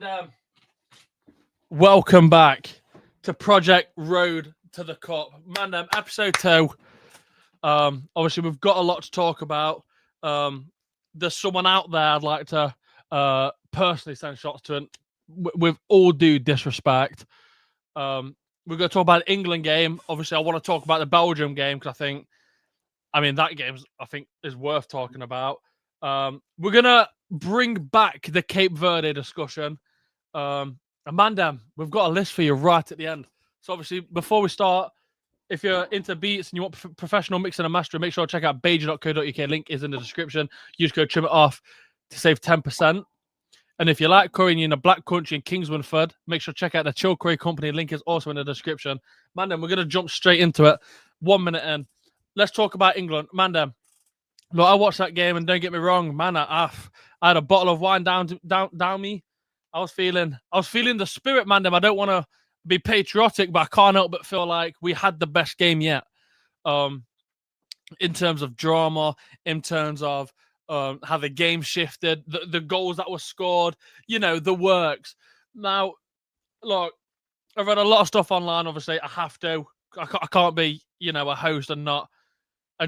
And welcome back to Project Road to the Cup. Man, episode 2. Obviously, we've got a lot to talk about. There's someone out there I'd like to personally send shots to, and with all due disrespect. We're going to talk about the England game. Obviously, I want to talk about the Belgium game because that game is worth talking about. We're going to bring back the Cape Verde discussion. Amanda, we've got a list for you right at the end. So obviously, before we start, if you're into beats and you want professional mixing and mastering, make sure to check out beige.co.uk. Link is in the description. Use code TRIMITOFF to save 10%. And if you like curry and you're in a black country in Kingswinford, make sure to check out the ChilledCurryCompany. Link is also in the description. Mandem, we're going to jump straight into it. 1 minute in. Let's talk about England. Mandem, look, I watched that game, and don't get me wrong, man, I had a bottle of wine down me. I was feeling the spirit, Mandem. I don't want to be patriotic, but I can't help but feel like we had the best game yet. In terms of drama, in terms of how the game shifted, the goals that were scored, the works. Now, look, I've read a lot of stuff online. Obviously, I have to. I can't be, a host and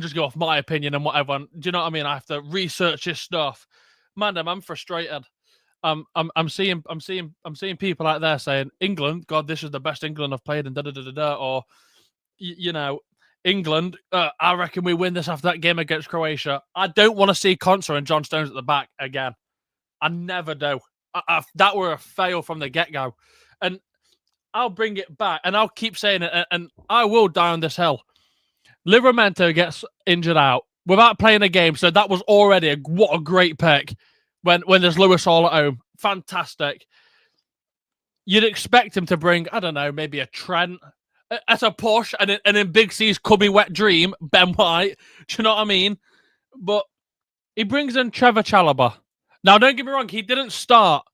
just go off my opinion and whatever. Do you know what I mean? I have to research this stuff. Man, I'm frustrated. I'm seeing people out there saying England, God, this is the best England I've played, and da da da da da. Or, England, I reckon we win this after that game against Croatia. I don't want to see Konsa and John Stones at the back again. I never do. That were a fail from the get-go. And I'll bring it back, and I'll keep saying it, and I will die on this hill. Livramento gets injured out without playing a game, so that was already what a great pick when there's Lewis Hall at home. Fantastic. You'd expect him to bring, I don't know, maybe a Trent as a push, and in Big C's cubby wet dream, Ben White. Do you know what I mean? But he brings in Trevor Chalobah. Now, don't get me wrong, he didn't start,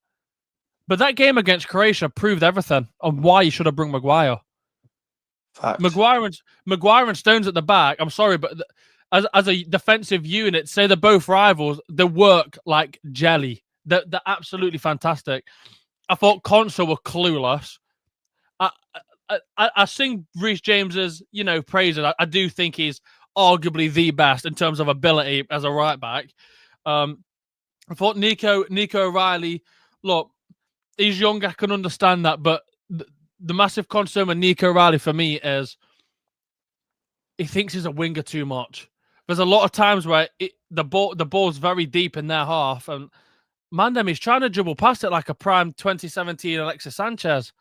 but that game against Croatia proved everything on why you should have brought Maguire. Fact. Maguire and Stones at the back. I'm sorry, but as a defensive unit, say they're both rivals, they work like jelly. They're absolutely fantastic. I thought Konsa were clueless. I sing Reece James's, praises. I do think he's arguably the best in terms of ability as a right back. I thought Nico O'Reilly, look, he's young. I can understand that, but the massive concern with Nico O'Reilly for me is he thinks he's a winger too much. There's a lot of times where the ball's very deep in their half, and Mandem, he's trying to dribble past it like a prime 2017 Alexis Sanchez.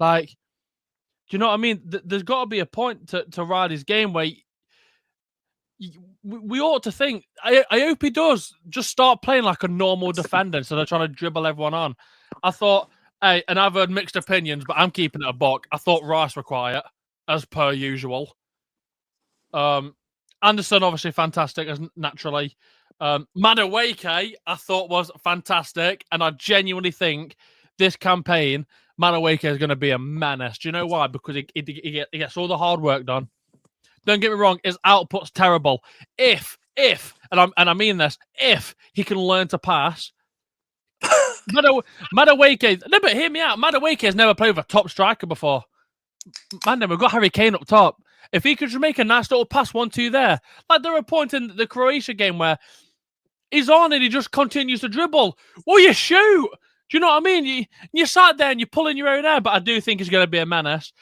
Like, do you know what I mean? There's got to be a point to Riley's game where we ought to think. I hope he does just start playing like a normal defender instead of trying to dribble everyone on. I thought, hey, and I've heard mixed opinions, but I'm keeping it a buck. I thought Rice were quiet, as per usual. Anderson, obviously fantastic, as naturally. Madueke, I thought was fantastic, and I genuinely think this campaign, Madueke is going to be a menace. Do you know why? Because he gets all the hard work done. Don't get me wrong, his output's terrible. If, and I mean this, if he can learn to pass, Madueke, no, but hear me out. Madueke has never played with a top striker before. Man, we've got Harry Kane up top. If he could just make a nice little pass 1-2 there. Like there were points in the Croatia game where he's on and he just continues to dribble. Well, you shoot. Do you know what I mean? You sat there and you're pulling your own hair, but I do think he's going to be a menace.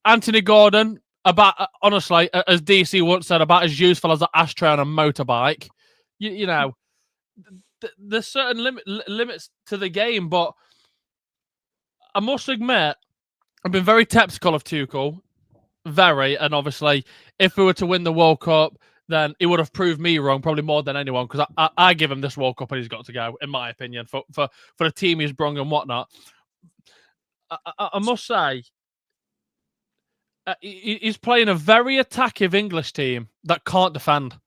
Anthony Gordon, honestly, as DC once said, about as useful as an ashtray on a motorbike. There's certain limits to the game, but I must admit, I've been very skeptical of Tuchel. Very, and obviously, if we were to win the World Cup, then it would have proved me wrong, probably more than anyone, because I give him this World Cup and he's got to go, in my opinion, for the team he's brung and whatnot. I must say, he's playing a very attackive English team that can't defend.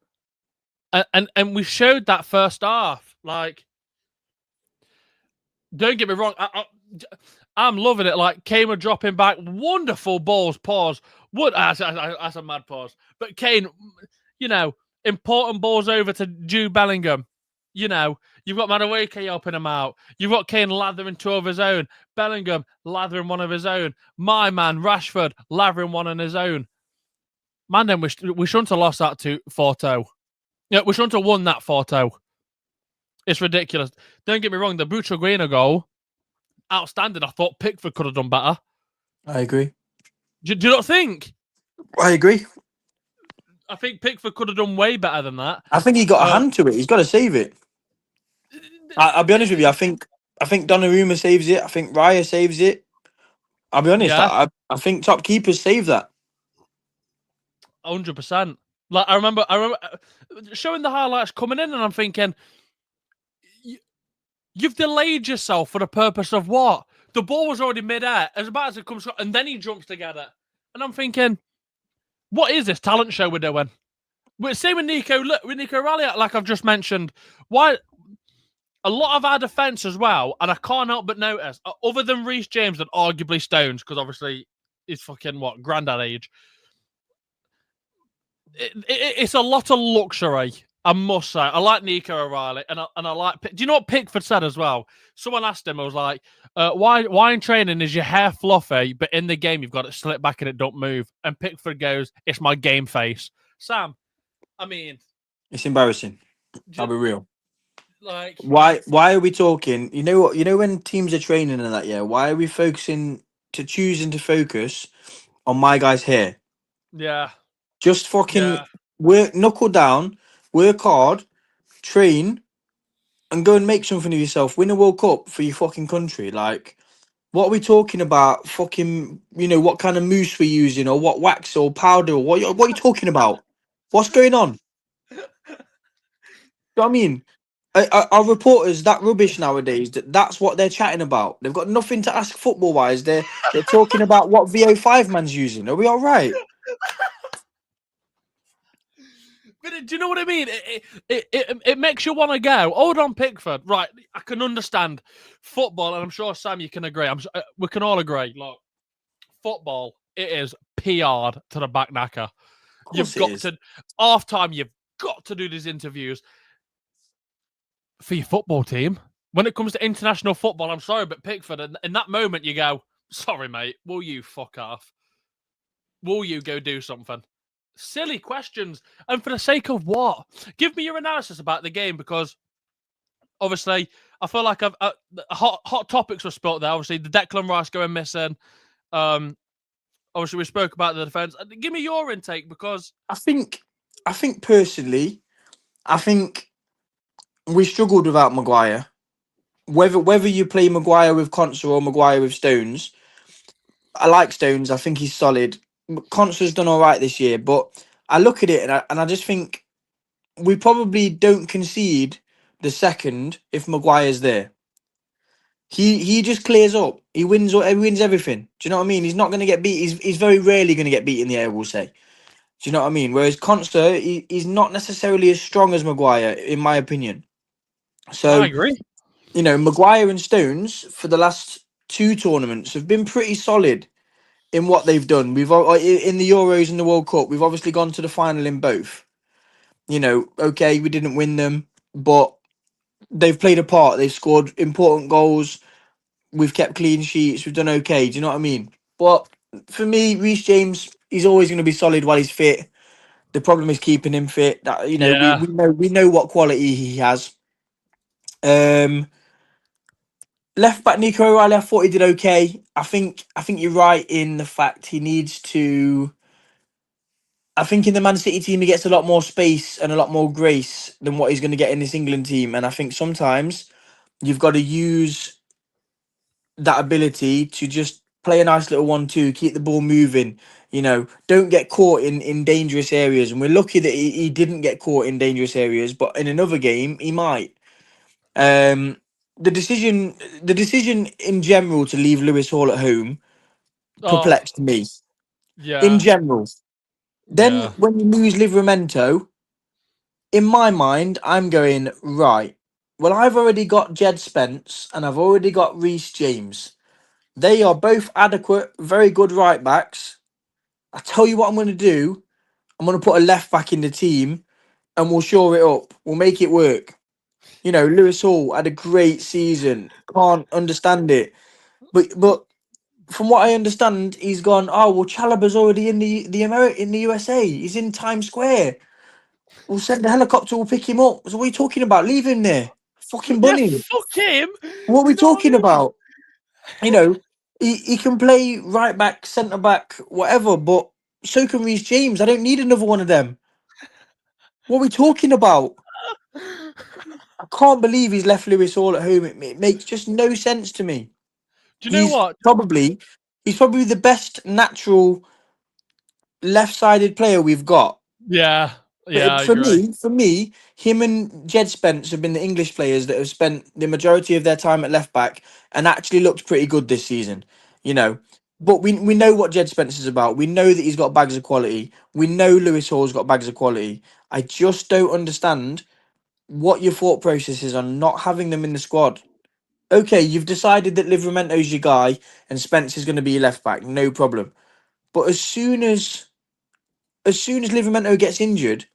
And we showed that first half. Like, don't get me wrong, I'm loving it. Like, Kane were dropping back. Wonderful balls. Pause. That's a mad pause. But Kane, important balls over to Jude Bellingham. You've got Madueke helping him out. You've got Kane lathering two of his own. Bellingham lathering one of his own. My man, Rashford, lathering one on his own. Man, then we shouldn't have lost that 4-2. Yeah, we shouldn't have won that 4-2. It's ridiculous. Don't get me wrong, the Butraguena goal, outstanding. I thought Pickford could have done better. I agree. Do you not think? I agree. I think Pickford could have done way better than that. I think he got a hand to it. He's got to save it. I'll be honest with you. I think Donnarumma saves it. I think Raya saves it. I'll be honest. Yeah. I think top keepers save that. 100%. Like I remember showing the highlights coming in, and I'm thinking, you've delayed yourself for the purpose of what? The ball was already mid-air, as about as it comes, and then he jumps together. And I'm thinking, what is this talent show we're doing? Same with Nico Riley, like I've just mentioned. Why? A lot of our defence as well, and I can't help but notice, other than Reece James and arguably Stones, because obviously he's fucking, granddad age. It's a lot of luxury, I must say. I like Nico O'Reilly, and I like. Do you know what Pickford said as well? Someone asked him, I was like, why in training is your hair fluffy, but in the game you've got it slick back and it don't move? And Pickford goes, it's my game face. Sam, I mean, it's embarrassing. I'll be real. Like, why are we talking? You know what? You know when teams are training and that, yeah. Why are we choosing to focus on my guy's hair? Yeah. Just fucking work, knuckle down, work hard, train, and go and make something of yourself. Win a World Cup for your fucking country. Like, what are we talking about? Fucking, what kind of mousse we're using, or what wax or powder, or what are you talking about? What's going on? You know what I mean? Are reporters that rubbish nowadays? That's what they're chatting about. They've got nothing to ask football wise. They're talking about what VO5 man's using. Are we all right? But do you know what I mean? It makes you want to go. Hold on, Pickford. Right, I can understand football, and I'm sure Sam, you can agree. We can all agree. Look, football, it is PR'd to the back knacker. You've got to half time. You've got to do these interviews for your football team. When it comes to international football, I'm sorry, but Pickford, in that moment, you go, sorry, mate, will you fuck off? Will you go do something? Silly questions. And for the sake of what? Give me your analysis about the game, because obviously I feel like hot topics were spilled there. Obviously, the Declan Rice going missing. Obviously, we spoke about the defence. Give me your intake, because I think personally, I think we struggled without Maguire. Whether you play Maguire with Conser or Maguire with Stones, I like Stones. I think he's solid. Conser's done all right this year, but I look at it and I just think we probably don't concede the second if Maguire's there. He just clears up. He wins everything. Do you know what I mean? He's not going to get beat. He's very rarely going to get beat in the air, we'll say. Do you know what I mean? Whereas Conser, he's not necessarily as strong as Maguire, in my opinion. So I agree. Maguire and Stones for the last two tournaments have been pretty solid in what they've done. We've in the Euros and the World Cup, we've obviously gone to the final in both. Okay, we didn't win them, but they've played a part. They've scored important goals. We've kept clean sheets. We've done okay. Do you know what I mean? But for me, Reece James, he's always going to be solid while he's fit. The problem is keeping him fit. That we know what quality he has. Left back Nico O'Reilly, I thought he did okay. I think you're right in the fact he needs to. I think in the Man City team he gets a lot more space and a lot more grace than what he's going to get in this England team. And I think sometimes you've got to use that ability to just play a nice little 1-2, keep the ball moving. Don't get caught in dangerous areas. And we're lucky that he didn't get caught in dangerous areas. But in another game, he might. The decision in general to leave Lewis Hall at home perplexed me. Yeah. In general. Then when you lose Livramento, in my mind, I'm going, right, well, I've already got Jed Spence and I've already got Reece James. They are both adequate, very good right backs. I tell you what I'm going to do. I'm going to put a left back in the team and we'll shore it up. We'll make it work. Lewis Hall had a great season. Can't understand it. But from what I understand, he's gone. Oh well, Chalaba's already in in the USA. He's in Times Square. We'll send the helicopter. We'll pick him up. So what are you talking about? Leave him there. Fucking Yeah, bunny. fuck him. What are we You know what talking I mean? about? You know, he can play right back, centre back, whatever. But so can Reece James. I don't need another one of them. What are we talking about? I can't believe he's left Lewis Hall at home. It makes just no sense to me. Do you know He's what? probably he's probably the best natural left-sided player we've got. Yeah, yeah, I For agree. me, him and Jed Spence have been the English players that have spent the majority of their time at left back and actually looked pretty good this season. You know, but we know what Jed Spence is about. We know that he's got bags of quality. We know Lewis Hall's got bags of quality. I just don't understand what your thought process is on not having them in the squad. Okay, you've decided that Livramento's your guy and Spence is going to be your left back, no problem. But as soon as Livermento gets injured,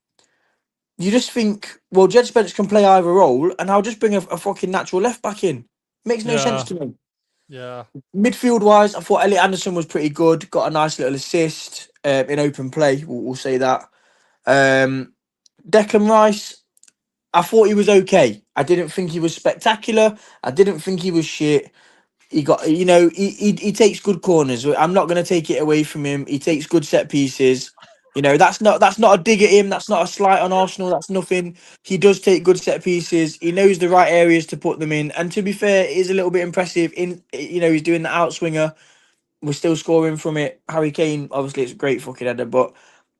you just think, well, Jed Spence can play either role, and I'll just bring a fucking natural left back in. Makes no sense Yeah, to me. yeah, Midfield wise, I thought Elliot Anderson was pretty good. Got a nice little assist in open play. We'll say that. Um, Declan Rice, I thought he was okay. I didn't think he was spectacular. I didn't think he was shit. He got, he takes good corners. I'm not going to take it away from him. He takes good set pieces. That's not a dig at him. That's not a slight on Arsenal. That's nothing. He does take good set pieces. He knows the right areas to put them in. And to be fair, it is a little bit impressive. He's doing the outswinger. We're still scoring from it. Harry Kane, obviously, it's a great fucking header. But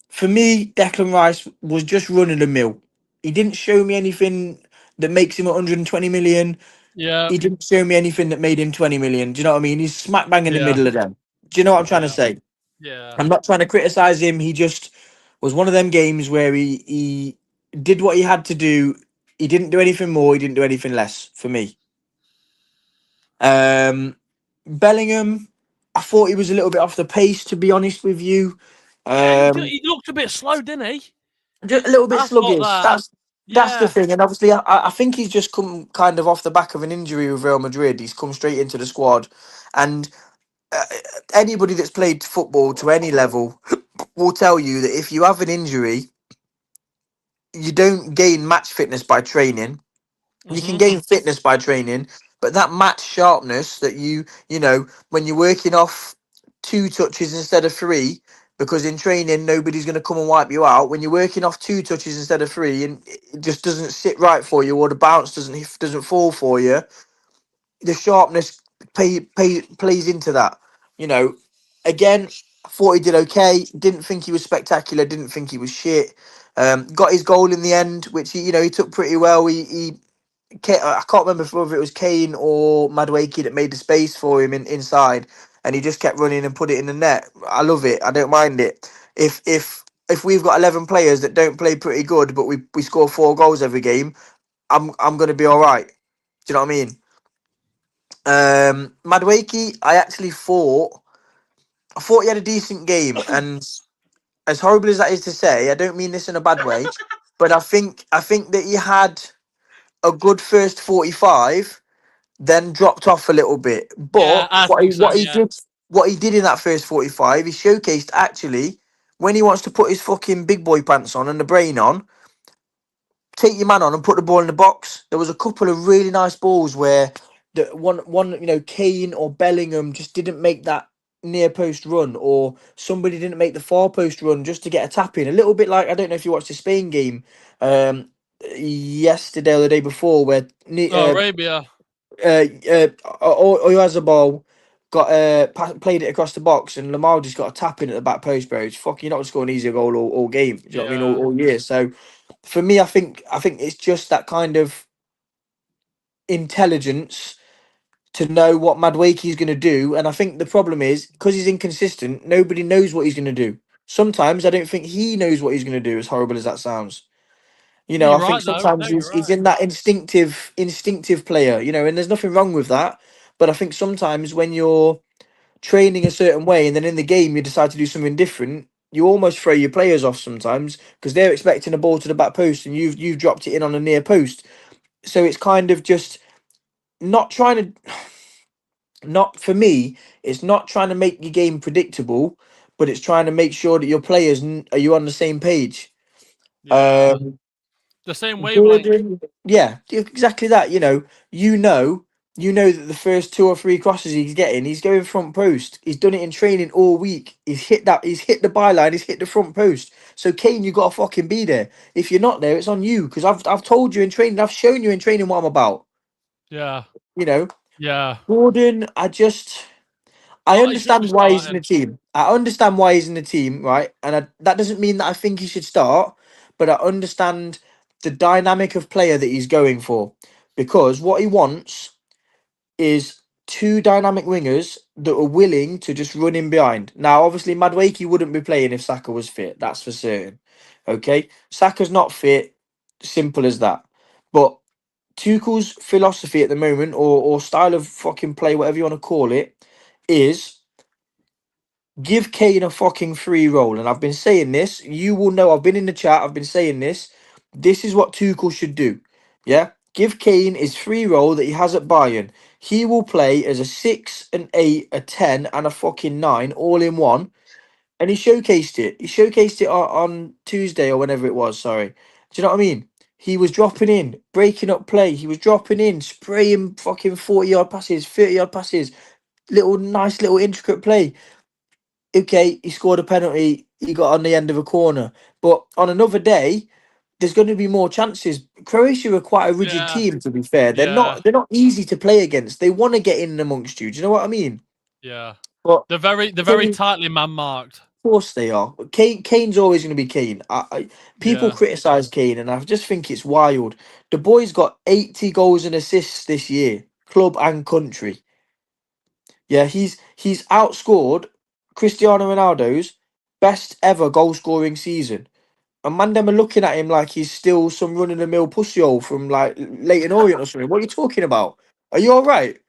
for me, Declan Rice was just running the mill. He didn't show me anything that makes him 120 million. yeah, He didn't show me anything that made him 20 million. Do you know what I mean? He's smack bang in the yeah, middle of them. Do you know what I'm trying to yeah, say? yeah, I'm not trying to criticize him. He just was one of them games where he did what he had to do. He didn't do anything more. He didn't do anything less for me. Um, Bellingham, I thought he was a little bit off the pace, to be honest with you. yeah. Um, He looked a bit slow, didn't he? just a little bit I thought sluggish. that. That's the Yeah. thing, and obviously, I think he's just come kind of off the back of an injury with Real Madrid. He's come straight into the squad, and uh, anybody that's played football to any level will tell you that if you have an injury, you don't gain match fitness by training. You can Mhm. gain fitness by training, but that match sharpness that when you're working off two touches instead of three, because in training nobody's going to come and wipe you out. When you're working off two touches instead of three, and it just doesn't sit right for you, or the bounce doesn't fall for you, the sharpness plays into that. You know, again, I thought he did okay. Didn't think he was spectacular. Didn't think he was shit. Got his goal in the end, which he took pretty well. I can't remember whether it was Kane or Madueke that made the space for him inside, and he just kept running and put it in the net. I love it. I don't mind it. If we've got 11 players that don't play pretty good, but we score 4 goals every game, I'm gonna be all right. Do you know what I mean? Madueke, I thought he had a decent game, and as horrible as that is to say, I don't mean this in a bad way, but I think that he had a good first 45, then dropped off a little bit. Yeah, But I what he think so. what he Yeah. did what he did in that first 45, he showcased actually when he wants to put his fucking big boy pants on and the brain on, take your man on and put the ball in the box. There was a couple of really nice balls where the one Kane or Bellingham just didn't make that near post run, or somebody didn't make the far post run just to get a tap in. A little bit like, I don't know if you watched the Spain game yesterday or the day before, where Oh, Arabia. Oyazabal played it across the box, and Lamar just got a tap in at the back post, bro. It's fucking, you're not scoring an easier goal all game. Do you know what I mean? Yeah. All year. So for me, I think it's just that kind of intelligence to know what Madueke is going to do. And I think the problem is because he's inconsistent, nobody knows what he's going to do. Sometimes I don't think he knows what he's going to do, as horrible as that sounds. I You're think right though. sometimes No, you're he's right. in that instinctive player, and there's nothing wrong with that. But I think sometimes when you're training a certain way and then in the game you decide to do something different, you almost throw your players off sometimes because they're expecting a ball to the back post and you've dropped it in on a near post. So it's kind of just not trying to, not for me, it's not trying to make your game predictable, but it's trying to make sure that your players are you on the same page. Yeah. Um, The same wavelength. Gordon, yeah, exactly that. You know, you know that the first two or three crosses he's getting, he's going front post. He's done it in training all week. He's hit that. He's hit the byline. He's hit the front post. So Kane, you gotta fucking be there. If you're not there, it's on you because I've told you in training. I've shown you in training what I'm about. Yeah. You know, Yeah. Gordon. I Oh, he shouldn't be understand why he's in the starting. team. I understand why he's in the team, right? And that doesn't mean that I think he should start, but I understand the dynamic of player that he's going for because what he wants is two dynamic wingers that are willing to just run in behind. Now, obviously, Madueke wouldn't be playing if Saka was fit. That's for certain. Okay, Saka's not fit. Simple as that. But Tuchel's philosophy at the moment, or style of fucking play, whatever you want to call it, is give Kane a fucking free roll. And I've been saying this. You will know. I've been in the chat. I've been saying this. This is what Tuchel should do. Yeah. Give Kane his free roll that he has at Bayern. He will play as a 6, an 8, a 10, and a fucking 9 all in one. And he showcased it. He showcased it on Tuesday or whenever it was. Sorry. Do you know what I mean? He was dropping in, breaking up play. He was dropping in, spraying fucking 40-yard passes, 30-yard passes, little nice little intricate play. Okay, he scored a penalty, he got on the end of a corner. But on another day, there's going to be more chances. Croatia are quite a rigid Yeah. team, to be fair. Yeah. They're not easy to play against. They want to get in amongst you. Do you know what I mean? Yeah. But They're very Kane, tightly man marked. of course they are. Kane's always going to be Kane. People Yeah. criticise Kane, and I just think it's wild. The boy's got 80 goals and assists this year, club and country. Yeah, he's outscored Cristiano Ronaldo's best ever goal scoring season. And man, them are looking at him like he's still some run of the mill pussyhole from like Leighton Orient or something. What are you talking about? Are you all right?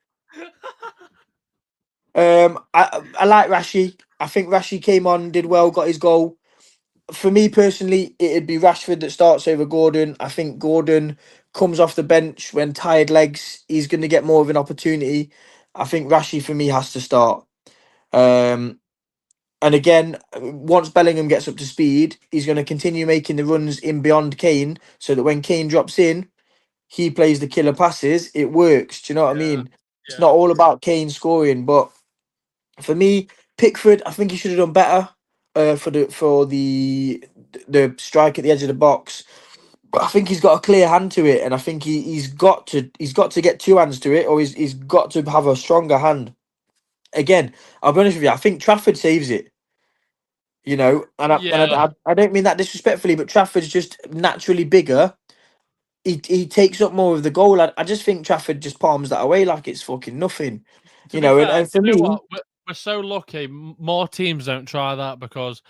I like Rashi. I think Rashi came on, did well, got his goal. For me personally, it'd be Rashford that starts over Gordon. I think Gordon comes off the bench when tired legs. He's going to get more of an opportunity. I think Rashi for me has to start. Um, And again, once Bellingham gets up to speed, he's going to continue making the runs in beyond Kane so that when Kane drops in, he plays the killer passes. It works. Do you know what I Yeah. mean? It's not Yeah. all about Kane scoring, but for me, Pickford, I think he should have done better for the strike at the edge of the box. But I think he's got a clear hand to it, and I think he's got to get two hands to it, or he's got to have a stronger hand. Again, I'll be honest with you. I think Trafford saves it. Yeah. I don't mean that disrespectfully, but Trafford's just naturally bigger. He takes up more of the goal. I just think Trafford just palms that away like it's fucking nothing, To be and, fair, and for you know me, what? We're so lucky. More teams don't try that because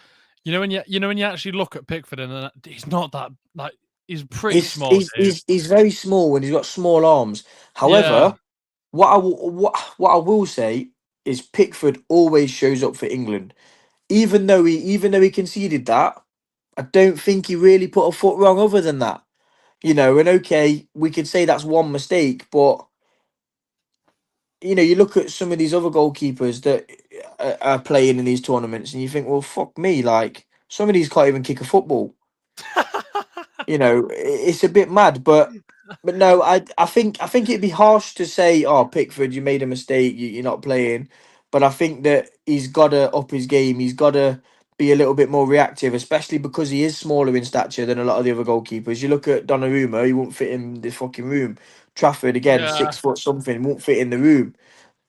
when you actually look at Pickford and he's not that like he's a pretty he's small he's dude. he's, he's very small and he's got small arms. Yeah. However, what I will say is Pickford always shows up for England, even though he conceded that. I don't think he really put a foot wrong. Other than that, and okay, we could say that's one mistake, but you look at some of these other goalkeepers that are playing in these tournaments, and you think, well, fuck me, like some of these can't even kick a football. It's a bit mad, but no, I think it'd be harsh to say, oh, Pickford, you made a mistake, you're not playing. But I think that he's got to up his game. He's got to be a little bit more reactive, especially because he is smaller in stature than a lot of the other goalkeepers. You look at Donnarumma, he won't fit in this fucking room. Trafford again, Yeah. 6 foot something, won't fit in the room.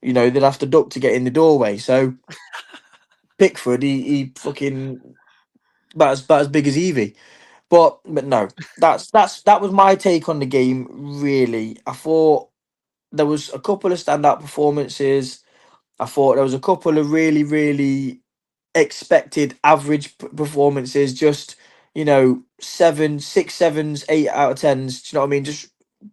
They'll have to duck to get in the doorway. So Pickford, he fucking about as big as Evie. But no, that was my take on the game. Really, I thought there was a couple of standout performances. I thought there was a couple of really, really expected average performances. Just seven, six, sevens, 8 out of 10s. Do you know what I mean? Just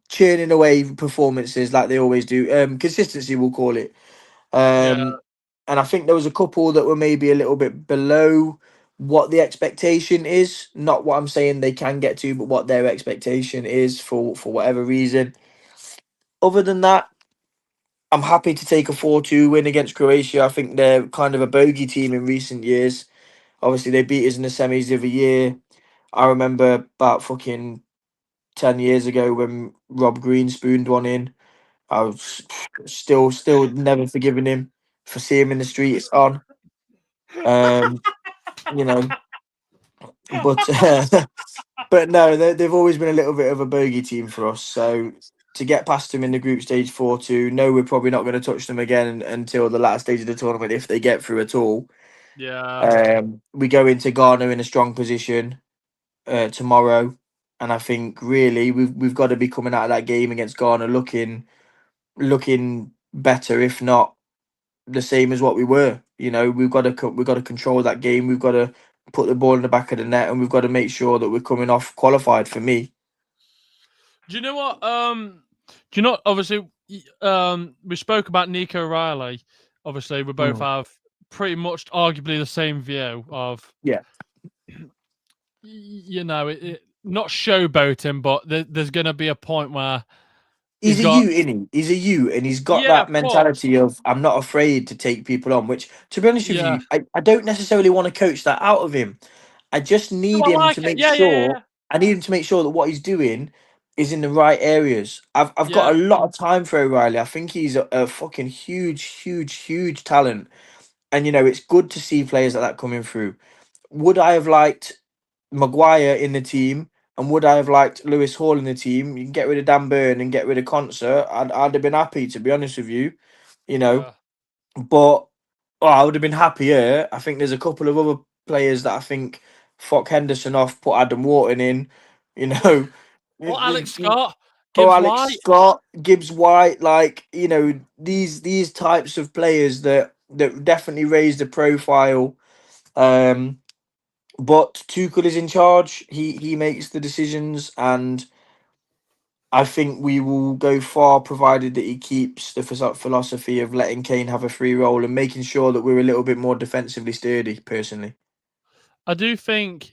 churning away performances like they always do. Consistency, we'll call it. Yeah. Um, and I think there was a couple that were maybe a little bit below what the expectation is, not what I'm saying they can get to, but what their expectation is for whatever reason. Other than that, I'm happy to take a 4-2 win against Croatia. I think they're kind of a bogey team in recent years. Obviously, they beat us in the semis the other year. I remember about fucking 10 years ago when Rob Green spooned one in. I was still never forgiven him for seeing him in the streets on. Um, you know, but but no, they've always been a little bit of a bogey team for us. So to get past them in the group stage 4-2, no, we're probably not going to touch them again until the last stage of the tournament if they get through at all. Yeah. We go into Ghana in a strong position tomorrow, and I think really we've got to be coming out of that game against Ghana looking better, if not the same as what we were. You know, we've got to control that game. We've got to put the ball in the back of the net, and we've got to make sure that we're coming off qualified. For me, Do you know what? Do you know? Obviously, we spoke about Nico Riley. Obviously, we both have pretty much arguably the same view of. Yeah. You know, not showboating, but there's going to be a point where He's he's a got. you, isn't he? He's a you, and he's got Yeah, that of course. mentality of I'm not afraid to take people on. Which, to be honest with Yeah. you, I don't necessarily want to coach that out of him. I just No, need I him to like it. make Yeah, yeah, yeah, sure. I need him to make sure that what he's doing is in the right areas. I've yeah. got a lot of time for O'Reilly. I think he's a fucking huge talent, and it's good to see players like that coming through. Would I have liked Maguire in the team, and would I have liked Lewis Hall in the team? You can get rid of Dan Burn and get rid of Concert. I'd have been happy, to be honest with you, you know. Yeah. But I would have been happier. I think there's a couple of other players that I think fuck Henderson off, put Adam Wharton in, you know. Or Alex Scott, Or Gibbs Alex White. Scott, Gibbs White, like these types of players that definitely raise the profile. Um, but Tuchel is in charge. He makes the decisions, and I think we will go far provided that he keeps the philosophy of letting Kane have a free role and making sure that we're a little bit more defensively sturdy. Personally, I do think.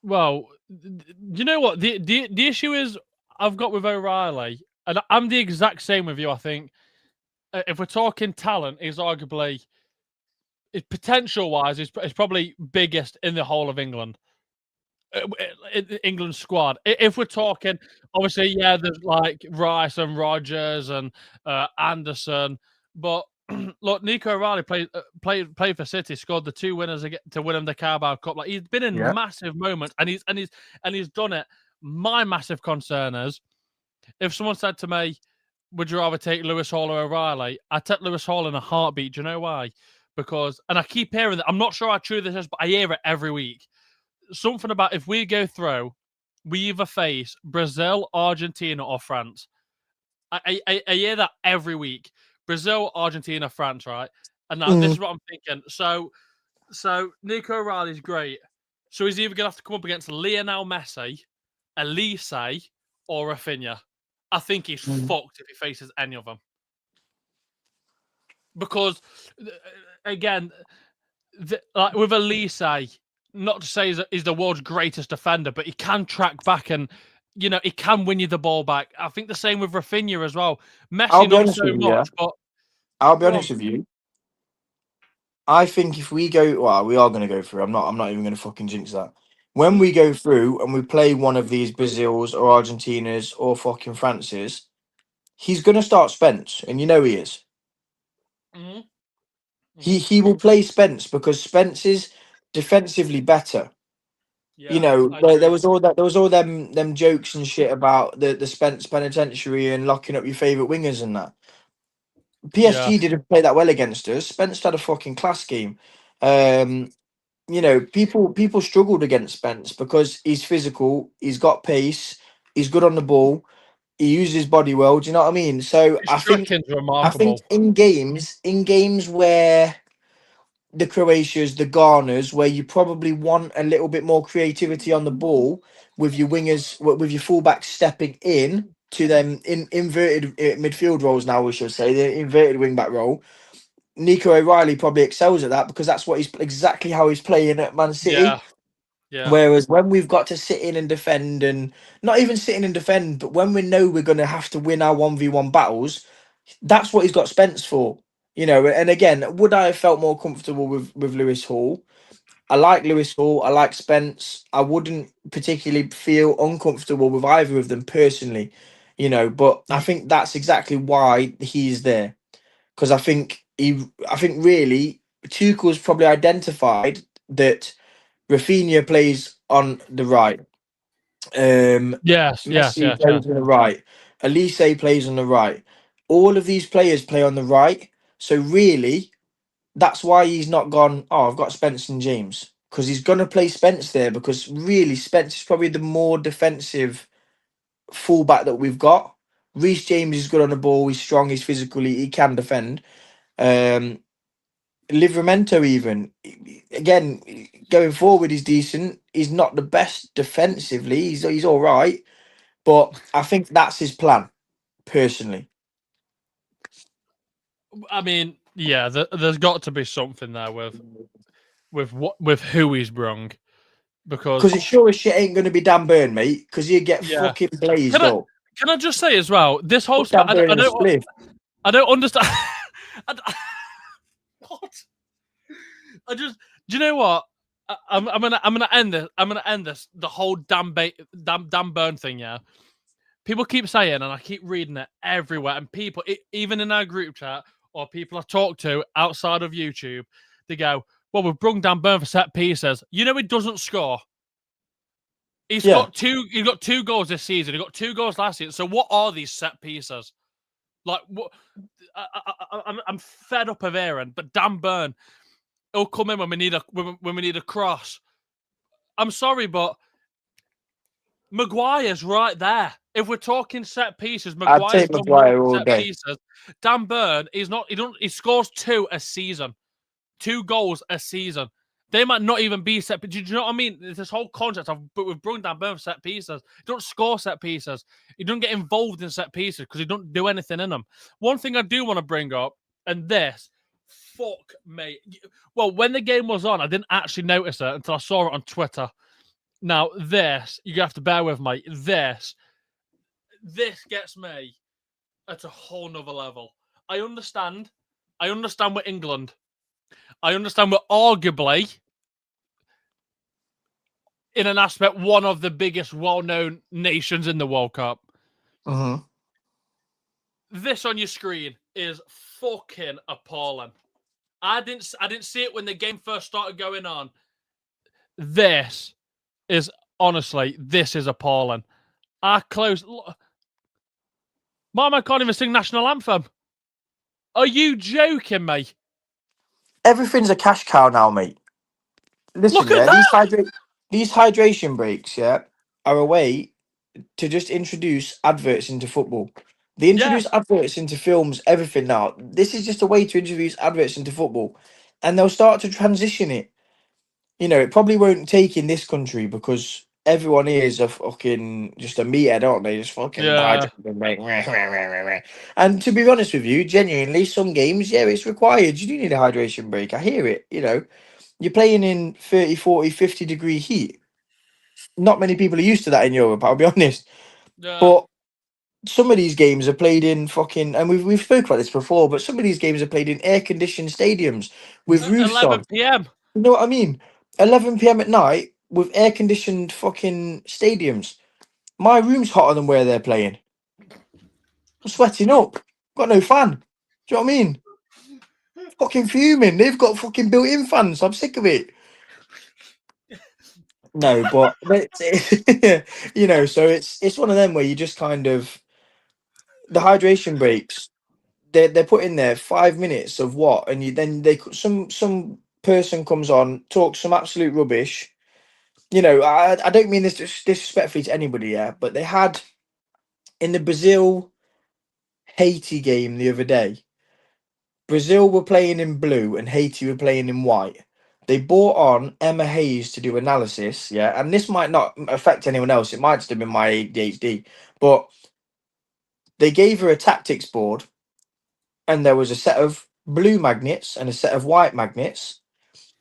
Well, you know what the issue is I've got with O'Reilly, and I'm the exact same with you. I think if we're talking talent, he's arguably, potential wise, is probably biggest in the whole of England. England squad. If we're talking, obviously, yeah, there's like Rice and Rogers and Anderson, but look, Nico O'Reilly played for City, scored the 2 winners to win him the Carabao Cup. Like, he's been in yeah. massive moments, and he's done it. My massive concern is if someone said to me, "Would you rather take Lewis Hall or O'Reilly?" I'd take Lewis Hall in a heartbeat. Do you know why? Because, and I keep hearing that. I'm not sure how true this is, but I hear it every week. Something about if we go through, we either face Brazil, Argentina, or France. I hear that every week. Brazil, Argentina, France, right? And now this Mm. is what I'm thinking. So Nico O'Reilly's great. So he's either gonna have to come up against Lionel Messi, Elise, or Rafinha. I think he's fucked if he faces any of them. Because again, like with Elise, not to say he's the world's greatest defender, but he can track back and he can win you the ball back. I think the same with Rafinha as well. I'll Messi be not honest so with you. Yeah, much, but I'll be go on. honest with you. I think if we go, well, we are going to go through. I'm not even going to fucking jinx that. When we go through and we play one of these Brazils or Argentinas or fucking France's, he's going to start Spence, and he is. Mm-hmm. Mm-hmm. He will play Spence because Spence is defensively better. Yeah, I There agree. was all them jokes and shit about the Spence penitentiary and locking up your favourite wingers and that. Yeah, PSG didn't play that well against us. Spence had a fucking class game. Um, people struggled against Spence because he's physical, he's got pace, he's good on the ball, he uses his body well. Do you know what I mean? So his I tracking's think remarkable. in games where the Croatias, the Ghanas, where you probably want a little bit more creativity on the ball with your wingers, with your fullbacks stepping in to them in inverted midfield roles now, we should say, the inverted wing back role. Nico O'Reilly probably excels at that because that's what he's exactly how he's playing at Man City. Yeah, yeah, Whereas when we've got to sit in and defend, and not even sit in and defend, but when we know we're going to have to win our 1v1 battles, that's what he's got Spence for. You know, and again, would I have felt more comfortable with Lewis Hall? I like Lewis Hall. I like Spence. I wouldn't particularly feel uncomfortable with either of them personally, you know. But I think that's exactly why he's there, because I think really Tuchel's probably identified that Rafinha plays on the right, yes, yes, Messi yes, yes. plays on the right, Elise plays on the right. All of these players play on the right, so really that's why he's not gone. Oh, I've got Spence and James, because he's gonna play Spence there because really Spence is probably the more defensive fullback that we've got. Reece James is good on the ball. He's strong. He's physical. He can defend. Um, Livramento even again going forward is decent. He's not the best defensively. He's all right, but I think that's his plan personally. I mean, yeah, there's got to be something there with who he's brung because Because it sure as shit ain't going to be Dan Burn, mate. Because you get yeah. fucking Can blazed I up. can I just say as well? This whole Put Dan Burn I in a don't spliff. I don't understand. What? I just do you know what? I'm gonna end this. I'm gonna end this. The whole damn burn thing. Yeah. People keep saying, and I keep reading it everywhere, and people, even in our group chat or people I talk to outside of YouTube, they go, "Well, we've brung Dan Burn for set pieces. You know, he doesn't score. He's Yeah, got two. He got 2 goals this season. He got 2 goals last season. So what are these set pieces? Like what? I'm fed up of Aaron, but Dan Burn, he'll come in when we need when we need a cross. I'm sorry, but Maguire's right there. If we're talking set pieces, I'd Maguire's take done more Maguire all set day. pieces. Dan Burn, he's not. He don't. He scores 2 a season, 2 goals a season. They might not even be set. Do you know what I mean? There's this whole concept of, but we've brought Dan Burn for set pieces. He don't score set pieces. He don't get involved in set pieces because he don't do anything in them. One thing I do want to bring up, and this, fuck me. Well, when the game was on, I didn't actually notice it until I saw it on Twitter. Now, this, you have to bear with me. This gets me at a whole nother level. I understand. We're England. I understand we're arguably, in an aspect, one of the biggest well-known nations in the World Cup. Mm-hmm. This on your screen is fucking appalling. I didn't see it when the game first started going on. This is this is appalling. Our close. Mama can't even sing national anthem. Are you joking me? Everything's a cash cow now, mate. Listen, Look at yeah, that! these hydration breaks, yeah, are a way to just introduce adverts into football. They Yeah, introduce adverts into films, everything now. This is just a way to introduce adverts into football, and they'll start to transition it. You know, it probably won't take in this country because everyone here is a fucking just a meathead, aren't they? Just fucking yeah, hydration break. And to be honest with you, genuinely, some games, yeah, it's required. You do need a hydration break. I hear it. You know, you're playing in 30, 40, 50-degree heat. Not many people are used to that in Europe, I'll be honest. yeah. But some of these games are played in fucking, and we've spoke about this before, but some of these games are played in air conditioned stadiums with roofs on. 11 p.m. You know what I mean? 11 p.m. at night with air conditioned fucking stadiums. My room's hotter than where they're playing. I'm sweating up. Got no fan. Do you know what I mean? Fucking fuming. They've got fucking built in fans. I'm sick of it. No, but you know, so it's one of them where you just kind of the hydration breaks. They're put in there 5 minutes of what, and you then some person comes on, talks some absolute rubbish. You know, I don't mean this disrespectfully to anybody, yeah, but they had in the Brazil Haiti game the other day. Brazil were playing in blue and Haiti were playing in white. They brought on Emma Hayes to do analysis, yeah, and this might not affect anyone else. It might just have been my ADHD, but they gave her a tactics board, and there was a set of blue magnets and a set of white magnets.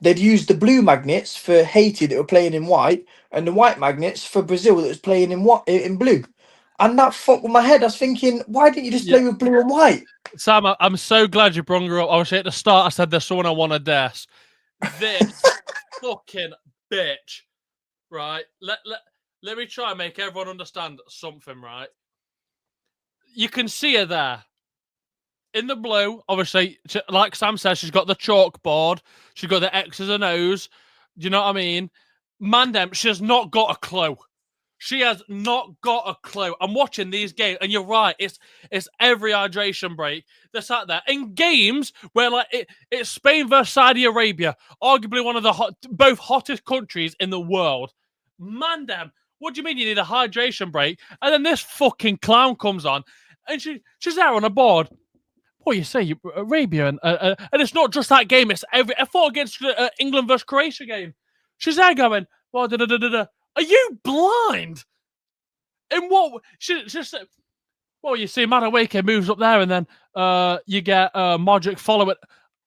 They'd use the blue magnets for Haiti that were playing in white, and the white magnets for Brazil that was playing in what in blue. And that fucked with my head. I was thinking, why didn't you just Yeah. play with blue and white? Sam, I'm so glad you brought her up. Obviously, at the start, I said there's someone I want to diss. This fucking bitch, right? Let me try and make everyone understand something, right? You can see her there in the blue. Obviously, like Sam says, she's got the chalkboard. She's got the X's and O's. Do you know what I mean? Mandem, she has not got a clue. She has not got a clue. I'm watching these games, and you're right. It's every hydration break. They're sat there in games where like it's Spain versus Saudi Arabia, arguably one of the both hottest countries in the world. Man, damn, what do you mean you need a hydration break? And then this fucking clown comes on, and she's there on a board. What you say, Arabia, and it's not just that game. It's every. I fought against England versus Croatia game. She's there going, well, da da da da da. Are you blind? And what she said, well, you see Madueke moves up there, and then you get Modric follow it.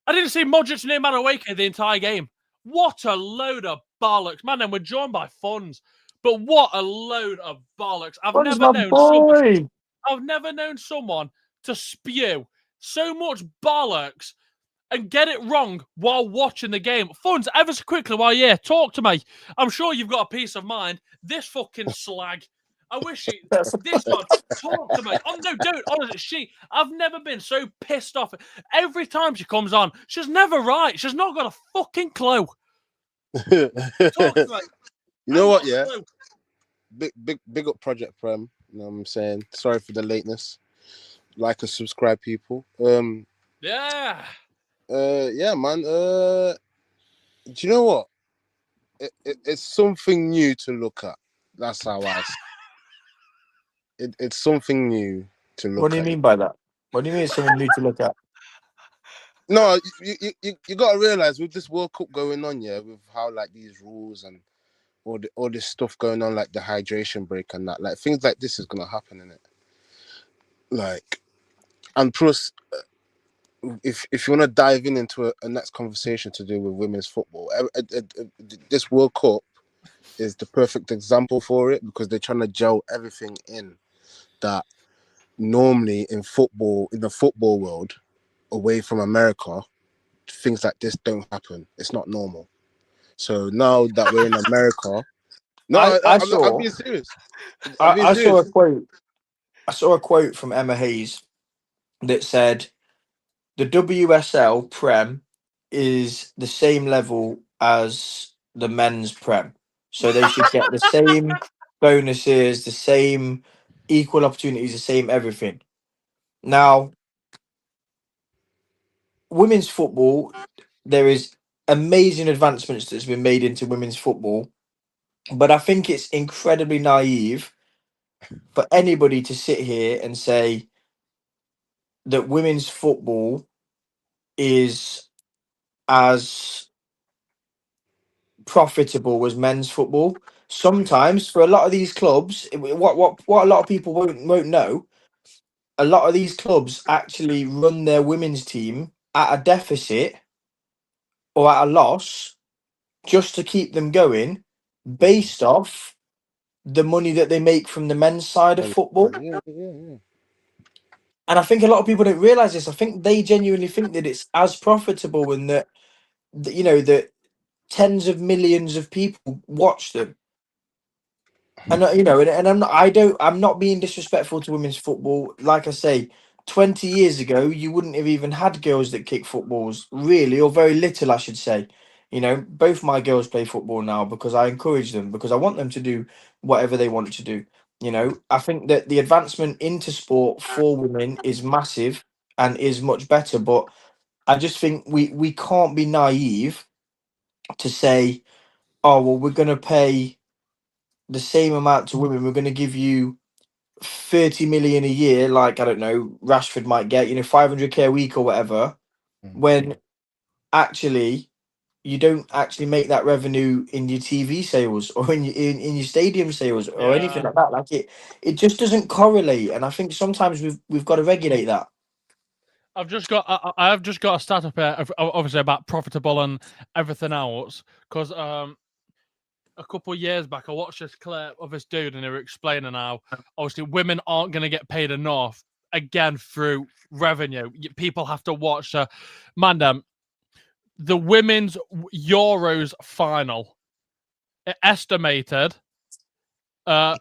I didn't see Modric near Madueke the entire game. What a load of bollocks. Man, then we're joined by funds. But what a load of bollocks. I've never known someone to spew so much bollocks and get it wrong while watching the game. Funds, ever so quickly while you're here, talk to me. I'm sure you've got a peace of mind. This fucking slag. I wish this one talk to me. Oh no, don't. Honestly, I've never been so pissed off. Every time she comes on, she's never right. She's not got a fucking clue. Talk to me. You know what? Yeah. Big up Project Prem. You know what I'm saying? Sorry for the lateness. Like and subscribe, people. Yeah. Yeah, man. Do you know what? It's something new to look at. That's how I see it's something new to look at. What do you mean by that? What do you mean it's something new to look at? No, you got to realize with this World Cup going on, yeah, with how like these rules and all this stuff going on, like the hydration break and that, like things like this is gonna happen in it. Like, and plus, if you want to dive into a next conversation to do with women's football, this World Cup is the perfect example for it because they're trying to gel everything in that normally in the football world, away from America, things like this don't happen. It's not normal. So now that we're in America, I'm being serious. I saw a quote. I saw a quote from Emma Hayes that said the WSL Prem is the same level as the men's Prem, so they should get the same bonuses, the same equal opportunities, the same everything. Now, women's football, there is amazing advancements that's been made into women's football, but I think it's incredibly naive for anybody to sit here and say that women's football is as profitable as men's football. Sometimes for a lot of these clubs, what a lot of people won't know, a lot of these clubs actually run their women's team at a deficit or at a loss just to keep them going based off the money that they make from the men's side of football. Yeah. And I think a lot of people don't realize this. I think they genuinely think that it's as profitable and that you know that tens of millions of people watch them. And and I'm not being disrespectful to women's football. Like I say, 20 years ago, you wouldn't have even had girls that kick footballs, really, or very little, I should say. Both my girls play football now because I encourage them, because I want them to do whatever they want to do. I think that the advancement into sport for women is massive and is much better, but I just think we can't be naive to say, oh, well, we're going to pay the same amount to women. We're going to give you 30 million a year, like, I don't know, Rashford might get, 500k a week or whatever, when actually you don't actually make that revenue in your TV sales or in your stadium sales or anything like that. Like it just doesn't correlate. And I think sometimes we've got to regulate that. I've just got a stat up here, obviously about profitable and everything else, because a couple of years back I watched this clip of this dude and they were explaining how obviously women aren't going to get paid enough again through revenue. People have to watch the women's Euros final. It estimated the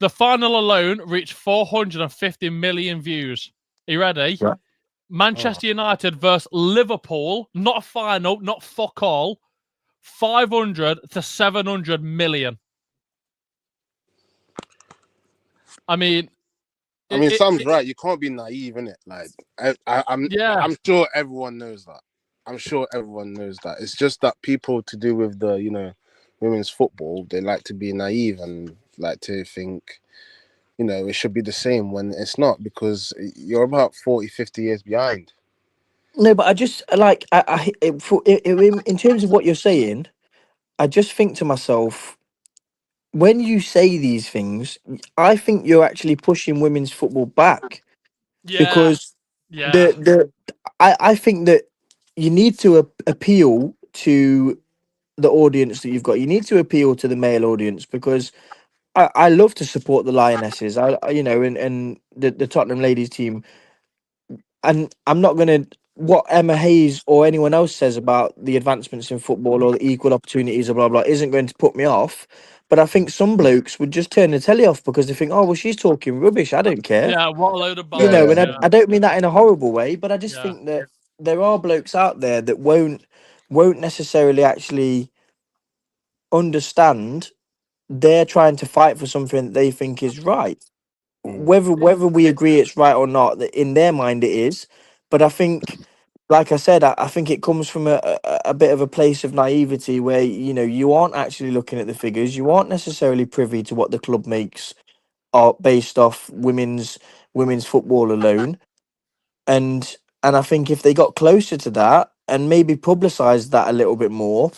final alone reached 450 million views. Are you ready? Yeah. Manchester United versus Liverpool, not a final, not fuck all, 500 to 700 million. I mean, Sam's right. You can't be naive, innit? Like, I'm sure everyone knows that. It's just that people to do with the, women's football, they like to be naive and like to think, it should be the same when it's not, because you're about 40, 50 years behind. No, but I just like in terms of what you're saying, I just think to myself, when you say these things, I think you're actually pushing women's football back, because I think that you need to appeal to the audience that you've got. You need to appeal to the male audience, because I love to support the Lionesses. And the Tottenham ladies team. And I'm not going to, what Emma Hayes or anyone else says about the advancements in football or the equal opportunities or blah, blah, isn't going to put me off. But I think some blokes would just turn the telly off because they think, oh, well, she's talking rubbish. I don't care. Yeah, what a load of You know, bollocks. and I don't mean that in a horrible way, but I just think that there are blokes out there that won't necessarily actually understand they're trying to fight for something that they think is right. Whether we agree it's right or not, that in their mind it is. But I think, like I said, I think it comes from a bit of a place of naivety where you aren't actually looking at the figures, you aren't necessarily privy to what the club makes are based off women's football alone. And I think if they got closer to that and maybe publicized that a little bit more,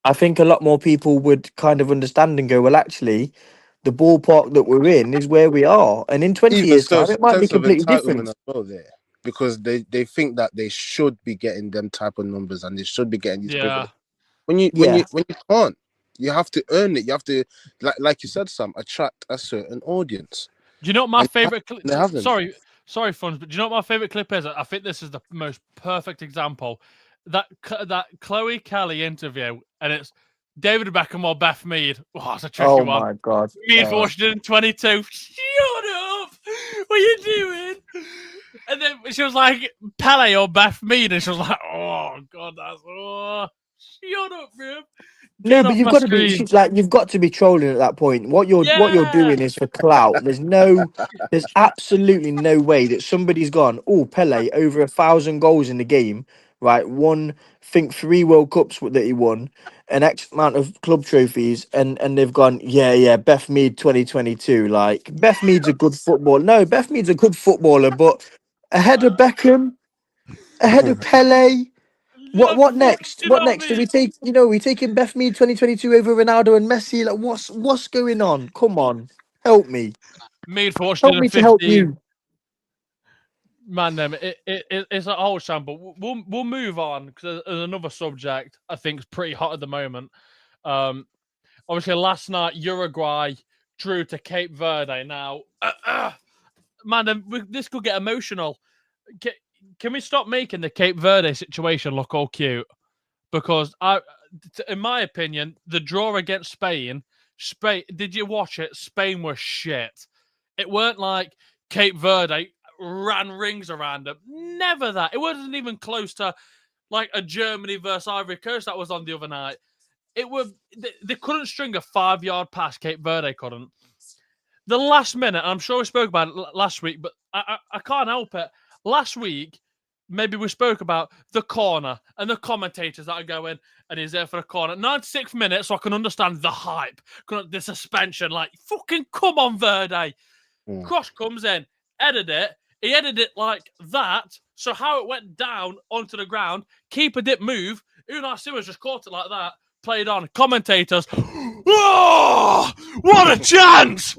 I think a lot more people would kind of understand and go, well, actually, the ballpark that we're in is where we are. And in 20 Even years' so, time, it might be sense of completely entitlement different. as well there, because they think that they should be getting them type of numbers and they should be getting these privileges. When you can't, you have to earn it. You have to, like you said, Sam, attract a certain audience. Do you know what my favorite clip? They haven't. Sorry, Funds, but do you know what my favorite clip is? I think this is the most perfect example. That Chloe Kelly interview, and it's David Beckham or Beth Mead. Oh, that's a tricky one. Oh my God. Mead for Washington 22. Shut up! What are you doing? And then she was like, Pele or Beth Mead, and she was like, oh God, shut up, bro. No, but you've got to be you've got to be trolling at that point. What you're doing is for clout. There's absolutely no way that somebody's gone, oh, Pele over 1,000 goals in the game, right? Won, think 3 World Cups that he won, an X amount of club trophies, and they've gone, yeah, Beth Mead 2022. Like, Beth Mead's a good footballer. No, Beth Mead's a good footballer, but ahead of Beckham, ahead of Pele. What next? What next? Do we take? We taking Beth Mead 2022 over Ronaldo and Messi? Like, what's going on? Come on, help me. Mead for Help me to help 50. you. Man, it's a whole sample. We'll move on because there's another subject I think is pretty hot at the moment. Obviously, last night Uruguay drew to Cape Verde. Now, man, this could get emotional. Can we stop making the Cape Verde situation look all cute? Because in my opinion, the draw against Spain, did you watch it? Spain was shit. It weren't like Cape Verde ran rings around them. Never that. It wasn't even close to like a Germany versus Ivory Coast that was on the other night. They couldn't string a 5-yard pass. Cape Verde couldn't. The last minute, I'm sure we spoke about it last week, but I can't help it. Last week, maybe we spoke about the corner and the commentators that are going, and he's there for the corner. 96 minutes, so I can understand the hype, the suspension. Like, fucking come on, Verde. Cross comes in, edit it. He edited it like that, so how it went down onto the ground, keeper didn't move. Unai Simons just caught it like that, played on. Commentators, oh, what a chance!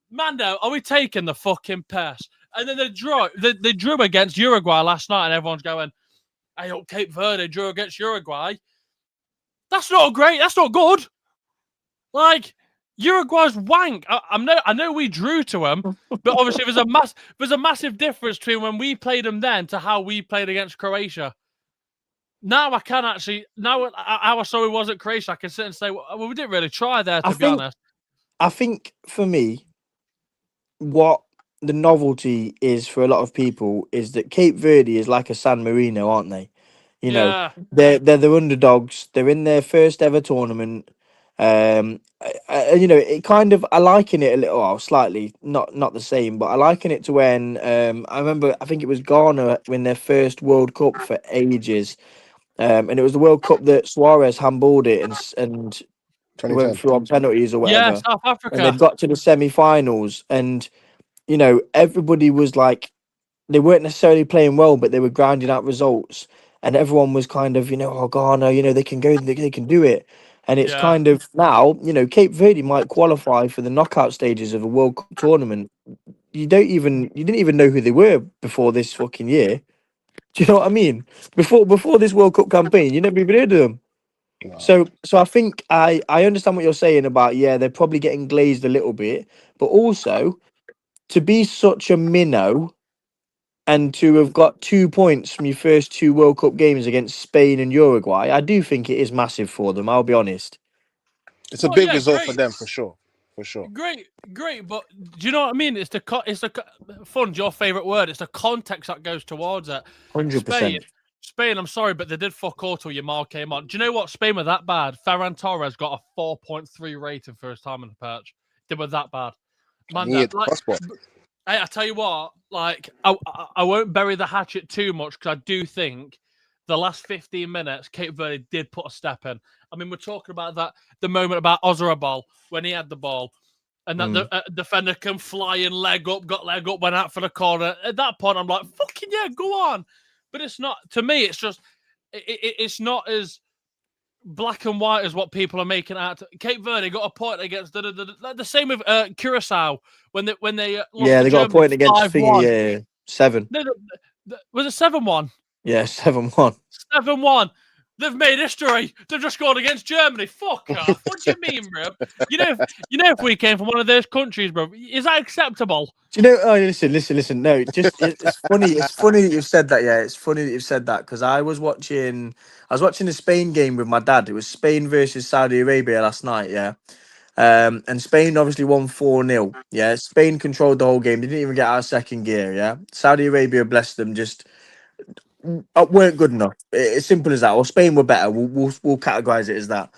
Mando, are we taking the fucking piss? And then they drew against Uruguay last night, and everyone's going, "Hey, up Cape Verde drew against Uruguay." That's not great. That's not good. Like Uruguay's wank. I know we drew to them, but obviously there's a massive difference between when we played them then to how we played against Croatia. Now I can actually how I saw it was at Croatia. I can sit and say, well, we didn't really try there. To be honest, I think for me, what the novelty is for a lot of people is that Cape Verde is like a San Marino, aren't they? You know, they're the underdogs. They're in their first ever tournament. You know, it kind of I liken it a little, well, slightly, not the same, but I liken it to when I remember I think it was Ghana win their first World Cup for ages, and it was the World Cup that Suarez handballed it and went 2010. through on penalties or whatever, South and they've Africa. got to the semi-finals, and you know everybody was like they weren't necessarily playing well, but they were grinding out results, and everyone was kind of, you know, oh Ghana, you know, they can go, they can do it. And it's Yeah. kind of now, you know, Cape Verde might qualify for the knockout stages of a World Cup tournament. You didn't even know who they were before this fucking year. Do you know what I mean? Before this World Cup campaign, you never even heard of them. No. So I think I understand what you're saying about, yeah, they're probably getting glazed a little bit, but also to be such a minnow and to have got 2 points from your first two World Cup games against Spain and Uruguay, I do think it is massive for them. I'll be honest. It's a Oh, big yeah, result great. for them, for sure. For sure. Great. But do you know what I mean? It's the fun's your favorite word. It's the context that goes towards it. 100%. Spain, I'm sorry, but they did fuck all till Yamal came on. Do you know what? Spain were that bad. Ferran Torres got a 4.3 rating for his time on the perch. They were that bad. Man, I tell you what, like, I won't bury the hatchet too much because I do think the last 15 minutes, Cape Verde did put a step in. I mean, we're talking about the moment about Rememberable when he had the ball, and that the defender can fly and leg up, went out for the corner. At that point, I'm like, fucking yeah, go on. But it's not, to me, it's just, it's not as black and white as what people are making out. Cape Verde got a point against the same with Curacao when they lost Yeah, they got a point against 5-1. Thingy, yeah, 7. Was it 7-1? Yeah, 7-1. 7-1. They've made history. They've just scored against Germany. Fuck off. What do you mean, bro? You know if we came from one of those countries, bro, is that acceptable? Do you know? Oh, listen. No, it's funny. It's funny that you've said that. Yeah, it's funny that you've said that because I was watching the Spain game with my dad. It was Spain versus Saudi Arabia last night. Yeah, and Spain obviously won 4-0. Yeah, Spain controlled the whole game. They didn't even get out of second gear. Yeah, Saudi Arabia, bless them, just weren't good enough. It's simple as that. Or Spain were better. We'll categorize it as that.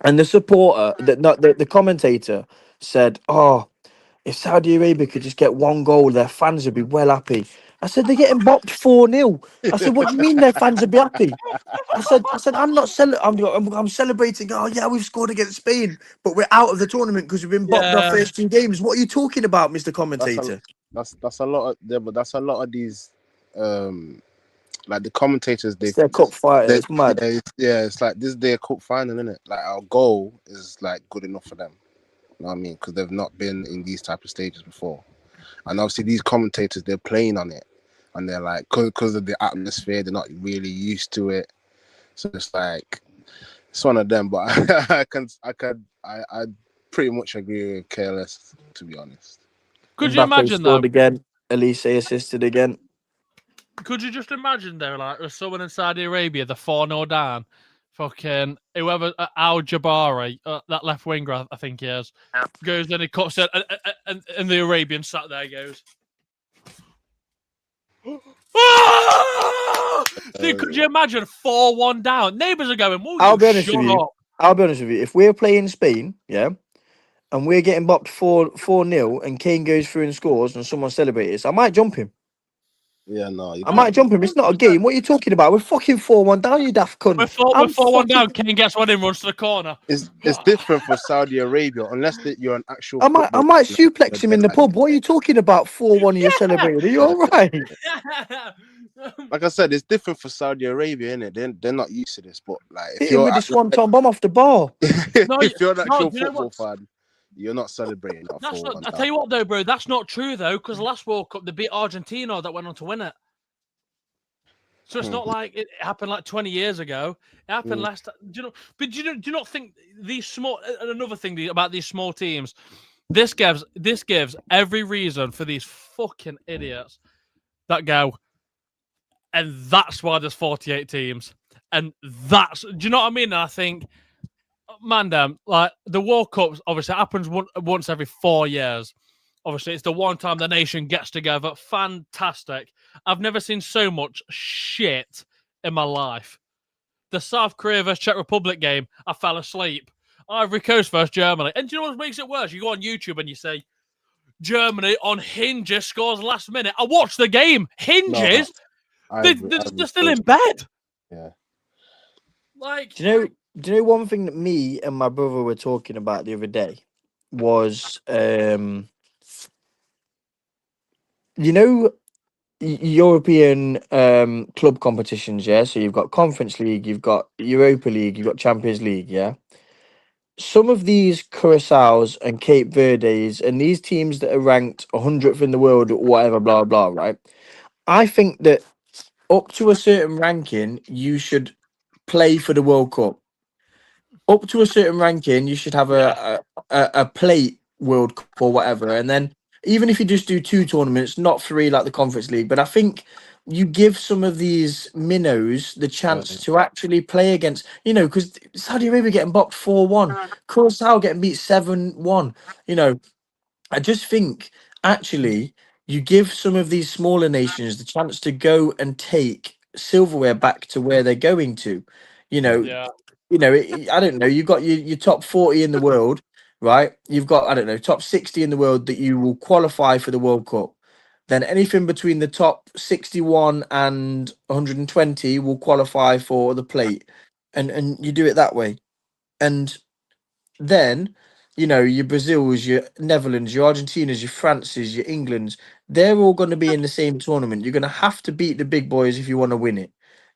And the supporter, the commentator said, "Oh, if Saudi Arabia could just get one goal, their fans would be well happy." I said, "They're getting bopped 4-0." I said, "What do you mean their fans would be happy?" I said, "I'm not I'm celebrating. Oh yeah, we've scored against Spain, but we're out of the tournament because we've been bopped our first 2 games. What are you talking about, Mr. Commentator?" That's a lot of but that's a lot of these like the commentators, It's their cup fighter. It's mad. It's like this is their cup final, isn't it? Like our goal is like good enough for them. You know what I mean? Because they've not been in these type of stages before, and obviously these commentators, they're playing on it, and they're like because of the atmosphere, they're not really used to it. So it's like it's one of them. But I pretty much agree with KLS, to be honest. Could you imagine though? Scored again. Elise assisted again. Could you just imagine though, like there's someone in Saudi Arabia, the 4-0 down, fucking whoever Al Jabari, that left winger, I think he is, goes in, he cuts it, and the Arabian sat there goes, "Ah!" Dude, could you imagine 4-1 down? Neighbours are going, "Will I'll be you honest shut with you. up?" I'll be honest with you. If we're playing Spain, yeah, and we're getting bopped 4-0, and Kane goes through and scores, and someone celebrates, I might jump him. Yeah, no, I might jump him. It's not a game. What are you talking about? We're fucking 4-1 down, you daft cunt. We're 4-1 down. Kane gets one in, runs to the corner. It's different for Saudi Arabia unless you're an actual. I might suplex him in the pub. What are you talking about? 4-1, you're celebrating. Are you all right? Like I said, it's different for Saudi Arabia, innit? They're not used to this, but like Hit him with the swanton bomb off the bar. if you're an actual football fan, You're not celebrating that That's 4-1. not. I tell you what, though, bro, that's not true though, because last World Cup they beat Argentina that went on to win it. So it's not like it happened like 20 years ago. It happened last. Do you know? But do you not think these small? Another thing about these small teams, this gives every reason for these fucking idiots that go, and that's why there's 48 teams, and that's. Do you know what I mean? And I think, man, damn, like the World Cup obviously happens once every 4 years. Obviously, it's the one time the nation gets together. Fantastic. I've never seen so much shit in my life. The South Korea versus Czech Republic game, I fell asleep. Ivory Coast versus Germany. And do you know what makes it worse? You go on YouTube and you say, Germany on hinges scores last minute. I watched the game. Hinges? They're still in bed. Yeah. Like, Do you know one thing that me and my brother were talking about the other day was you know European club competitions, yeah? So you've got Conference League, you've got Europa League, you've got Champions League, yeah? Some of these Curaçaos and Cape Verdes and these teams that are ranked 100th in the world or whatever, blah, blah, right? I think that up to a certain ranking, you should play for the World Cup. Up to a certain ranking, you should have a plate World Cup or whatever. And then even if you just do 2 tournaments, not 3 like the Conference League, but I think you give some of these minnows the chance to actually play against, because Saudi Arabia getting boxed 4-1, Curacao getting beat 7-1. I just think actually you give some of these smaller nations the chance to go and take silverware back to where they're going to. yeah. I don't know. You've got your top 40 in the world, right? You've got, I don't know, top 60 in the world that you will qualify for the World Cup. Then anything between the top 61 and 120 will qualify for the plate. And you do it that way. And then, your Brazils, your Netherlands, your Argentinas, your Frances, your Englands, they're all going to be in the same tournament. You're going to have to beat the big boys if you want to win it.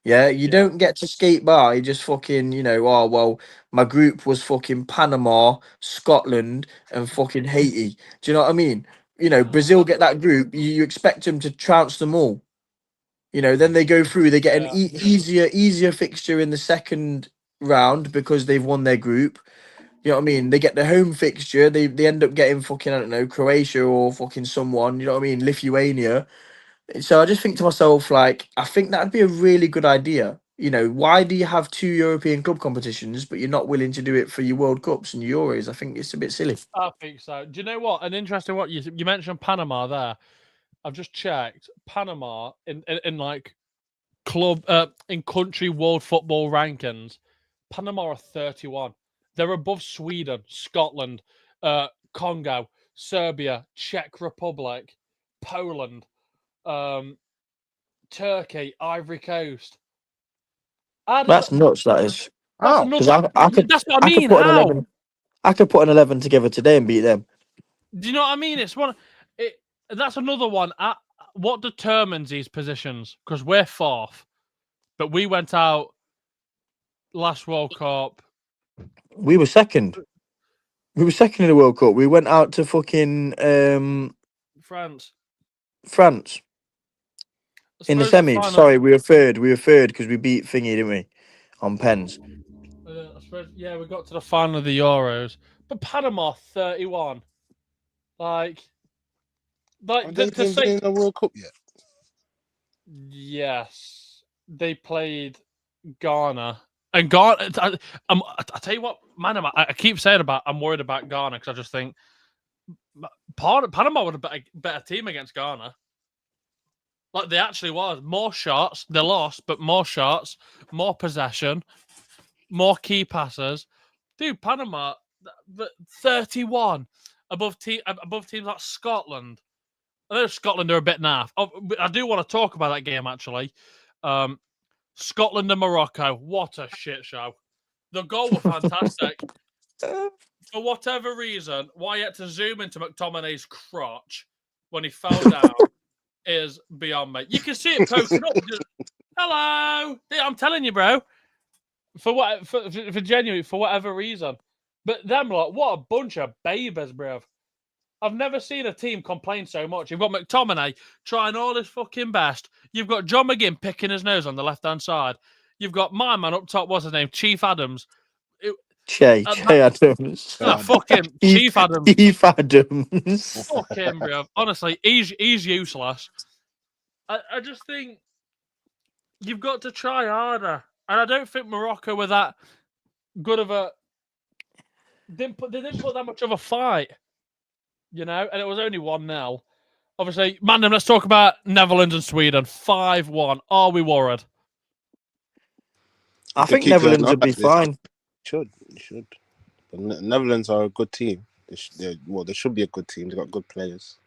Yeah, you don't get to skate by just fucking, oh, well, my group was fucking Panama, Scotland, and fucking Haiti. Do you know what I mean? Brazil get that group, you expect them to trounce them all. Then they go through, they get an easier fixture in the second round because they've won their group. You know what I mean? They get the home fixture. They end up getting fucking, I don't know, Croatia or fucking someone. You know what I mean? Lithuania. So I just think to myself, like, I think that'd be a really good idea. Why do you have 2 European club competitions, but you're not willing to do it for your World Cups and your Euros? I think it's a bit silly. I think so. Do you know what? An interesting what you mentioned Panama there. I've just checked. Panama in like club in country world football rankings, Panama are 31. They're above Sweden, Scotland, Congo, Serbia, Czech Republic, Poland, Turkey, Ivory Coast. That's nuts. That is. That's How? another. That's what I mean. Put an How? 11. I could put an 11 together today and beat them. Do you know what I mean? It's one. That's another one. What determines these positions? Because we're 4th, but we went out last World Cup. We were second. We were second in the World Cup. We went out to fucking France. In the semis. Sorry, we were third. We were third because we beat Thingy, didn't we? On pens. I suppose, yeah, we got to the final of the Euros. But Panama 31. Like to say in the World Cup yet? Yes. They played Ghana. And Ghana, I tell you what, man, I keep saying I'm worried about Ghana because I just think Panama would have been a better team against Ghana. Like they actually was. More shots. They lost, but more shots, more possession, more key passes. Dude, Panama, 31 above teams like Scotland. I know Scotland are a bit naff. I do want to talk about that game actually. Scotland and Morocco. What a shit show. The goal was fantastic. For whatever reason, why you had to zoom into McTominay's crotch when he fell down is beyond me. You can see it poking up. Hello. I'm telling you, bro. For genuine, for whatever reason. But them lot, what a bunch of babies, bruv. I've never seen a team complain so much. You've got McTominay trying all his fucking best. You've got John McGinn picking his nose on the left-hand side. You've got my man up top, what's his name? Chief Adams. Che Adams. Fuck him. Chief Adams. Chief Adams. Fuck him, bruv. Honestly, he's useless. I just think you've got to try harder. And I don't think Morocco were that good of a... They didn't put that much of a fight. You know, and it was only 1-0. Obviously, Mandem, let's talk about Netherlands and Sweden. 5-1. Are we worried? I think Netherlands would be fine. Should. The Netherlands are a good team. They should be a good team. They've got good players.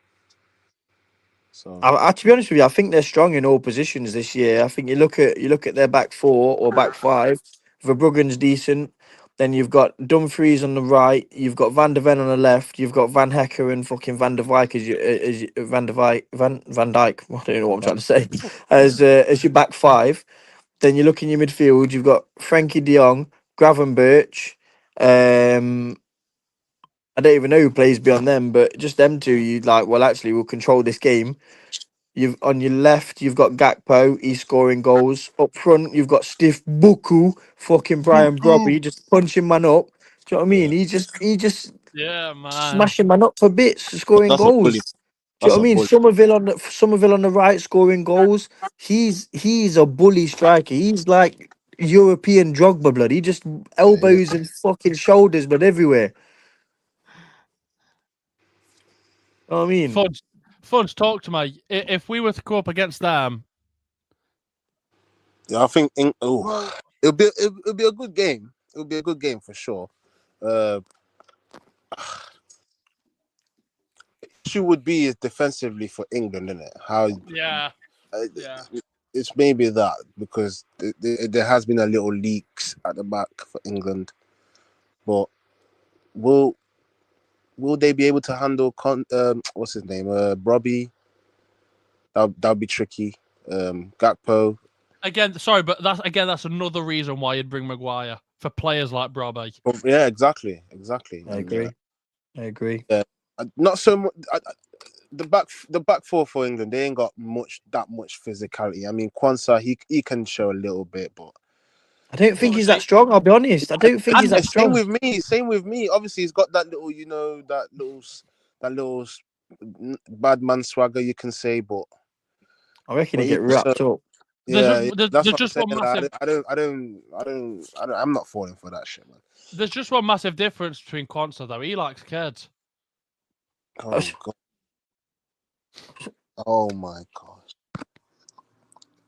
So, to be honest with you, I think they're strong in all positions this year. I think you look at their back four or back five. Verbruggen's decent. Then you've got Dumfries on the right. You've got Van der Ven on the left. You've got Van Hecker and fucking Van der Wijk Van Dijk. I don't know what I'm trying to say. As your back five. Then you look in your midfield. You've got Frankie De Jong, Gravenberch. I don't even know who plays beyond them, but just them two. You like. Well, actually, we'll control this game. You've on your left, you've got Gakpo, he's scoring goals. Up front, you've got Stiff Buku, fucking Brian Brobby, just punching man up. Do you know what I mean? He just yeah, man, smashing man up for bits, scoring goals. Do you know what I mean? Somerville on the right, scoring goals. He's a bully striker. He's like European Drogba blood. He just elbows and fucking shoulders, but everywhere. You know what I mean? Fudge, talk to me. If we were to go up against them, yeah, I think it'll be a good game. It'll be a good game for sure. Issue would be is defensively for England, isn't it? It's maybe that because there has been a little leaks at the back for England, but will they be able to handle what's his name? Brobby. That'll be tricky. Gakpo. Again, sorry, but that's another reason why you'd bring Maguire for players like Brobby. Yeah, exactly. I agree. Yeah, not so much. The back four for England, they ain't got that much physicality. I mean, Kwanzaa, he can show a little bit, but I don't think he's that strong. I'll be honest. I don't think he's that strong. Same with me. Obviously, he's got that little, that little bad man swagger, you can say, but I reckon he get wrapped up. Yeah, there's just one massive. I'm not falling for that shit, man. There's just one massive difference between Kwanzaa though. He likes kids. Oh god. Oh my gosh.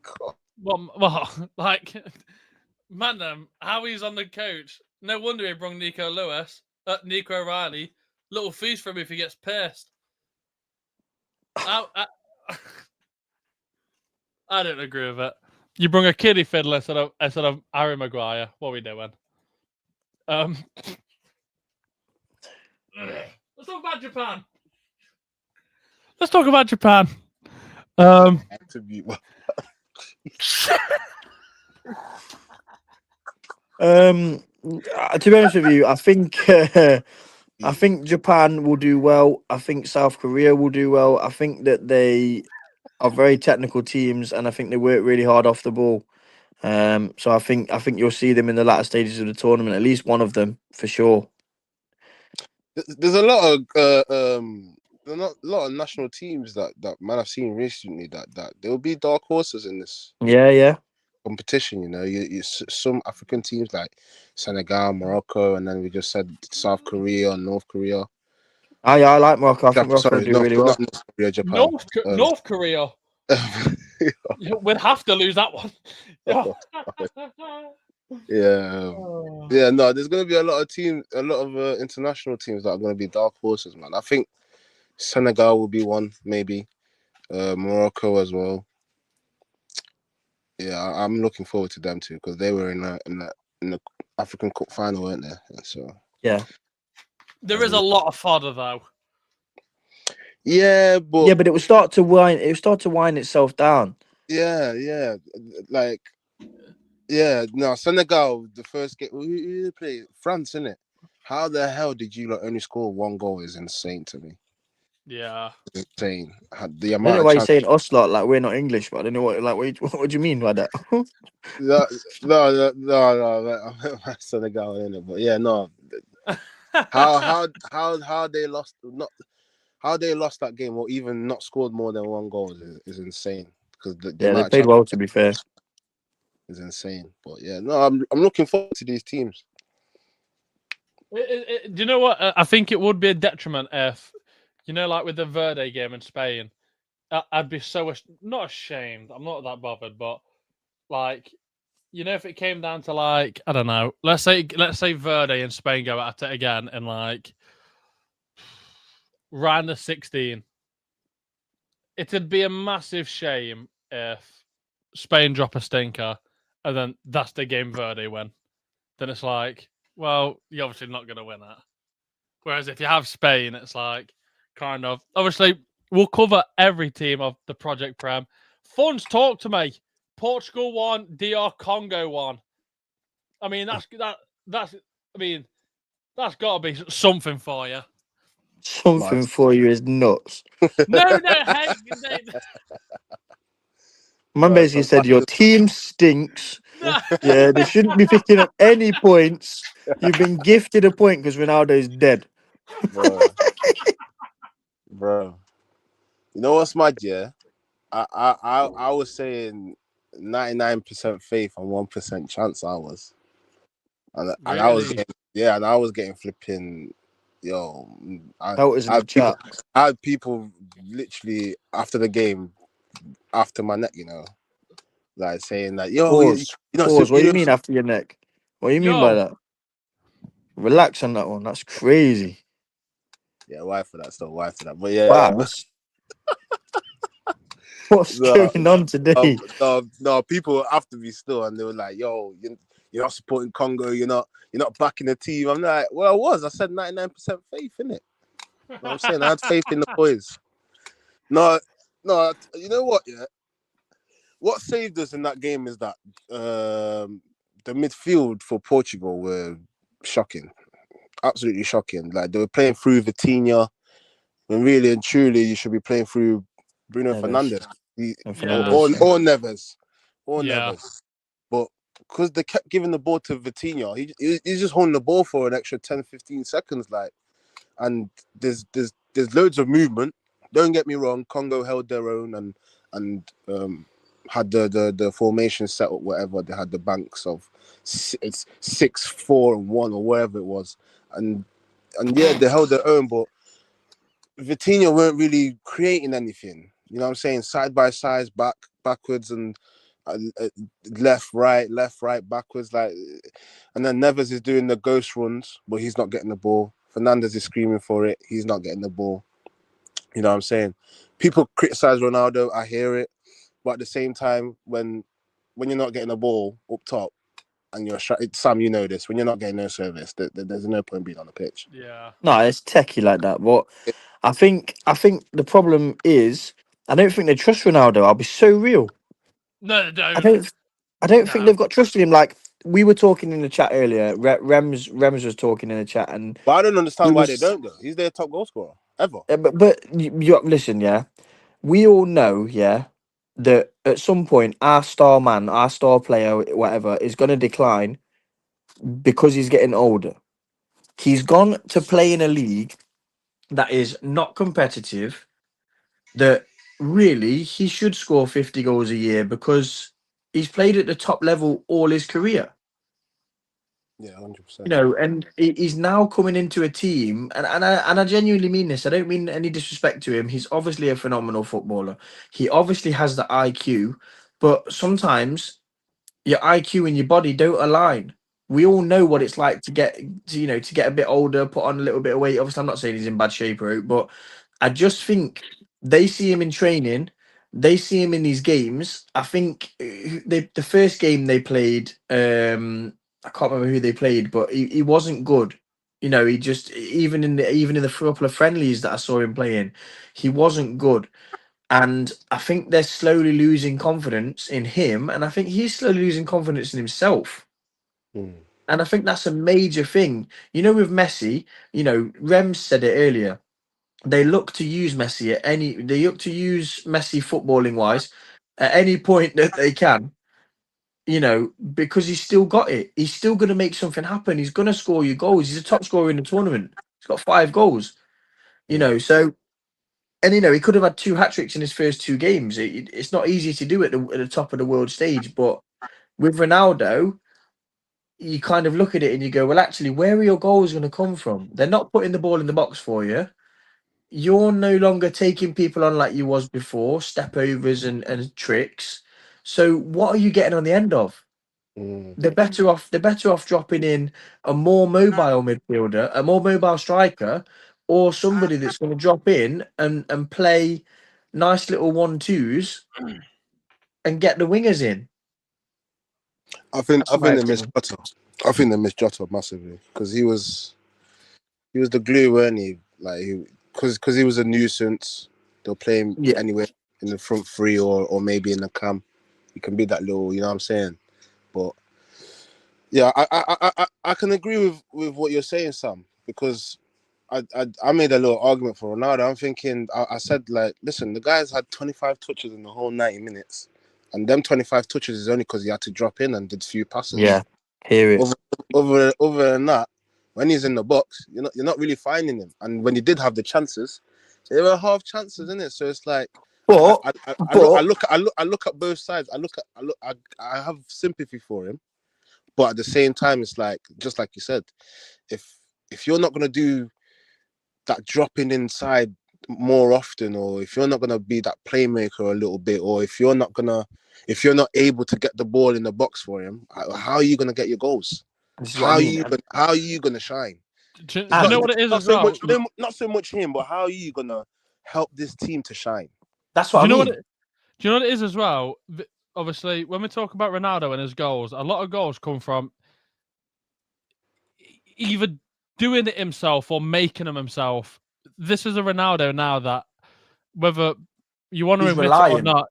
God. Well, like, man, how he's on the coach. No wonder he brought Nico O'Reilly. Little feast for him if he gets pissed. I don't agree with it. You bring a kiddie fiddler instead of Harry Maguire. What are we doing? Let's talk about Japan. To be honest with you, I think Japan will do well. I think South Korea will do well. I think that they are very technical teams, and I think they work really hard off the ball. So I think you'll see them in the latter stages of the tournament. At least one of them for sure. There's a lot of national teams that man I've seen recently that there'll be dark horses in this. Yeah. Competition, you some African teams like Senegal, Morocco, and then we just said South Korea and North Korea. I like Morocco. I think Morocco do really well. North Korea, Japan. North Korea. We'd have to lose that one. Yeah. No, there's gonna be a lot of international teams that are gonna be dark horses, man. I think Senegal will be one, maybe. Morocco as well. Yeah, I'm looking forward to them too because they were in the African Cup final, weren't they? And so yeah, there is a lot of fodder though. Yeah, but it will start to wind. It will start to wind itself down. Yeah. No, Senegal, the first game we played France, innit? How the hell did you lot only score 1 goal is insane to me. Yeah. Insane. The I don't amount know of why you're chance. saying us lot like we're not English, but I don't know what do you mean by that? No, no, I'm Senegal in it, but yeah, no. How they lost not how they lost that game or even not scored more than 1 goal is insane because the Yeah, they amount of played chance well, to be fair. is insane. But yeah, no, I'm looking forward to these teams. Do you know what? I think it would be a detriment if, like with the Verde game in Spain, I'd be so not ashamed. I'm not that bothered, but like, if it came down to like, I don't know, let's say Verde and Spain go at it again in like round of 16, it'd be a massive shame if Spain drop a stinker and then that's the game Verde win. Then it's like, well, you're obviously not going to win it. Whereas if you have Spain, it's like kind of obviously we'll cover every team of the Project Prem. Funds, talk to me. Portugal won, DR Congo won. I mean that's got to be something for you. Something for you is nuts. No, hey, Man Right, basically said your team stinks. no. Yeah, they shouldn't be picking up any points. You've been gifted a point because Ronaldo's dead. bro. You know what's mad? Yeah, I was saying 99% faith and 1% chance. And I was Really? and I was getting flipping. Yo, That was in the chat. I had people literally after the game, after my neck, like saying that, yo, Pause. Pause. What do you mean after your neck? What do you mean by Yo. that? Relax on that one. That's crazy. Yeah, why for that stuff? Why for that? But yeah, Wow. What's going on today? no, people after me still, and they were like, yo, you're not supporting Congo. You're not backing the team. I'm like, well, I was. I said 99% faith in it. You know what I'm saying? I had faith in the boys. No, you know what? Yeah, what saved us in that game is that the midfield for Portugal were shocking, absolutely shocking. Like they were playing through Vitinha when really and truly you should be playing through Bruno Fernandes or Neves, Neves. But because they kept giving the ball to Vitinha, he's just holding the ball for an extra 10-15 seconds, like. And there's loads of movement. Don't get me wrong. Congo held their own and had the formation set up. Whatever they had, the banks of it's 6-4-1 or whatever it was, and yeah, they held their own. But Vitinha weren't really creating anything. You know what I'm saying? Side by side, backwards, and left, right, backwards. Like, and then Neves is doing the ghost runs, but he's not getting the ball. Fernandes is screaming for it. He's not getting the ball. You know what I'm saying? People criticize Ronaldo. I hear it, but at the same time, when you're not getting the ball up top, and Sam, you know this. When you're not getting no service, there's no point being on the pitch. Yeah. No, it's techie like that. But I think the problem is I don't think they trust Ronaldo. I'll be so real. No, they don't. I don't think they've got trust in him. Like we were talking in the chat earlier. Rems was talking in the chat, and But I don't understand why they don't though. He's their top goal scorer ever. but you listen, yeah. We all know, yeah, that at some point our star man, our star player, whatever, is going to decline because he's getting older. He's gone to play in a league that is not competitive. That really he should score 50 goals a year because he's played at the top level all his career. Yeah, 100%. And he's now coming into a team, and I genuinely mean this. I don't mean any disrespect to him. He's obviously a phenomenal footballer. He obviously has the IQ, but sometimes your IQ and your body don't align. We all know what it's like to get to get a bit older, put on a little bit of weight. Obviously, I'm not saying he's in bad shape, right? But I just think they see him in training, they see him in these games. I think the first game they played, I can't remember who they played, but he wasn't good. He just even in the couple of friendlies that I saw him playing, he wasn't good. And I think they're slowly losing confidence in him, and I think he's slowly losing confidence in himself. Mm. And I think that's a major thing. You know, with Messi, you know, Rem said it earlier. They look to use Messi at any. They look to use Messi footballing wise at any point that they can. You know, because he's still got it. He's still going to make something happen. He's going to score you goals. He's a top scorer in the tournament. He's got 5 goals. You Yeah. know, so and you know he could have had 2 hat tricks in his first 2 games. It's not easy to do it at the top of the world stage, but with Ronaldo, you kind of look at it and you go, well, actually, where are your goals going to come from? They're not putting the ball in the box for you. You're no longer taking people on like you was before, step overs and tricks. So what are you getting on the end of? Mm. They're better off. They're better off dropping in a more mobile midfielder, a more mobile striker, or somebody that's going to drop in and play nice little 1-2s and get the wingers in. I think That's my they missed opinion. Jota. I think they missed Jota massively because he was the glue, weren't he? Like because he was a nuisance. They'll play him Yeah, anywhere in the front 3 or maybe in the cam. He can be that little, you know what I'm saying? But yeah, I can agree with what you're saying, Sam, because I made a little argument for Ronaldo. I'm thinking, I said, like, listen, the guy's had 25 touches in the whole 90 minutes. And them 25 touches is only because he had to drop in and did a few passes. yeah, hear it. Other than that, when he's in the box, you're not really finding him. And when he did have the chances, they were half chances, innit? So it's like, But I but look at both sides. I have sympathy for him, but at the same time, it's like, just like you said, if you're not gonna do that dropping inside more often, or if you're not gonna be that playmaker a little bit, or if you're not able to get the ball in the box for him, how are you gonna get your goals? this is what I mean. How are you gonna shine? Do you Not, know what it is not as so well? much, not so much him, but how are you gonna help this team to shine? That's Do what I you know what? mean. Do you know what it is as well? Obviously, when we talk about Ronaldo and his goals, a lot of goals come from either doing it himself or making them himself. This is a Ronaldo now that, whether you want to He's admit it or relying. not,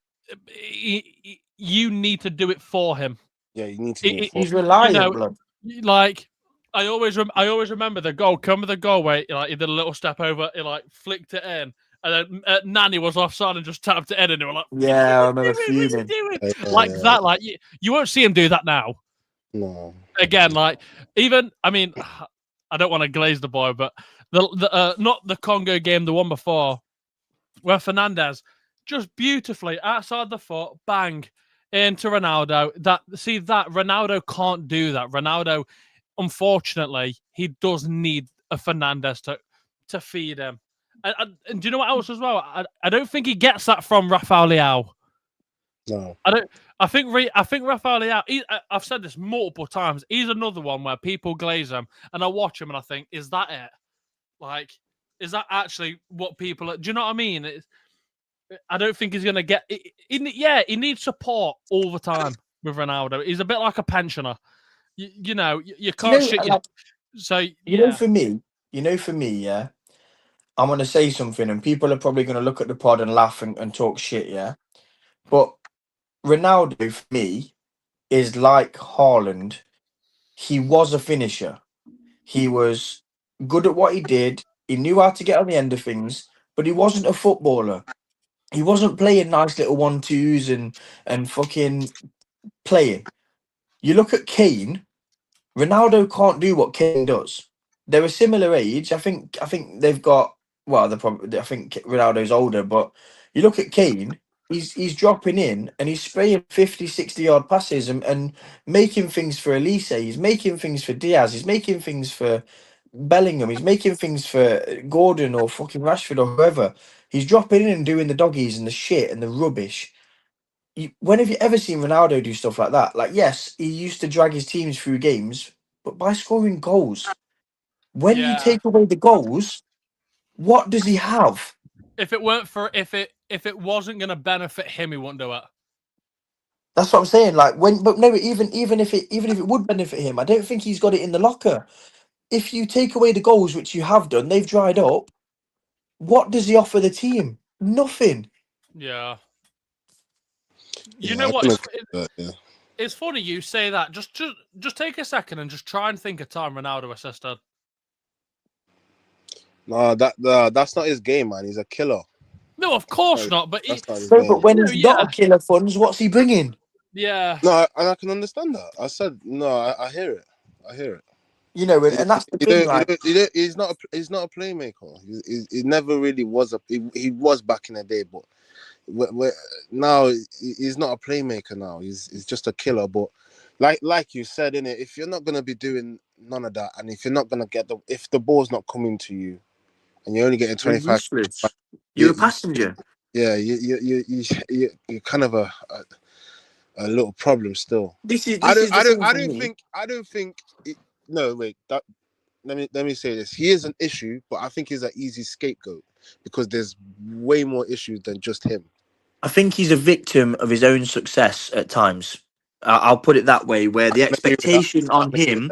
you need to do it for him. Yeah, you need to do it for. He's You reliant, know, blood. like I always remember the goal. Come with the goal where he did a little step over, he like flicked it in, and then Nani was offside and just tapped it in, and they were like, Yeah, I remember "What's he fuming. doing?" Like Yeah, that. Like you won't see him do that now. no. Again, like even I mean, I don't want to glaze the boy, but the not the Congo game, the one before, where Fernandez just beautifully outside the foot, bang into Ronaldo. That Ronaldo can't do that. Ronaldo, unfortunately, he does need a Fernandez to feed him. And do you know what else as well? I don't think he gets that from Rafael Leao. No. I don't. I think Rafael Leao. I've said this multiple times. He's another one where people glaze him, and I watch him and I think, is that it? Like, is that actually what people? Do you know what I mean? I don't think he's gonna get. He needs support all the time with Ronaldo. He's a bit like a pensioner. You know, you You can't know, shit. like, So you know, yeah, for me, yeah. I'm gonna say something, and people are probably gonna look at the pod and laugh and talk shit, yeah. But Ronaldo, for me, is like Haaland. He was a finisher. He was good at what he did. He knew how to get on the end of things, but he wasn't a footballer. He wasn't playing nice little 1-2s and fucking playing. You look at Kane. Ronaldo can't do what Kane does. They're a similar age. I think they've got well. They're probably. I think Ronaldo's older, but you look at Kane. He's dropping in and he's spraying 50, 60-yard passes and making things for Elise. He's making things for Diaz. He's making things for Bellingham. He's making things for Gordon or fucking Rashford or whoever. He's dropping in and doing the doggies and the shit and the rubbish. When have you ever seen Ronaldo do stuff like that? Like, yes, he used to drag his teams through games, but by scoring goals. When you yeah. take away the goals, what does he have? If it weren't for if it wasn't gonna benefit him, he wouldn't do it. That's what I'm saying. Like but no, even if it would benefit him, I don't think he's got it in the locker. If you take away the goals, which you have done, they've dried up. What does he offer the team? Nothing. Yeah. You Yeah, know I what? can agree with that, yeah. It's funny you say that. Just take a second and just try and think of time Ronaldo assisted. No, that's not his game, man. He's a killer. No, of course not. But That's not his No, game. but when he's not yeah. a killer funds, what's he bringing? Yeah. No, and I can understand that. I said no. I hear it. I hear it. You know, and that's the thing. Like, He's not a playmaker. He never really was he was back in the day, but now he's not a playmaker. Now he's just a killer. But like you said, innit, if you're not gonna be doing none of that, and if you're not gonna get if the ball's not coming to you, and you're only getting 25, useless. You're a passenger. Yeah, you're kind of a little problem still. I don't think. No, wait. Let me say this. He is an issue, but I think he's an easy scapegoat because there's way more issues than just him. I think he's a victim of his own success at times. I'll put it that way, where the expectation on him,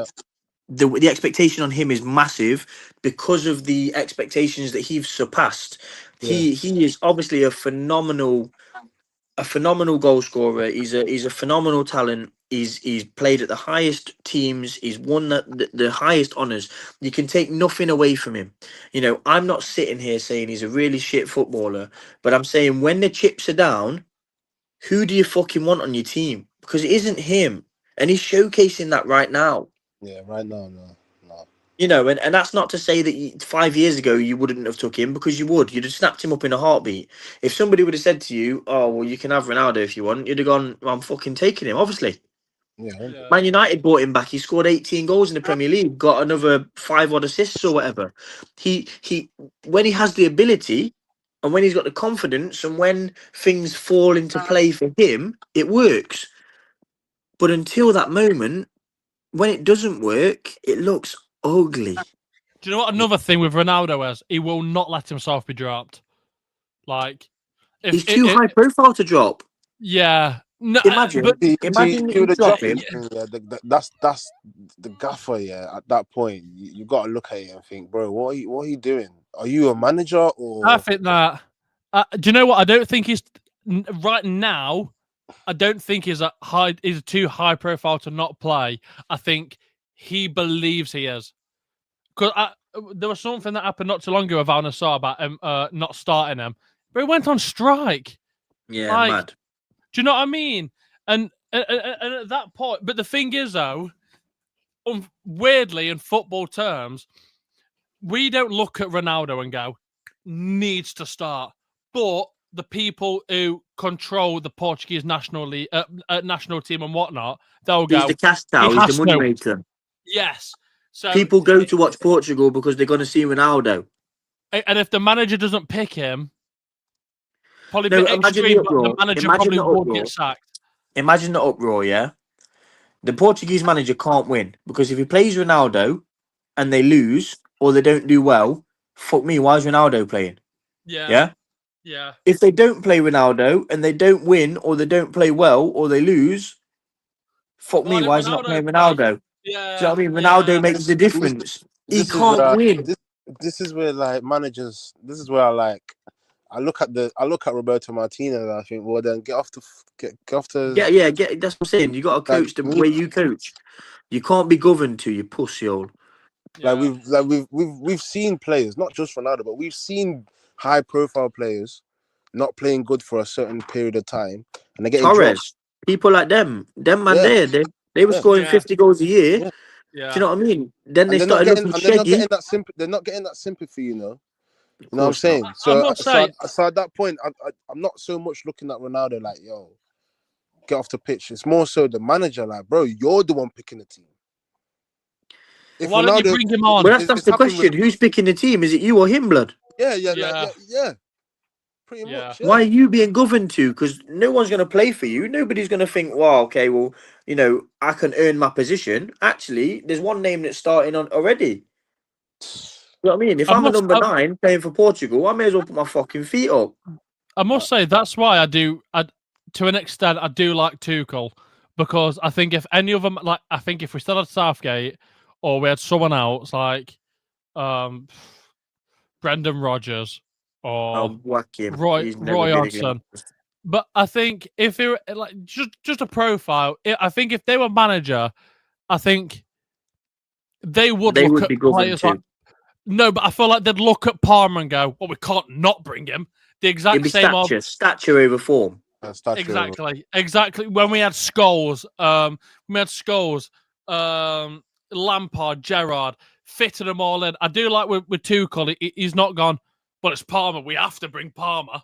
the expectation on him is massive because of the expectations that he's surpassed. Yeah. He is obviously a phenomenal goal scorer. He's a phenomenal talent. He's played at the highest teams. He's won the highest honors. You can take nothing away from him. You know, I'm not sitting here saying he's a really shit footballer, but I'm saying when the chips are down, who do you fucking want on your team? Because it isn't him, and he's showcasing that right now. Yeah, right now, no. You know, and that's not to say that 5 years ago you wouldn't have took him, because you would. You'd have snapped him up in a heartbeat. If somebody would have said to you, "Oh, well, you can have Ronaldo if you want," you'd have gone, well, "I'm fucking taking him." Obviously, Yeah. Man United bought him back. He scored 18 goals in the Premier League, got another 5 odd assists or whatever. He when he has the ability, and when he's got the confidence, and when things fall into play for him, it works. But until that moment, when it doesn't work, it looks ugly. Do you know what another thing with Ronaldo is? He will not let himself be dropped. Like, He's too high profile to drop. Yeah. No, Imagine you drop him. Yeah, that's the gaffer. Yeah, at that point, you got to look at it and think, bro, what are you doing? Are you a manager or? I think that. Do you know what? I don't think he's right now. I don't think he's too high profile to not play. I think he believes he is. Because there was something that happened not too long ago with Al Nassr about him not starting him, but he went on strike. Yeah, like, mad. Do you know what I mean? And at that point, but the thing is, though, weirdly, in football terms, we don't look at Ronaldo and go, needs to start. But the people who control the Portuguese national team and whatnot, they'll go, he's the cash cow, he's the money maker. Yes. So people go to watch Portugal because they're going to see Ronaldo. And if the manager doesn't pick him, probably imagine the manager probably would get sacked. Imagine the uproar, yeah? The Portuguese manager can't win because if he plays Ronaldo and they lose or they don't do well, fuck me, why is Ronaldo playing? Yeah. If they don't play Ronaldo and they don't win or they don't play well or they lose, fuck me, why is he not playing Ronaldo? Yeah. Do you know what I mean? Ronaldo makes the difference. He can't win. This is where like managers. This is where I look at Roberto Martinez and I think, well, then get off the. Yeah. That's what I'm saying. You got to coach the way you coach. You can't be governed to, you pussy hole. Yeah. We've seen players, not just Ronaldo, but we've seen high profile players not playing good for a certain period of time, and they get Torres, people like them man, they were scoring 50 goals a year. Yeah. Do you know what I mean? Then they started looking shaggy. They're not getting that sympathy, you know. You know what I'm saying? So at that point, I'm not so much looking at Ronaldo like, yo, get off the pitch. It's more so the manager, like, bro, you're the one picking the team. Why don't you bring him on? Well, that's the question. Who's picking the team? Is it you or him, blood? Yeah. Pretty much. Yeah. Why are you being governed to? Because no one's going to play for you. Nobody's going to think, well, okay, well, you know, I can earn my position. Actually, there's one name that's starting on already. You know what I mean? If I'm a number 9 playing for Portugal, I may as well put my fucking feet up. I must say, that's why to an extent, I do like Tuchel. Because I think if any of them, like, I think if we still had Southgate or we had someone else like Brendan Rodgers or I'll whack him. Roy Hodgson, But I think if they were like just a profile, I think if they were manager, I think they would They look would at be governed players like to. no, but I feel like they'd look at Palmer and go, "Well, we can't not bring him." The It'd exact be same of stature over form. exactly when we had Scholes, Lampard, Gerrard, fitted them all in. I do like with Tuchel, he's not gone, but it's Palmer. We have to bring Palmer.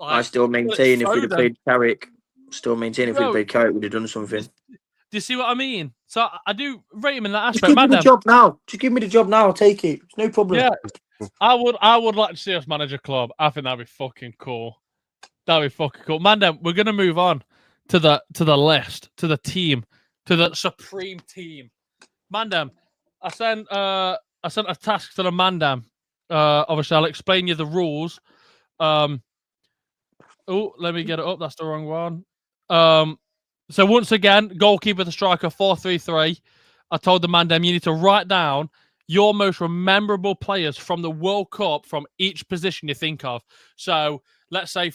I Like, still but it's maintain if we'd have Foden. played Carrick, Bro, we'd have done something. do you see what I mean? So I do rate him in that Just aspect. give me the job now. Just give me the job now. I'll take it. It's no problem. Yeah, I would like to see us manage a club. I think that'd be fucking cool. That'd be fucking cool. Man, we're gonna move on to the list, to the team, to the supreme team. Mandem, I sent a task to the Mandem. Obviously I'll explain you the rules. Oh, let me get it up. That's the wrong one. So once again, goalkeeper to striker 4-3-3. I told the Mandem you need to write down your most memorable players from the World Cup from each position you think of. So let's say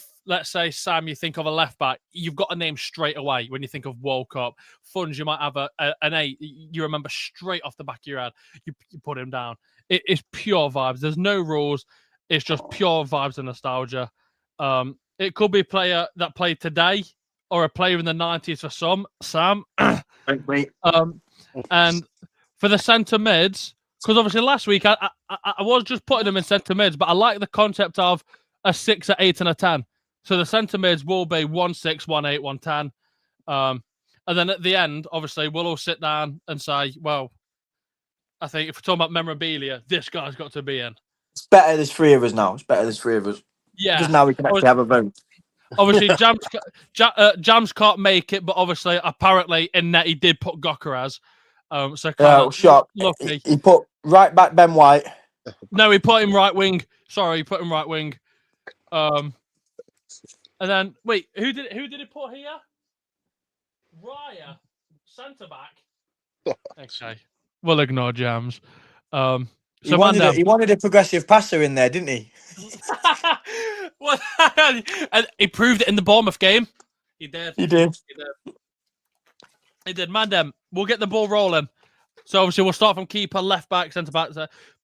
Sam, you think of a left back, you've got a name straight away when you think of World Cup. Funds, you might have an 8 you remember straight off the back of your head. You put him down. It's pure vibes. There's no rules. It's just pure vibes and nostalgia. It could be a player that played today or a player in the 90s for some, Sam. Wait. And for the centre mids, because obviously last week I was just putting them in centre mids, but I like the concept of a 6, a 8, and a 10. So the centre mids will be 1, 6, 1, 8, 1, 10. And then at the end, obviously, we'll all sit down and say, well, I think if we're talking about memorabilia, this guy's got to be in. It's better there's 3 of us now. Yeah. Because now we can actually have a vote. Obviously, Jams can't make it, but obviously, apparently, in net, he did put Gokaraz. So Shot. lucky. He put right back Ben White. No, he put him right wing. Sorry, he put him right wing. And then wait, who did he put here? Raya, centre back. Okay, we'll ignore Jams. So he wanted a progressive passer in there, didn't he? And he proved it in the Bournemouth game. He did. He did. Mandem, we'll get the ball rolling. So obviously we'll start from keeper, left back, centre back.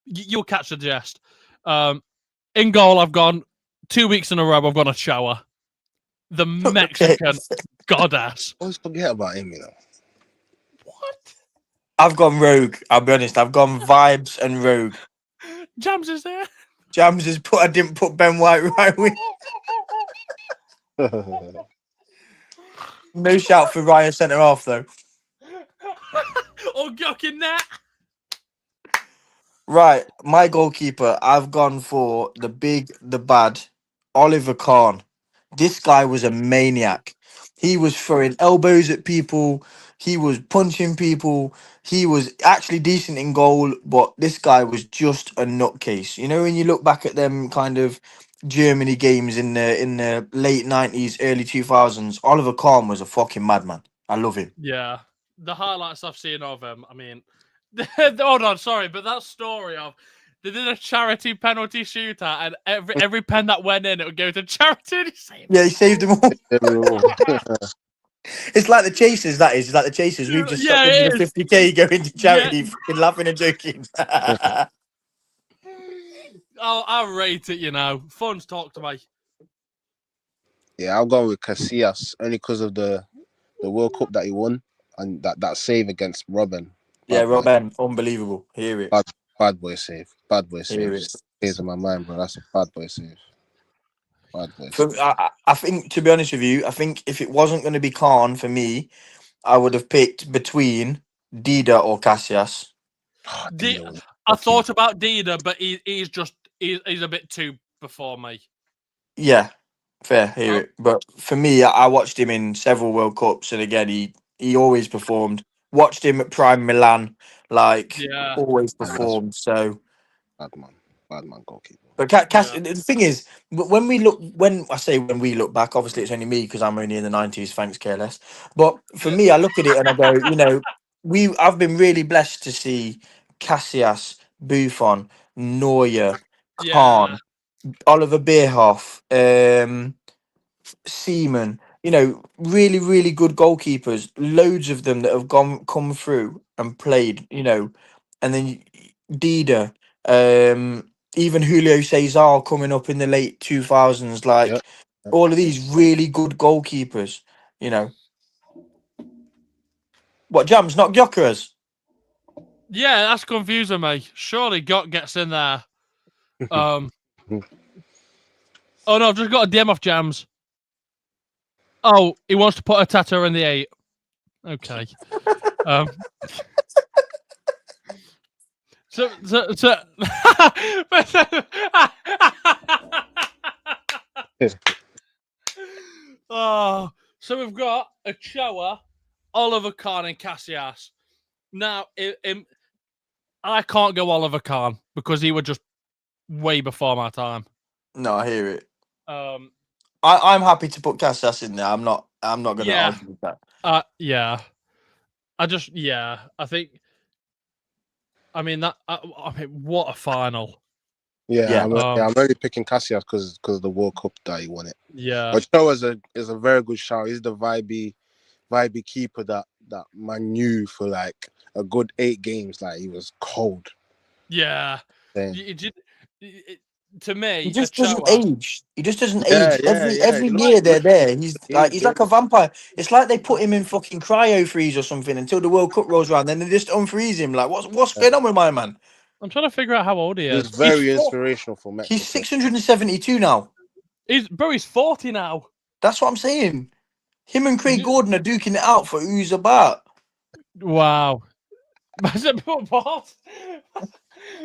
You'll catch the gist. In goal, I've gone 2 weeks in a row. I've gone a shower. The Mexican goddess. Always forget about him, you know. What? I've gone rogue. I'll be honest. I've gone vibes and rogue. Jams is there. Jams has put. I didn't put Ben White right wing. No shout for Ryan centre half though. Oh, gocking that. Right, my goalkeeper. I've gone for the big, the bad, Oliver Kahn. This guy was a maniac. He was throwing elbows at people. He was punching people. He was actually decent in goal, but this guy was just a nutcase. You know, when you look back at them kind of Germany games in the late 90s, early 2000s, Oliver Kahn was a fucking madman. I love him. Yeah, the highlights I've seen of him. I mean, hold on, sorry, but that story of they did a charity penalty shootout, and every pen that went in, it would go to charity. He saved them all. It's like the Chasers, that is. It's like the Chasers. We've just stopped 150k going to charity, fucking laughing and joking. I rate it, you know. Fun's talk to me. Yeah, I'll go with Casillas only because of the World Cup that he won and that save against Robben. Robben, unbelievable. Hear it. Bad boy save. Bad boy save. Hear it. Stays in my mind, bro. That's a bad boy save. I think, to be honest with you, I think if it wasn't going to be Khan for me, I would have picked between Dida or Casillas. I thought about Dida, but he's a bit too before me. Yeah, fair. Hear it. But for me, I watched him in several World Cups, and again, he always performed. Watched him at Prime Milan, always performed. So bad man goalkeeper. But the thing is, when we look back, obviously it's only me because I'm only in the 90s. Thanks, careless. But for me, I look at it and I go, you know, I've been really blessed to see Casillas, Buffon, Neuer, Kahn, Oliver Bierhoff, Seaman, really, really good goalkeepers. Loads of them that have come through and played, and then Dida, even Julio Cesar coming up in the late 2000s, Yeah. like all of these really good goalkeepers, you know. What, Jams, not Gyökeres? Yeah, that's confusing me. Surely Gott gets in there. Oh no, I've just got a DM off Jams. Oh, he wants to put a tattoo in the 8. Okay. So oh, so we've got Ochoa, Oliver Kahn, and Casillas. Now, I can't go Oliver Kahn because he was just way before my time. No, I hear it. Um, I'm happy to put Casillas in there. I'm not going to Yeah. argue with that. yeah. I think. I mean that. I mean, what a final. Yeah, Yeah. I'm only picking Casillas because of the World Cup that he won it. Yeah. Ochoa is a very good shout. He's the vibey keeper that man knew for like a good 8 games. Like he was cold. Yeah. Then. To me, He just Ochoa, doesn't age. He just doesn't Yeah, age. yeah, yeah. Every He year looks they're there. He's good. like a vampire. It's like they put him in fucking cryo freeze or something until the World Cup rolls around. Then they just unfreeze him. Like what's going on with my man? I'm trying to figure out how old he He was is. very inspirational for He's Mexico. 672 now. He's 40 now. That's what I'm saying. Him and Craig Gordon are duking it out for who's about. Wow.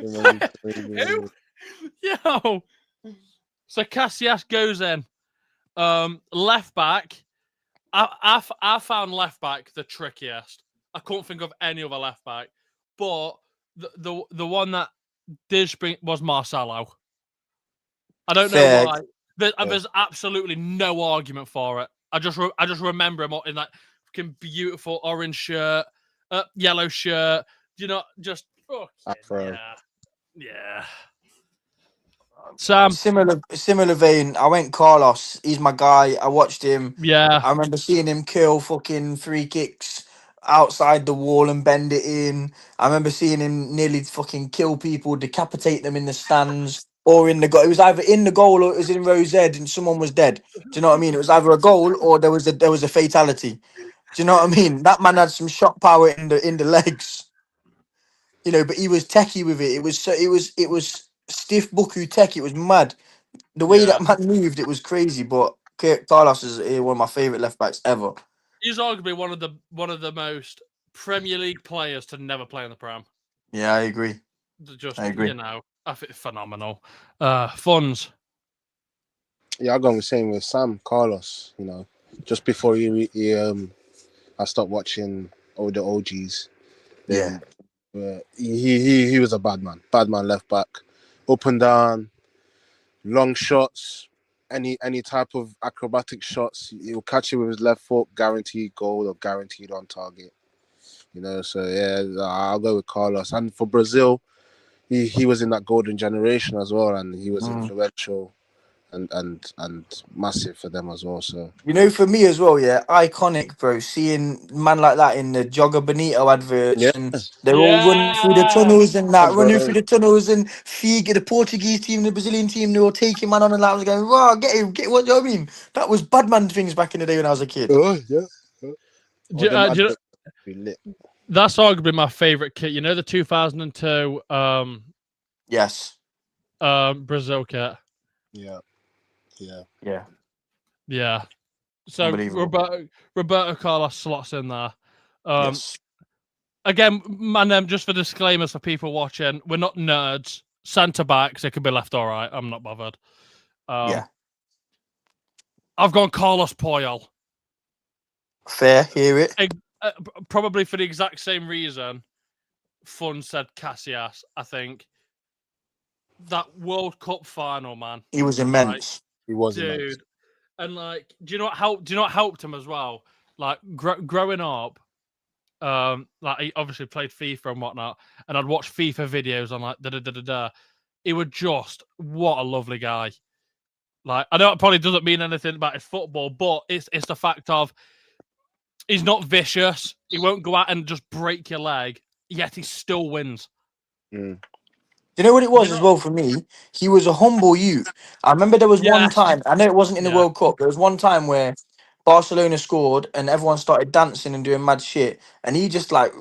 What? Who? Yo. So Casillas goes in. Left back. I found left back the trickiest. I couldn't think of any other left back, but the one that did spring was Marcelo. I don't know Fair. why. There's absolutely no argument for it. I just remember him in that fucking beautiful orange shirt, yellow shirt. Just Afro. yeah. Sam, Similar vein. I went Carlos. He's my guy. I watched him. yeah, I remember seeing him kill fucking 3 kicks outside the wall and bend it in. I remember seeing him nearly fucking kill people, decapitate them in the stands or in the goal. It was either in the goal or it was in row Z and someone was dead. Do you know what I mean? It was either a goal or there was a fatality. Do you know what I mean? That man had some shot power in the legs. But he was techie with it. It was stiff buku tech. It was mad. The way yeah. that man moved, it was crazy. But Carlos is one of my favorite left backs ever. He's arguably one of the most Premier League players to never play in the Prem. Yeah, I agree. Just I agree. I think it's phenomenal. Funds. Yeah, I'm going the same with Sam Carlos. Just before I stopped watching all the OGs. Then he was a bad man left back, up and down, long shots, any type of acrobatic shots. He'll catch you with his left foot, guaranteed goal or guaranteed on target. So yeah, I'll go with Carlos. And for Brazil, he was in that golden generation as well, and he was influential and massive for them as well. So for me as well, yeah, iconic, bro. Seeing man like that in the Jogger Bonito adverts, yeah, and they're all running through the tunnels and that, running bro. through the tunnels, and Figue, the Portuguese team, the Brazilian team, they were taking man on, and I was going, "Wow, get him, get what do you know what I mean?" That was bad man things back in the day when I was a kid. Oh yeah. Be lit. That's arguably my favorite kit. The 2002 Yes. Brazil kit. Yeah. So Unbelievable. Roberto Carlos slots in there. Yes. Again, man, just for disclaimers for people watching, we're not nerds. Centre backs, it could be left or right. I'm not bothered. Yeah. I've gone Carlos Puyol. Fair, hear it. Probably for the exact same reason. Fun said Casillas. I think that World Cup final, man. He was immense. He was dude. immense. And do you know what helped? Do you know what helped him as well? Like growing up, he obviously played FIFA and whatnot, and I'd watch FIFA videos on He was just what a lovely guy. Like, I know it probably doesn't mean anything about his football, but it's the fact of he's not vicious. He won't go out and just break your leg, yet he still wins. Mm. You know what it was You as know- well for me? He was a humble youth. I remember there was one Yeah. time, I know it wasn't in the Yeah. World Cup, there was one time where Barcelona scored and everyone started dancing and doing mad shit. And he just like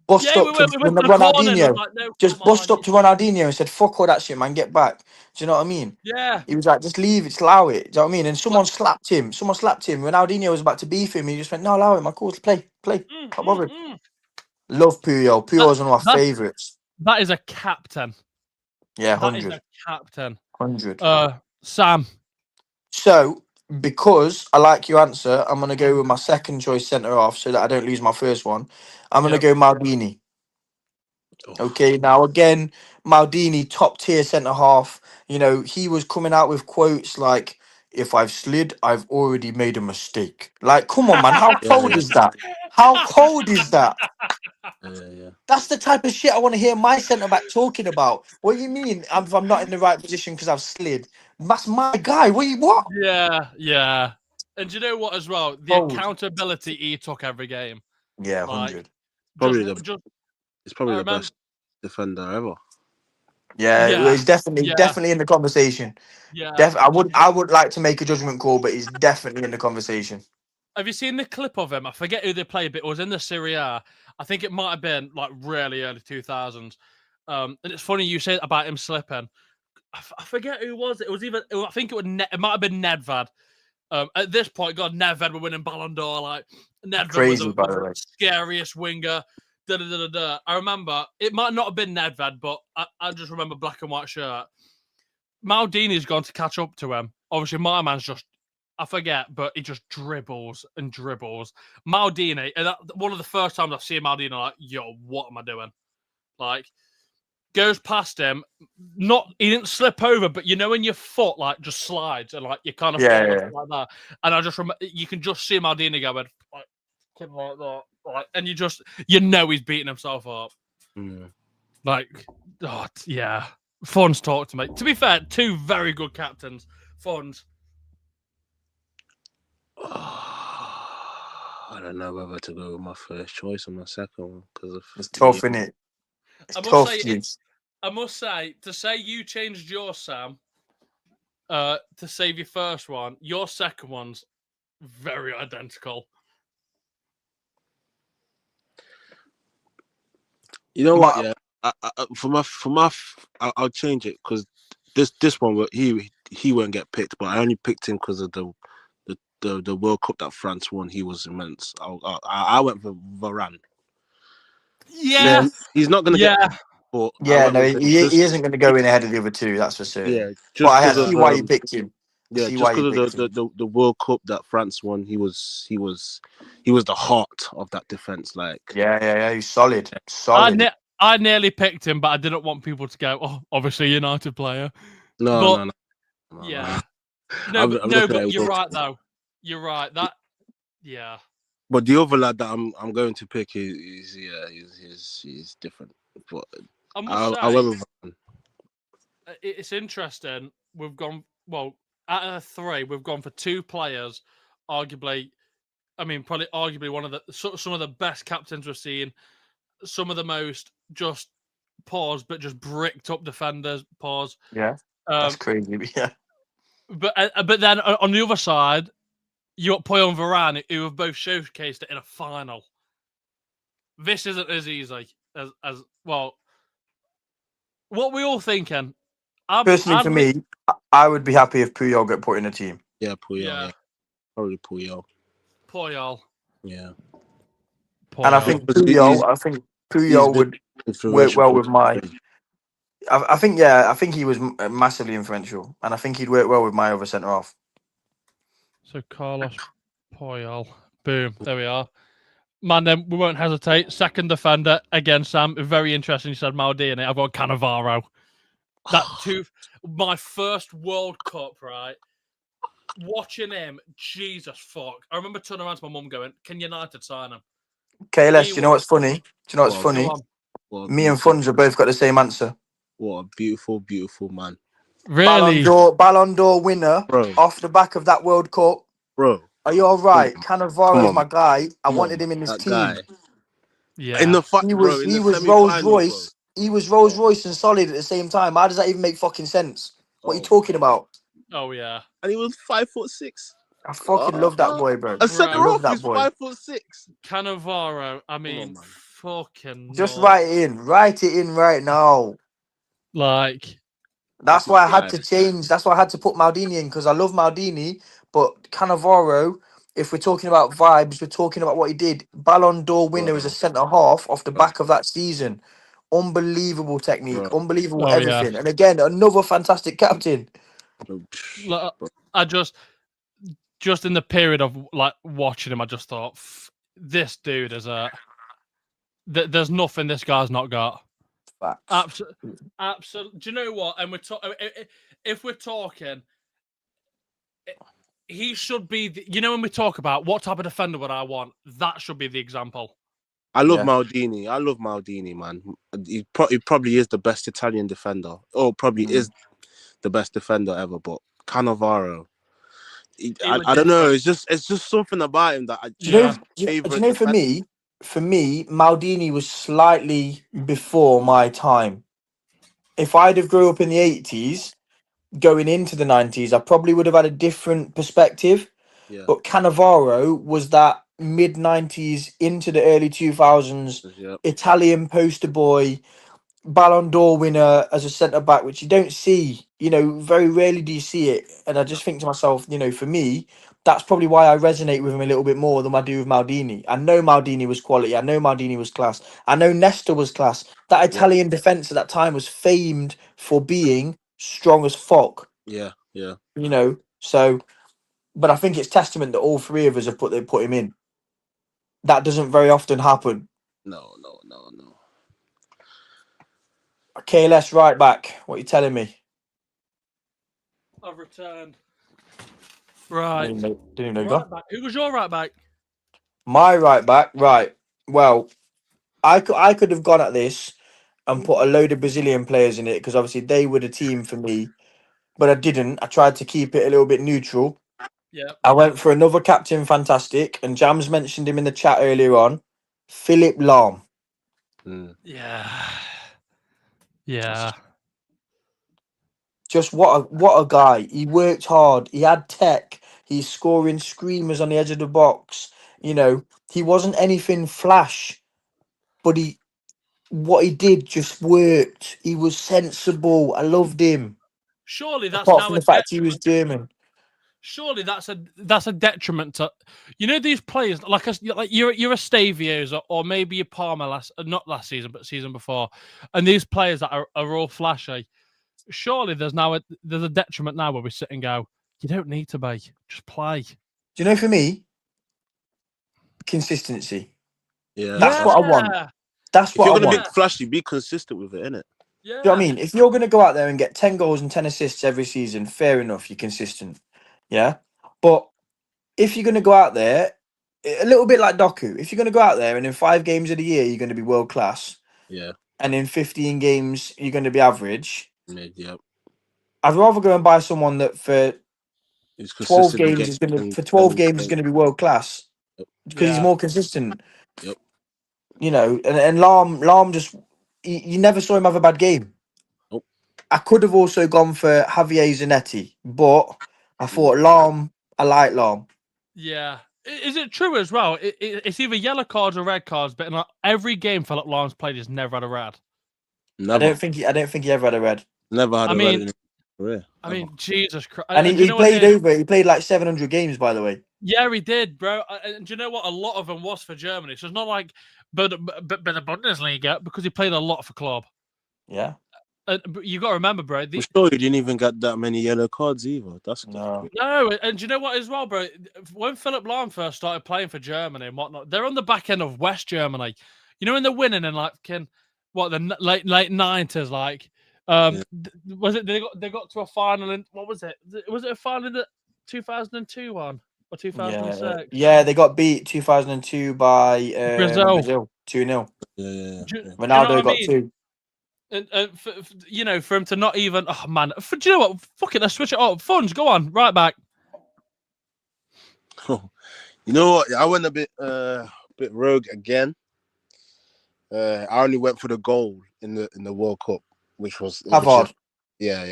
bust Yeah, up we to went to the corner and was Ronaldinho. like, no, Just come bust on. up to Ronaldinho and said, fuck all that shit, man, get back. Do you know what I mean? Yeah. He was like, just leave it, just allow it. Do you know what I mean? And Like, someone slapped him. Someone slapped him. Ronaldinho was about to beef him. He just went, no, allow him. My course, play. Not bothered. Love Puyol. Puyol's one of my That, favourites. that is a captain. Yeah, That is 100. a captain. 100. Sam. So, because I like your answer, I'm going to go with my second choice centre half so that I don't lose my first one. I'm going to Yep. go Maldini. Oh. Okay, now again, Maldini, top tier centre half. You know, he was coming out with quotes like, if I've slid, I've already made a mistake. Like, come on, man. How Yeah, cold is that? How cold is that? yeah. That's the type of shit I want to hear my centre back talking about. What do you mean if I'm not in the right position because I've slid? That's my guy. What? Yeah. And do you know what as well? The Cold. accountability he took every game. Yeah, Like, 100. Probably just it's probably I the remember. best defender ever. Yeah, Yeah. it's definitely in the conversation. Yeah. I would like to make a judgment call, but he's definitely in the conversation. Have you seen the clip of him? I forget who they played, but it was in the Serie A. I think it might have been like really early 2000s. And it's funny you say about him slipping. I forget who it was. It was either I think it might have been Nedved. At this point, God, Nedved were winning Ballon d'Or. Like Nedved was Crazy, by the the way. scariest winger. I remember it might not have been Nedved, but I just remember black and white shirt. Maldini's gone to catch up to him. Obviously, my man's just, I forget, but he just dribbles and dribbles. Maldini, and one of the first times I've seen Maldini, like, yo, what am I doing? Like, goes past him. He didn't slip over, but you know when your foot like just slides and like you kind of fall like that. And I just remember you can just see Maldini going like that, like, and you know he's beating himself up. Like, oh yeah, Fonz talk to me. To be fair, two very good captains. Fonz. I don't know whether to go with my first choice or my second one because It's tough, isn't it? I must say, to say you changed your Sam to save your first one, your second one's very identical. You know what? Yeah, I'll change it because this one he won't get picked, but I only picked him because of the World Cup that France won. He was immense. I went for Varane. Yeah, he's not gonna get. But yeah, no, he isn't going to go in ahead of the other two. That's for certain. Yeah, but I see why you picked him. Yeah, just because of the World Cup that France won, he was the heart of that defense. Like, yeah, he's solid. I nearly picked him, but I didn't want people to go, oh, obviously United player. No. Yeah, but you're right though. You're right. Yeah. But the other lad that I'm going to pick is different. But I must say, it's interesting. We've gone out of three. We've gone for two players. Probably arguably some of the best captains we've seen. Some of the most just but just bricked up defenders. Yeah, that's crazy. Yeah. But then on the other side, you got Puyol and Varane, who have both showcased it in a final. This isn't as easy as well. What we all thinking? Personally, for me, I would be happy if Puyol got put in a team. Yeah, Puyol. Yeah. Probably Puyol. Yeah. Puyol. And I think Puyol would work well with my. I think he was massively influential, and I think he'd work well with my other centre half. So Carlos Puyol, boom, there we are. Man, then we won't hesitate. Second defender again, Sam. Very interesting. You said Maldini. I've got Cannavaro. My first World Cup, right? Watching him, Jesus fuck. I remember turning around to my mum going, "Can United sign him?" KLS, do you know what's funny? Me and Funza both got the same answer. What a beautiful, beautiful man. Really? Ballon d'Or winner bro, off the back of that World Cup. bro. Are you all Come right? on, Cannavaro come is on, my guy. I come wanted on, him in this that team. guy in Yeah. the fight, He bro. was In the he was Rolls semi-final, bro. Royce. He was Rolls Royce and solid at the same time. How does that even make fucking sense? What are you Oh talking my, about? Oh yeah. and he was 5'6". I fucking love that boy, bro. A I centre Bro, love off that is boy. 5'6". Cannavaro. I Come on, mean, man. fucking Just nuts. write it in. Write it in right now. Like, That's That's my why I had guy. to change. That's why I had to put Maldini in because I love Maldini, but Cannavaro. If we're talking about vibes, we're talking about what he did. Ballon d'Or winner as a Bro, centre half off the bro, back of that season. Unbelievable technique, bro, unbelievable oh yeah. everything. And again, another fantastic captain. bro. Like, I just in the period of like watching him, I just thought this dude is there's nothing this guy's not got. Facts. Absolutely. Do you know what? And if we're talking, he should be. When we talk about what type of defender would I want, that should be the example. I love Yeah. Maldini. I love Maldini, man. He probably is the best Italian defender. Or probably is the best defender ever. But Cannavaro, I don't know. It's just something about him that I Do you know? Yeah. Do you favorite know? defender. For me, Maldini was slightly before my time. If I'd have grew up in the '80s, going into the '90s, I probably would have had a different perspective. Yeah, But Cannavaro was that mid '90s into the early 2000s yeah, Italian poster boy, Ballon d'Or winner as a centre back, which you don't see. Very rarely do you see it. And I just think to myself, for me, that's probably why I resonate with him a little bit more than I do with Maldini. I know Maldini was quality. I know Maldini was class. I know Nesta was class. That yeah, Italian defence at that time was famed for being strong as fuck. yeah, yeah. So, but I think it's testament that all three of us have put him in. That doesn't very often happen. No, no, no, no. KLS right back. What are you telling me? I've returned. Right. Didn't even know you Right gone. back. Who was your right back? My right back, right. Well, I could have gone at this and put a load of Brazilian players in it because obviously they were the team for me, but I didn't. I tried to keep it a little bit neutral. Yeah. I went for another captain fantastic, and Jams mentioned him in the chat earlier on, Philip Lahm. Mm. Yeah. Yeah. Just what a guy. He worked hard. He had tech. He's scoring screamers on the edge of the box. He wasn't anything flash, but what he did just worked. He was sensible. I loved him. Surely that's Apart now from a the fact he was detriment. German. Surely that's a detriment to these players like you're a Stavios or maybe a Palmer not last season but season before, and these players that are all flashy. Surely there's a detriment now where we sit and go, you don't need to be, just play. Do you know, for me, consistency. Yeah, That's what I want. That's if what you're I gonna be want. flashy, be consistent with it, innit? Yeah. Do you know what I mean? If you're going to go out there and get 10 goals and 10 assists every season, fair enough, you're consistent. Yeah. But if you're going to go out there, a little bit like Doku, if you're going to go out there and in 5 games of the year, you're going to be world class, Yeah, and in 15 games, you're going to be average, yeah. I'd rather go and buy someone that for He's 12 consistently games getting is going to, for 12 10. games is going to be world class Yep. because he's Yeah. more consistent. Yep. And Lahm just, you never saw him have a bad game. Nope. I could have also gone for Javier Zanetti, but I thought I like Lahm. Yeah. Is it true as well? It's either yellow cards or red cards, but in every game Philip Lahm's played, he's never had a red. I don't think he ever had a red. Never had I a mean, red in his career. I mean, Jesus Christ. And do you he know what played it is? he played like 700 games, by the way. Yeah, he did, bro. And do you know what? A lot of them was for Germany. So it's not like but the Bundesliga because he played a lot for club. Yeah. But you got to remember, bro. I'm sure he didn't even get that many yellow cards either. That's No. No, and do you know what as well, bro? When Philip Lahm first started playing for Germany and whatnot, they're on the back end of West Germany. When they're winning in like the late 90s, like was it they got to a final in what was it? Was it a final in the 2002 one or 2006? Yeah, they got beat 2002 by Brazil. Brazil 2-0. Yeah. Do you know Ronaldo what I got mean? 2. And for him to not even, oh man, do you know what? Fuck it, let's switch it up. Funds, go on, right back. You know what? I went a bit rogue again. I only went for the goal in the World Cup, which was Pavard. Yeah.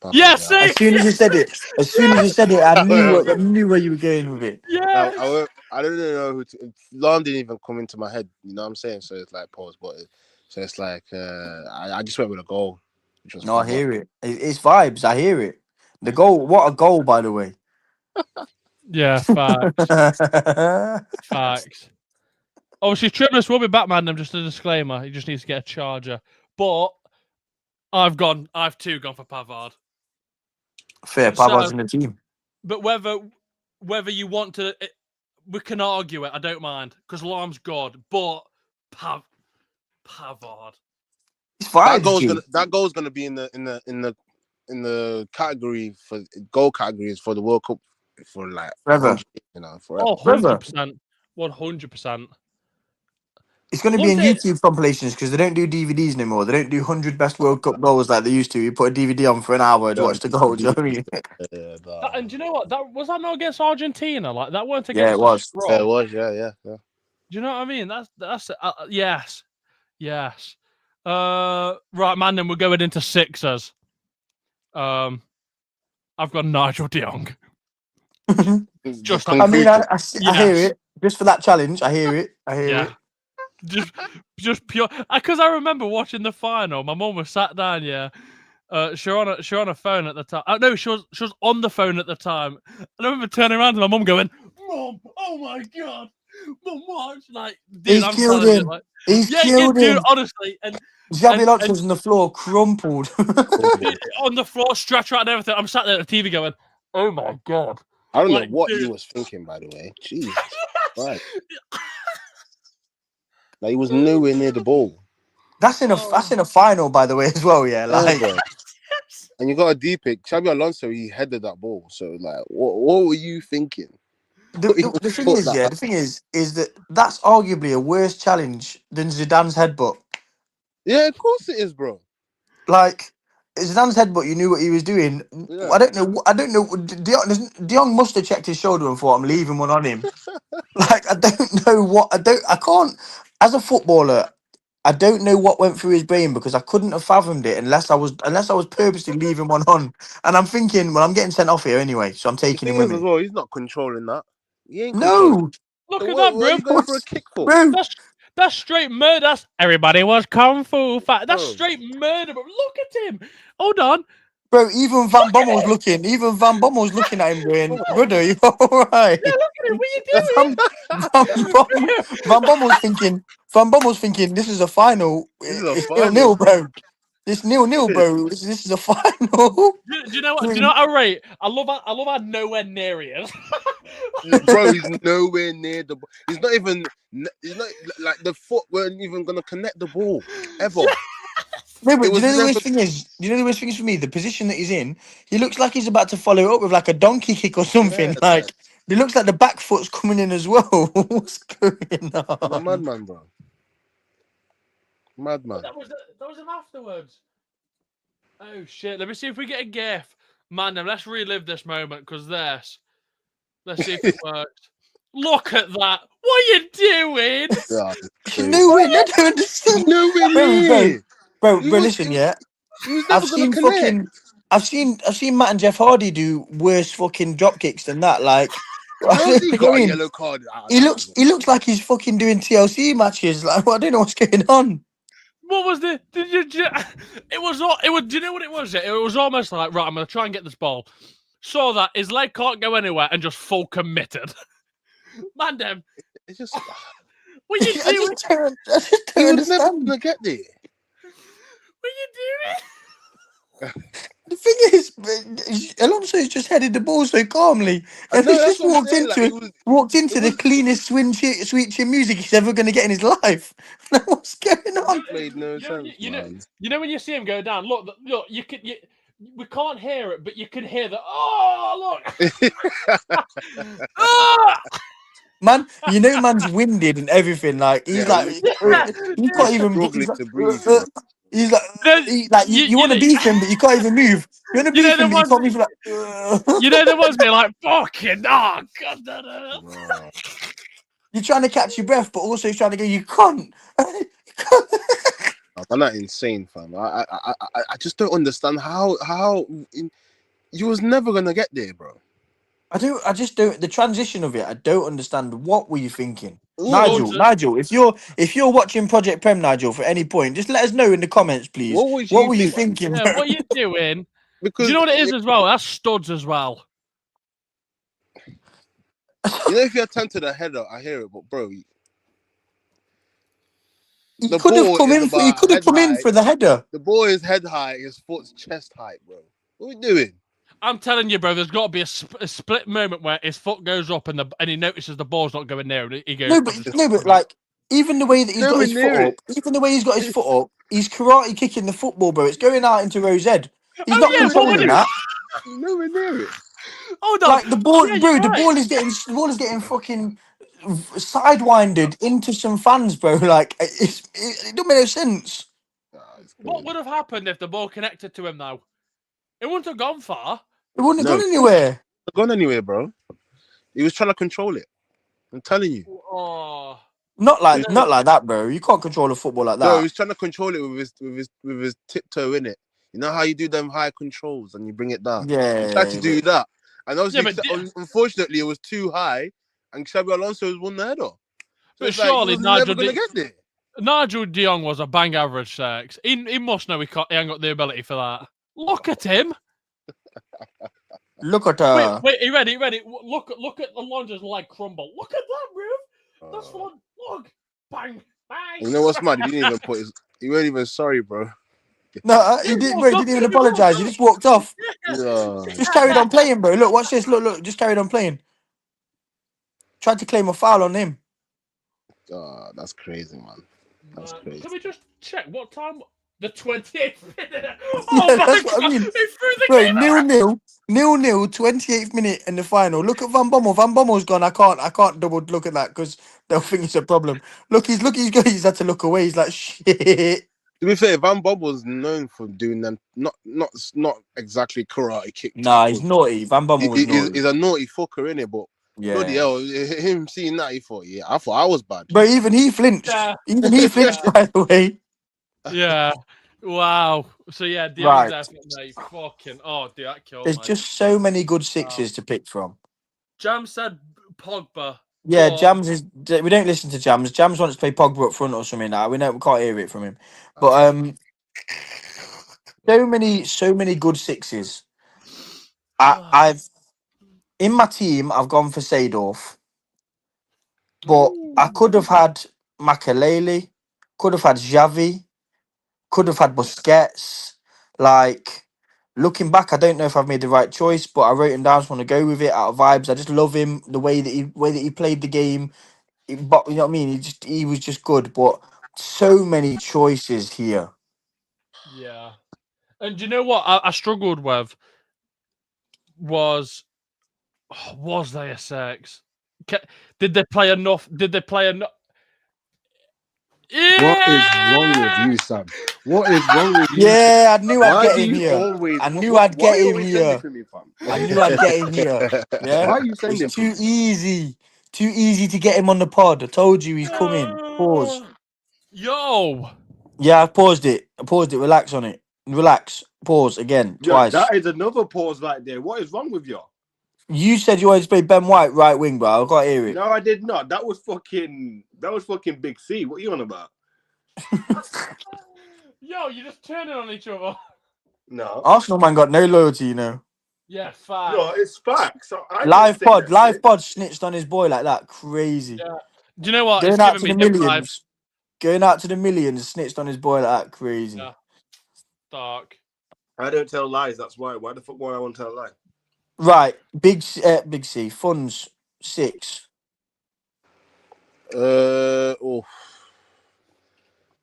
Pavard, Yeah, see? As soon as you said it, I knew where you were going with it. Yeah. I don't know who to. Lon didn't even come into my head. You know what I'm saying? So it's like pause, but so it's like I just went with a goal, which was No, I Pavard. hear it. It's vibes. I hear it. The goal. What a goal, by the way. Yeah, facts. Facts. Obviously, Trimless will be back, man. Just a disclaimer. He just needs to get a charger. But I've too gone for Pavard. Fair, Pavard's in the team. But whether you want to, we can argue it. I don't mind because Lom's God. But Pavard. It's vibes. That goal's gonna be in the category for goal categories for the World Cup for like forever. Forever. Oh, 100%. 100%. It's going to be in YouTube compilations because they don't do DVDs anymore. They don't do 100 best World Cup goals like they used to. You put a DVD on for an hour to watch the goal. Do you know what I mean? And do you know what? Was that not against Argentina? Like that weren't against. Yeah, it was. Yeah, it was. Yeah. Do you know what I mean? That's yes. Right, man. Then we're going into sixers. I've got Nigel de Jong. I hear it. Just for that challenge, I hear it. Just pure. Because I remember watching the final. My mum was sat down. Yeah, she was on a phone at the time. No, she was on the phone at the time. And I remember turning around to my mum going, "Mum, oh my god, Mum, watch!" Like, dude, he's killed him. He's killed him. Dude, honestly, and Xabi Alonso's on the floor, crumpled on the floor, stretched out and everything. I'm sat there at the TV going, "Oh my god." I don't know what he was thinking, by the way. Jesus Christ. Like, he was nowhere near the ball. That's in a final, by the way, as well. Yeah, like. And you got a D pick. Xabi Alonso, he headed that ball. So, like, what were you thinking? The thing is that that's arguably a worse challenge than Zidane's headbutt. Yeah, of course it is, bro. Like Zidane's headbutt, you knew what he was doing. Yeah. I don't know. De Jong must have checked his shoulder and thought, I'm leaving one on him. Like, I don't know I can't. As a footballer, I don't know what went through his brain because I couldn't have fathomed it unless I was purposely leaving one on. And I'm thinking, well, I'm getting sent off here anyway, so I'm taking him with me. As well, he's not controlling that. He ain't no. Look at that, bro. Where are you going for a kick for? Bro. That's straight murder. That's everybody was kung fu fight. That's straight murder. But look at him. Hold on. Bro, even Van Bommel's looking. Even Van Bommel's looking at him going, "Brother, you all right?" Yeah, look at him. What are you doing? Van Bommel's thinking, this is a final. It's 0-0, bro. It's 0-0, bro. This is a final. Do you know what? I love how nowhere near he is. Bro, he's nowhere near the ball. He's not like the foot weren't even gonna connect the ball ever. No, but do you know the worst thing is? Do you know the worst thing is for me? The position that he's in, he looks like he's about to follow it up with like a donkey kick or something. Yeah, like it looks like the back foot's coming in as well. What's going on? He's a madman, bro. Madman. That was him afterwards. Oh shit! Let me see if we get a gif. Man, let's relive this moment because let's see if it works. Look at that! What are you doing? Nowhere, I don't understand. Bro, listen, yeah. I've seen Matt and Jeff Hardy do worse fucking drop kicks than that. Like, he got a yellow card. He looks like he's fucking doing TLC matches. Like, I don't know what's going on. What was the? Do you know what it was? It was almost like, right, I'm gonna try and get this ball. Saw that his leg can't go anywhere and just full committed. Man, damn. It's just. What are you doing? I just don't understand. Never gonna get there. What are you doing? The thing is, Alonso's just headed the ball so calmly, and he just walked into the cleanest sweet chin music he's ever going to get in his life. What's going on? That made no sense. You know when you see him go down. Look, we can't hear it, but you can hear the. Oh, look! Man, you know, man's winded and everything. Like he's he can't even to breathe. He's like, You, you you, want to know, beef him, but you can't even move. You want to you know beef the him, but you ones. can't move. Like, You know the ones me like fucking. Oh god. No. Bro. you're trying to catch your breath, but also you're trying to go. You can't. You can't. I'm not insane, fam. I just don't understand how you was never gonna get there, bro. I just don't. The transition of it, I don't understand. What were you thinking, What Nigel? Swords. Nigel, if you're watching Project Prem, Nigel, for any point, just let us know in the comments, please. what was What you were you thinking? thinking, Yeah, bro? what are you doing? Do you Because know what it is as well? That's studs as well. you know, if you attempt to the header, I hear it, but bro, He the could have ball come is in. He about could have head come in high. for the header. The ball is head high. His foot's chest height, bro. What are we doing? I'm telling you, bro. There's got to be a split moment where his foot goes up and he notices the ball's not going near, and he goes. No, but like even the way that he's got Nowhere his foot near up, even the way he's got his foot up, he's karate kicking the football, bro. It's going out into Rose Head. He's Oh not yeah, but what controlling is? that. Nowhere near it. Hold on. Like the ball, Yeah, bro. you're right. The ball is getting fucking sidewinded into some fans, bro. Like it don't make no sense. Nah, it's What crazy. would have happened if the ball connected to him now? It wouldn't have gone far. It wouldn't have No, gone anywhere. not gone anywhere, bro. He was trying to control it. I'm telling you. Oh, Not like that, bro. You can't control a football like Bro, he that. was trying to control it with his tiptoe in it. You know how you do them high controls and you bring it down. He tried to Yeah, do that, and yeah, obviously, unfortunately, it was too high, and Xabi Alonso was won the header. So but it's like he surely was never gonna get there. Nigel De Jong was a bang average sex. He must know he ain't got the ability for that. Look at him. look at Wait, her. are you ready? Look at the Longer's leg crumble. Look at that, bro. That's fun. Look. Bang. Bang. You know what's mad? He didn't even put his. He wasn't even sorry, bro. No, he didn't, bro. He didn't even apologize. He just walked off. No, Just carried on playing, bro. Look, watch this. Look. Just carried on playing. Tried to claim a foul on him. that's crazy, man. That's crazy. Can we just check what time? The 28th minute. Yeah, Oh my that's god! what I mean. He threw the Bro, game out. 0-0, 28th minute in the final. Look at Van Bommel. Van Bommel's gone. I can't double look at that because they'll think it's a problem. He's good. He's had to look away. He's like, shit. To be fair, Van Bob was known for doing them not exactly karate kick Nah, he's tackles. naughty. Van Bommel was naughty. He's a naughty fucker, innit? But bloody Yeah. hell, him seeing that, he thought, yeah, I thought I was bad. But even he flinched. Yeah. Even he flinched, by the way. Yeah. Wow. So yeah, Right. Dion's definitely fucking. Oh, dude, that killed There's me. just so many good sixes to pick from. Jam said Pogba. Yeah, but Jams is. We don't listen to Jams. Jams wants to play Pogba up front or something. Now we can't hear it from him. But so many good sixes. I've in my team. I've gone for Seedorf, but I could have had Makalele, could have had Xavi, could have had Busquets. Like looking back, I don't know if I've made the right choice, but I wrote him down. Just want to go with it out of vibes. I just love him the way that he played the game. But you know what I mean. He was just good. But so many choices here. Yeah. And do you know what I struggled with was they a sex? Did they play enough? What is wrong with you, Sam? What is wrong with you? Yeah, I knew I'd Why get do him you here. always? I knew Why I'd get are you him always sending here. for me, fam? I knew I'd get him here. Yeah, Why are you sending it's for me? too easy. Too easy to get him on the pod. I told you he's coming. Pause. Yo. Yeah, I paused it. Relax on it. Relax. Pause again. Yeah, Twice. that is another pause right there. What is wrong with you? You said you wanted to play Ben White right wing, bro. I gotta hear it. No, I did not. That was fucking Big C. What are you on about? Yo, you're just turning on each other. No. Arsenal man got no loyalty, you know. Yeah, fine. No, it's facts. I Live didn't say that, pod snitched on his boy like that. Crazy. Yeah. Do you know what? Going It's out giving to me the him vibes. millions. Going out to the millions, snitched on his boy like that. Crazy. Yeah. Dark. I don't tell lies. That's why. Why the fuck would I want to tell a lie? Right, big C funds 6.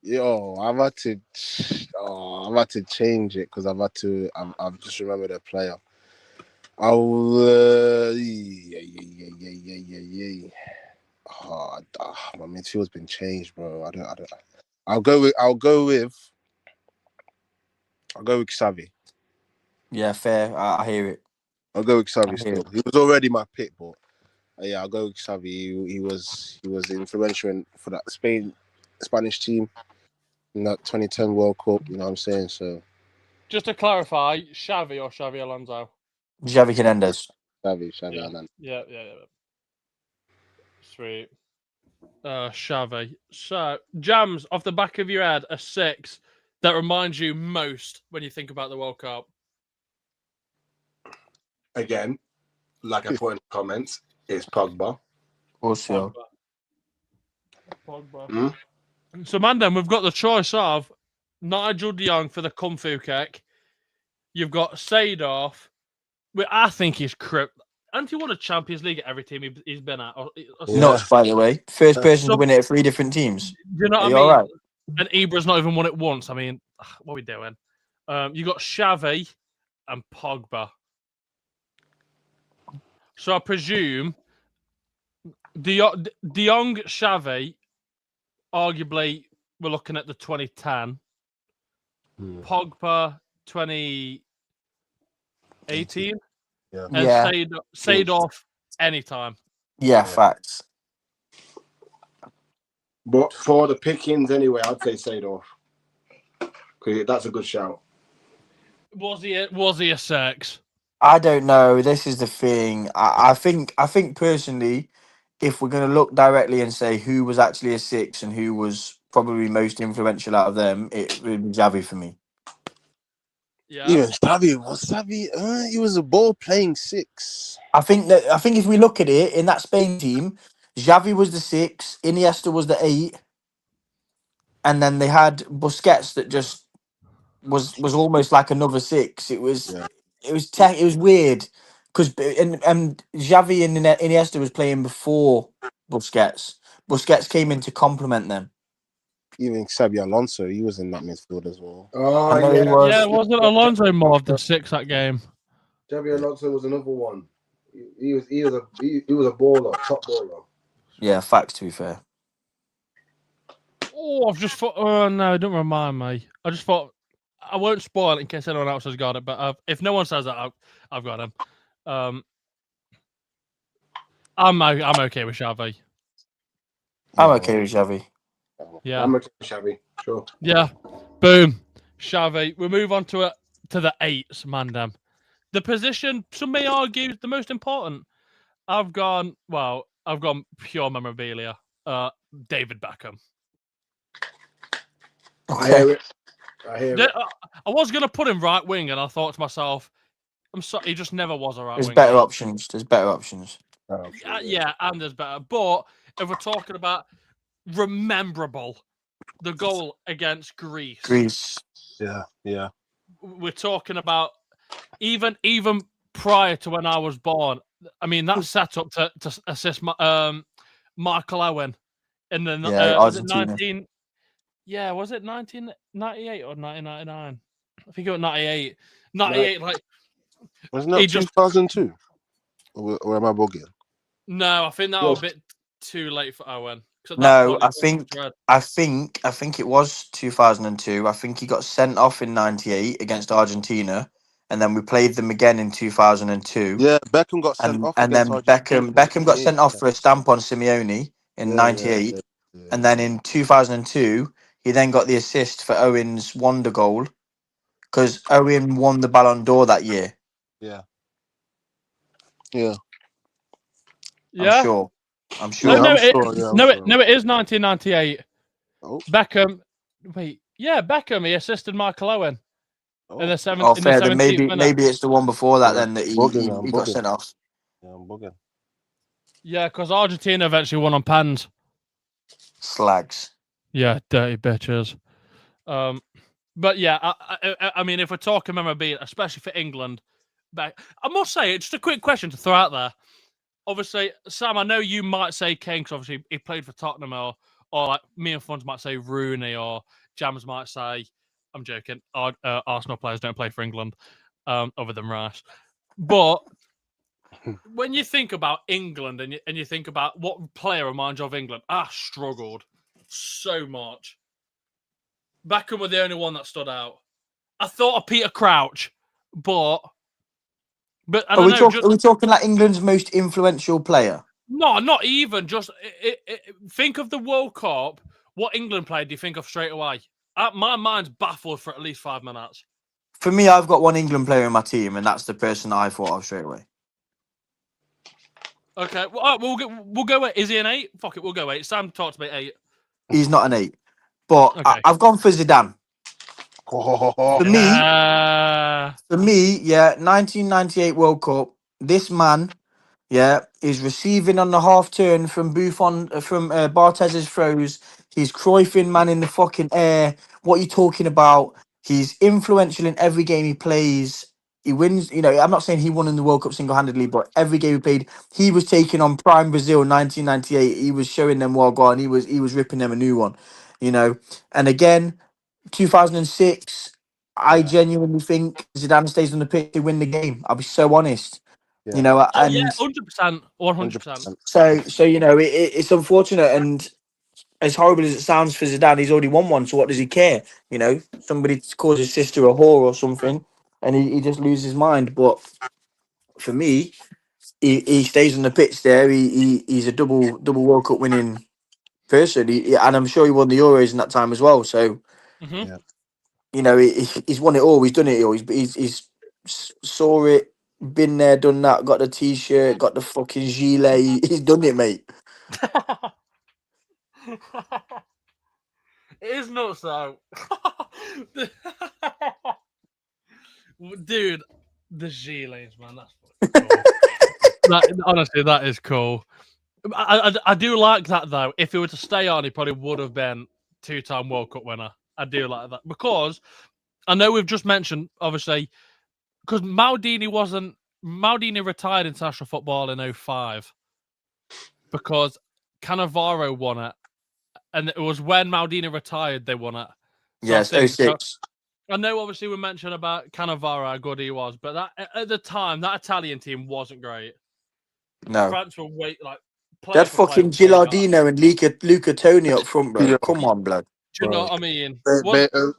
Yo, I've had to change it because I've just remembered a player. My midfield's been changed, bro. I don't. I'll go with I'll go with Xavi. Yeah, fair. I hear it. I'll go with I Xavi hear still. it. He was already my pick, but yeah, I'll go with Xavi. He was influential for that Spanish team in that 2010 World Cup. You know what I'm saying? So Just to clarify, Xavi or Xavi Alonso? Xavi Hernandez. Xavi, Yeah. and then Yeah. Sweet. Xavi. So, Jams, off the back of your head, a 6 that reminds you most when you think about the World Cup. Again, like I put in the comments, it's Pogba. Also, Pogba. Hmm? So, Mandem, we've got the choice of Nigel de Jong for the Kung Fu kick. You've got Seedorf. I think he's crip. And he won a Champions League at every team he's been at. Or Yeah. nuts, by the way. First person to So- win it at 3 different teams. Do you know Are what you I mean? all right? And Ibra's not even won it once. I mean, what are we doing? You got Xavi and Pogba. So I presume De Jong, Xavi, arguably, we're looking at the 2010. Pogba, 2018. Yeah. And Yeah. Seedorf, anytime. Yeah, facts. But for the pickings anyway, I'd say Seedorf. Because that's a good shout. Was he a 6? I don't know. This is the thing. I think personally, if we're going to look directly and say who was actually a 6 and who was probably most influential out of them, it would be Xavi for me. Yeah. Even Xavi, he was a ball playing 6. I think if we look at it in that Spain team, Xavi was the 6, Iniesta was the 8, and then they had Busquets that just was almost like another 6. It was Yeah. it was weird because and Xavi and Iniesta was playing before Busquets. Busquets came in to complement them. Even Xabi Alonso, he was in that midfield as well. Oh, I know he yeah. was. Yeah, wasn't Alonso more of the 6 that game? Xabi Alonso was another one. He was a baller, top baller. Yeah, facts to be fair. Oh, I've just thought. Oh no, don't remind me. I just thought I won't spoil it in case anyone else has got it. But if no one says that, I've got him. I'm okay with Xavi. I'm okay with Xavi. Yeah, I'm okay with Xavi. Sure. yeah. Boom, Xavi. We move on to the 8s, Mandem. The position, some may argue, is the most important. I've gone pure memorabilia. David Beckham. I hear Okay. it. I hear it. I was going to put him right wing, and I thought to myself, I'm sorry, he just never was a right There's wing. better options. There's better options. Yeah, and there's better. But if we're talking about Rememberable, the goal against Greece. Yeah. we're talking about even prior to when I was born. I mean, that set up to assist Michael Owen in the was it Argentina. 19? Yeah, was it 1998 or 1999? I think it was 98. 98, like Wasn't that 2002? Or am I bugging? No, I think that was a bit too late for Owen. No, I think it was 2002. I think he got sent off in '98 against Argentina, and then we played them again in 2002. Yeah, Beckham got sent and off and against then Argentina. Beckham got sent off for a stamp on Simeone in '98, Yeah. and then in 2002 he then got the assist for Owen's wonder goal because Owen won the Ballon d'Or that year. Yeah. I'm sure. No, it is 1998. Oh. Beckham. Wait, yeah, Beckham. He assisted Michael Owen in the seventh. Oh, in fair. the Then 17th maybe it's the one before that. Yeah. Then that he Bugging. got sent off. Yeah, I'm bugging. Yeah, because Argentina eventually won on pens. Slags. Yeah, dirty bitches. But yeah, I mean, if we're talking memorabilia, especially for England, I must say, it's just a quick question to throw out there. Obviously, Sam, I know you might say Kane because obviously he played for Tottenham, or like me and Funds might say Rooney, or Jams might say, I'm joking, Arsenal players don't play for England, other than Rice. But when you think about England and you think about what player reminds you of England, I struggled so much. Beckham was the only one that stood out. I thought of Peter Crouch, but I Are don't we, know. Just are we talking like England's most influential player? no, not even. Just think of the World Cup. What England played? Do you think of straight away? My mind's baffled for at least 5 minutes. For me, I've got one England player in my team, and that's the person I thought of straight away. Okay, well, we'll go 8. Is he an 8? Fuck it, we'll go 8. Sam talked about 8. He's not an 8, but Okay. I've gone for Zidane. For me, Yeah. yeah, 1998 World Cup. This man, yeah, is receiving on the half turn from Bartez's throws. He's Cruyffing man in the fucking air. What are you talking about? He's influential in every game he plays. He wins. You know, I'm not saying he won in the World Cup single-handedly, but every game he played, he was taking on prime Brazil 1998. He was showing them well gone. He was ripping them a new one. You know, and again, 2006. I genuinely think Zidane stays on the pitch to win the game. I'll be so honest. Yeah. You know, Oh yeah, and 100%, 100%. so you know, it's unfortunate, and as horrible as it sounds for Zidane, he's already won one. So what does he care? You know, somebody calls his sister a whore or something, and he just loses his mind. But for me, he stays on the pitch there. He's a double World Cup winning person, and I'm sure he won the Euros in that time as well. So Mm-hmm. Yeah. you know, he's won it all. He's done it all. He's saw it, been there, done that. Got the t-shirt, got the fucking gilet. He's done it, mate. It is nuts though. Dude, the gilets, man, that's fucking cool. Honestly, that is cool. I do like that though. If he were to stay on, he probably would have been 2-time World Cup winner. I do like that because I know we've just mentioned, obviously, because Maldini retired international football in 2005 because Cannavaro won it, and it was when Maldini retired they won it. So Yes, I think 06. I know obviously we mentioned about Cannavaro how good he was, but that at the time that Italian team wasn't great. No. France were They player had for player fucking way better. Gilardino and Luca Toni up front, bro. Yeah. Come on, blood. Do you know Bro. what I mean?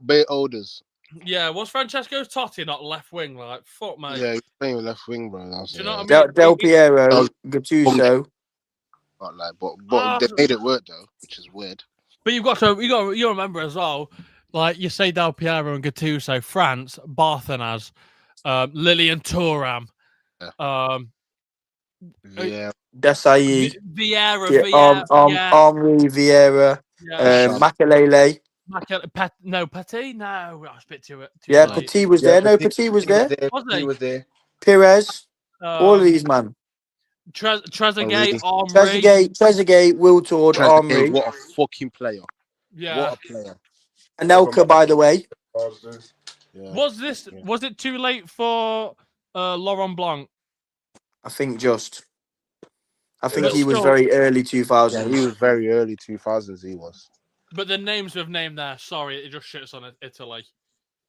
Bay Olders. Yeah, was Francesco Totti not left wing? Like, fuck, mate. Yeah, he's playing with left wing, bro. Do you know what I mean? Del Piero, That was- Gattuso. Not like, but they made it work though, which is weird. But you remember as well, like you say Del Piero and Gattuso, France, Barthenaz, Lilian Thuram, Yeah. Desai, Vieira, Henri Vieira, Makelele. Petit? No, I was a bit too Yeah, late. Petit was there. No, Petit was there. Was He he? was there. Perez. All of these, man. Trezeguet, Henry. Trezeguet, Wiltord, Henry. What a fucking player. Yeah. What a player. Anelka, by the way. Yeah. Was it too late for Laurent Blanc? I think But he was still- very early 2000s. Yeah, he was very early 2000s. He was. But the names we've named there, sorry, it just shits on Italy.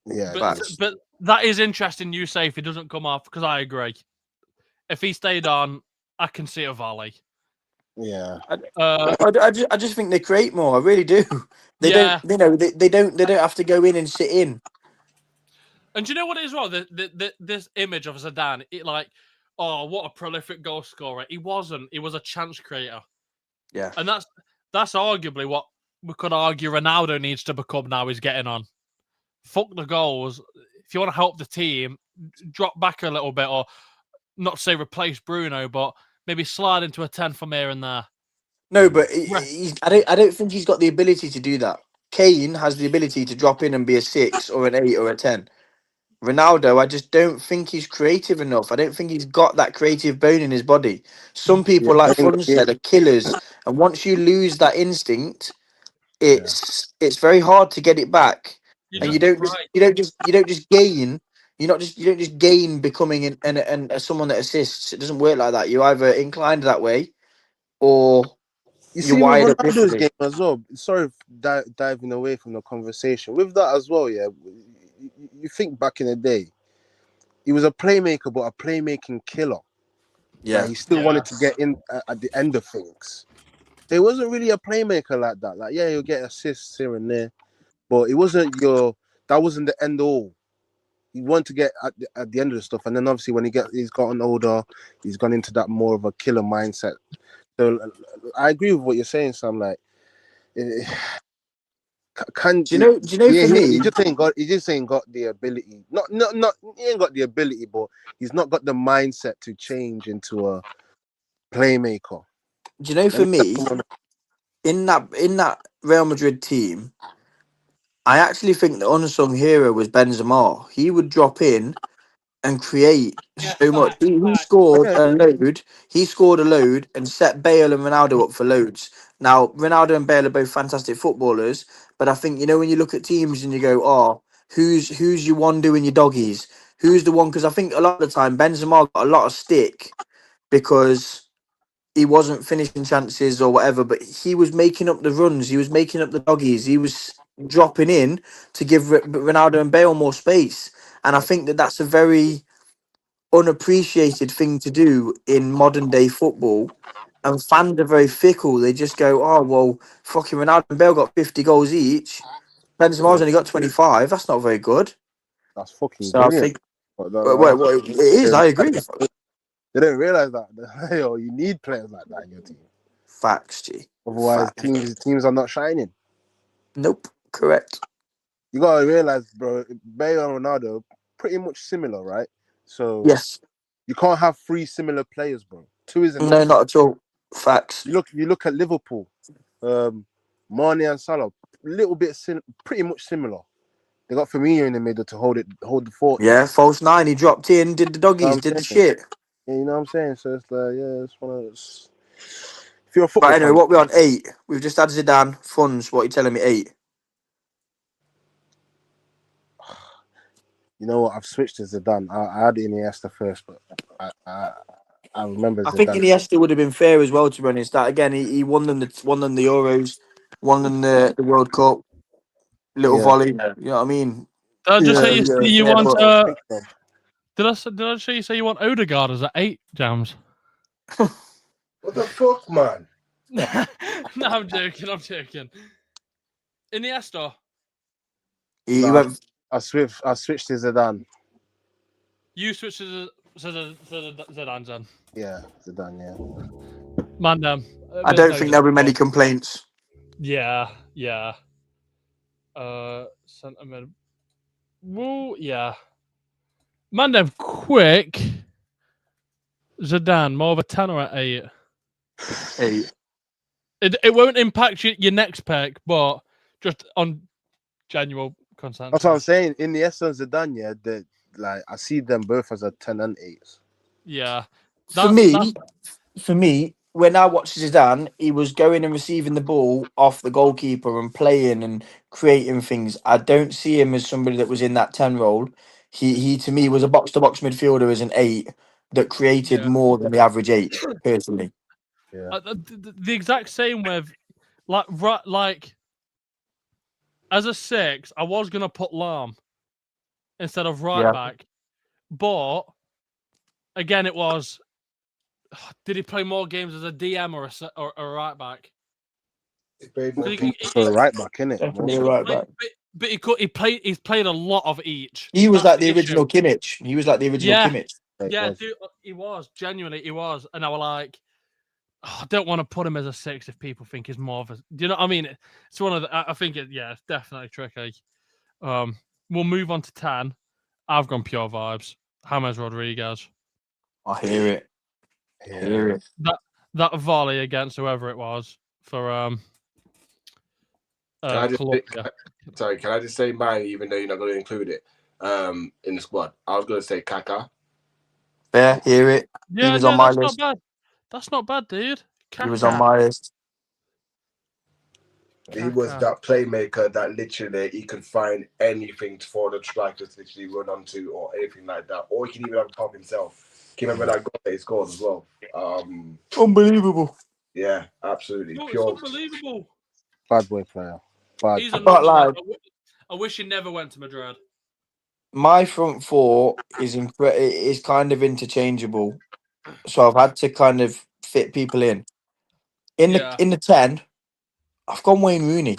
Yeah. But that is interesting. You say if he doesn't come off, because I agree. If he stayed on, I can see a volley. Yeah. I just think they create more. I really do. They don't. You know, they don't have to go in and sit in. And do you know what it is? Well, this image of Zidane, oh, what a prolific goal scorer. He wasn't. He was a chance creator. Yeah. And that's arguably what we could argue Ronaldo needs to become now. He's getting on. Fuck the goals. If you want to help the team, drop back a little bit, or not say replace Bruno, but maybe slide into a 10 from here and there. No, but I don't think he's got the ability to do that. Kane has the ability to drop in and be a 6 or an 8 or a 10. Ronaldo, I just don't think he's creative enough. I don't think he's got that creative bone in his body. Some people, like Fun said, are killers, and once you lose that instinct, it's very hard to get it back. You don't just gain. You don't just gain becoming an someone that assists. It doesn't work like that. You're either inclined that way, or You you're see, with wired up Ronaldo's differently. game as well. Sorry, for diving away from the conversation. With that as well, yeah. You think back in the day, he was a playmaker, but a playmaking killer. Yeah, Like, he still wanted to get in at the end of things. He wasn't really a playmaker like that. Like, yeah, he'll get assists here and there, but it wasn't that wasn't the end all. he wanted to get at the end of the stuff, and then obviously when he's gotten older, he's gone into that more of a killer mindset. So I agree with what you're saying, Sam. Like, eh, can Do you know? yeah, For he me, just ain't got the ability. Not he ain't got the ability, but he's not got the mindset to change into a playmaker. do you know? Let For me tell me, someone- in that Real Madrid team, I actually think the unsung hero was Benzema. He would drop in and create Yeah, so much. fact, He fact. scored yeah, a load. He scored a load and set Bale and Ronaldo up for loads. Now, Ronaldo and Bale are both fantastic footballers, but I think, you know, when you look at teams and you go, oh, who's your one doing your doggies? Who's the one? Because I think a lot of the time Benzema got a lot of stick because he wasn't finishing chances or whatever, but he was making up the runs. He was making up the doggies. He was dropping in to give Ronaldo and Bale more space. And I think that that's a very unappreciated thing to do in modern day football. And fans are very fickle. They just go, oh, well, fucking Ronaldo and Bale got 50 goals each. Benzema's yeah, only got 25. That's not very good. that's fucking So I brilliant. think, But it is, I agree. they don't realize that. Yo, you need players like that in your team. Facts, G. Otherwise, Facts. teams are not shining. Nope. Correct. You gotta realize, bro, Bale and Ronaldo pretty much similar, right? So Yes. you can't have three similar players, bro. Two is No, enough. not at all. Facts. You look at Liverpool, Mane and Salah, little bit pretty much similar. They got Firmino in the middle to hold the fort there. Yeah, false nine. He dropped in, did the You know doggies, what did I'm the saying? shit. Yeah, you know what I'm saying? So it's like, yeah, it's one of those. If you're a But football anyway, fan, what we on 8? We've just had Zidane, funds. What are you telling me? 8. you know what? I've switched to Zidane. I had Iniesta first, but I remember I think Zidane. Iniesta would have been fair as well. To be honest, that again, he won them the Euros, won them the World Cup. Little Yeah, volley. You know what I mean? Did I just say yeah, you yeah. see you Fair want? play. I was thinking of. Did I say you say you want Odegaard as at 8, Jams? What the fuck, man? No, I'm joking. I'm joking. Iniesta, He No, went. I switched to Zidane. you switched to Zidane's then. Yeah, Zidane. Yeah. Man, I there's don't no think doubt. there'll be many complaints. Yeah, yeah. Sentiment. Well, yeah. Man, quick. Zidane, more of a 10 or an 8. 8. It won't impact your next pick, but just on genuine consensus. That's what I'm saying. In the essence, Zidane, yeah, like I see them both as a 10 and 8. Yeah. For me, when I watched Zidane, he was going and receiving the ball off the goalkeeper and playing and creating things. I don't see him as somebody that was in that 10 role. He to me was a box to box midfielder as an 8 that created Yeah. more than the average 8, personally. Yeah. The exact same with like as a 6, I was gonna put Lam instead of right Yeah. back, but again, it was. Did he play more games as a DM or a right back? He played more. So right back, innit? Definitely a Mostly. right back. But he's played a lot of each. He was That's like the issue. original Kimmich. He was like the original Yeah. Kimmich. It Yeah, was. dude, he was genuinely he was, and I was like, oh, I don't want to put him as a 6 if people think he's more of a. Do you know what I mean? It's one of the. I think it's definitely tricky. We'll move on to 10. I've gone pure vibes. James Rodriguez. I hear it. Yeah. Hear it. That volley against whoever it was for Can I just Colombia. sorry, can I just say mine, even though you're not going to include it in the squad? I was going to say Kaka. Fair, hear it. Yeah, He was on my that's list. not bad. That's not bad, dude. He was on my list. He was that playmaker that literally he could find anything for the strikers to literally run onto or anything like that. Or he can even have a top himself. Can you remember that goal that he scored as well? Unbelievable. Yeah, absolutely. No, it's Pure. unbelievable. Bad boy player. Bad. He's I a can't lie. I wish he never went to Madrid. My front four is kind of interchangeable, so I've had to kind of fit people in. In Yeah. the 10, I've gone Wayne Rooney.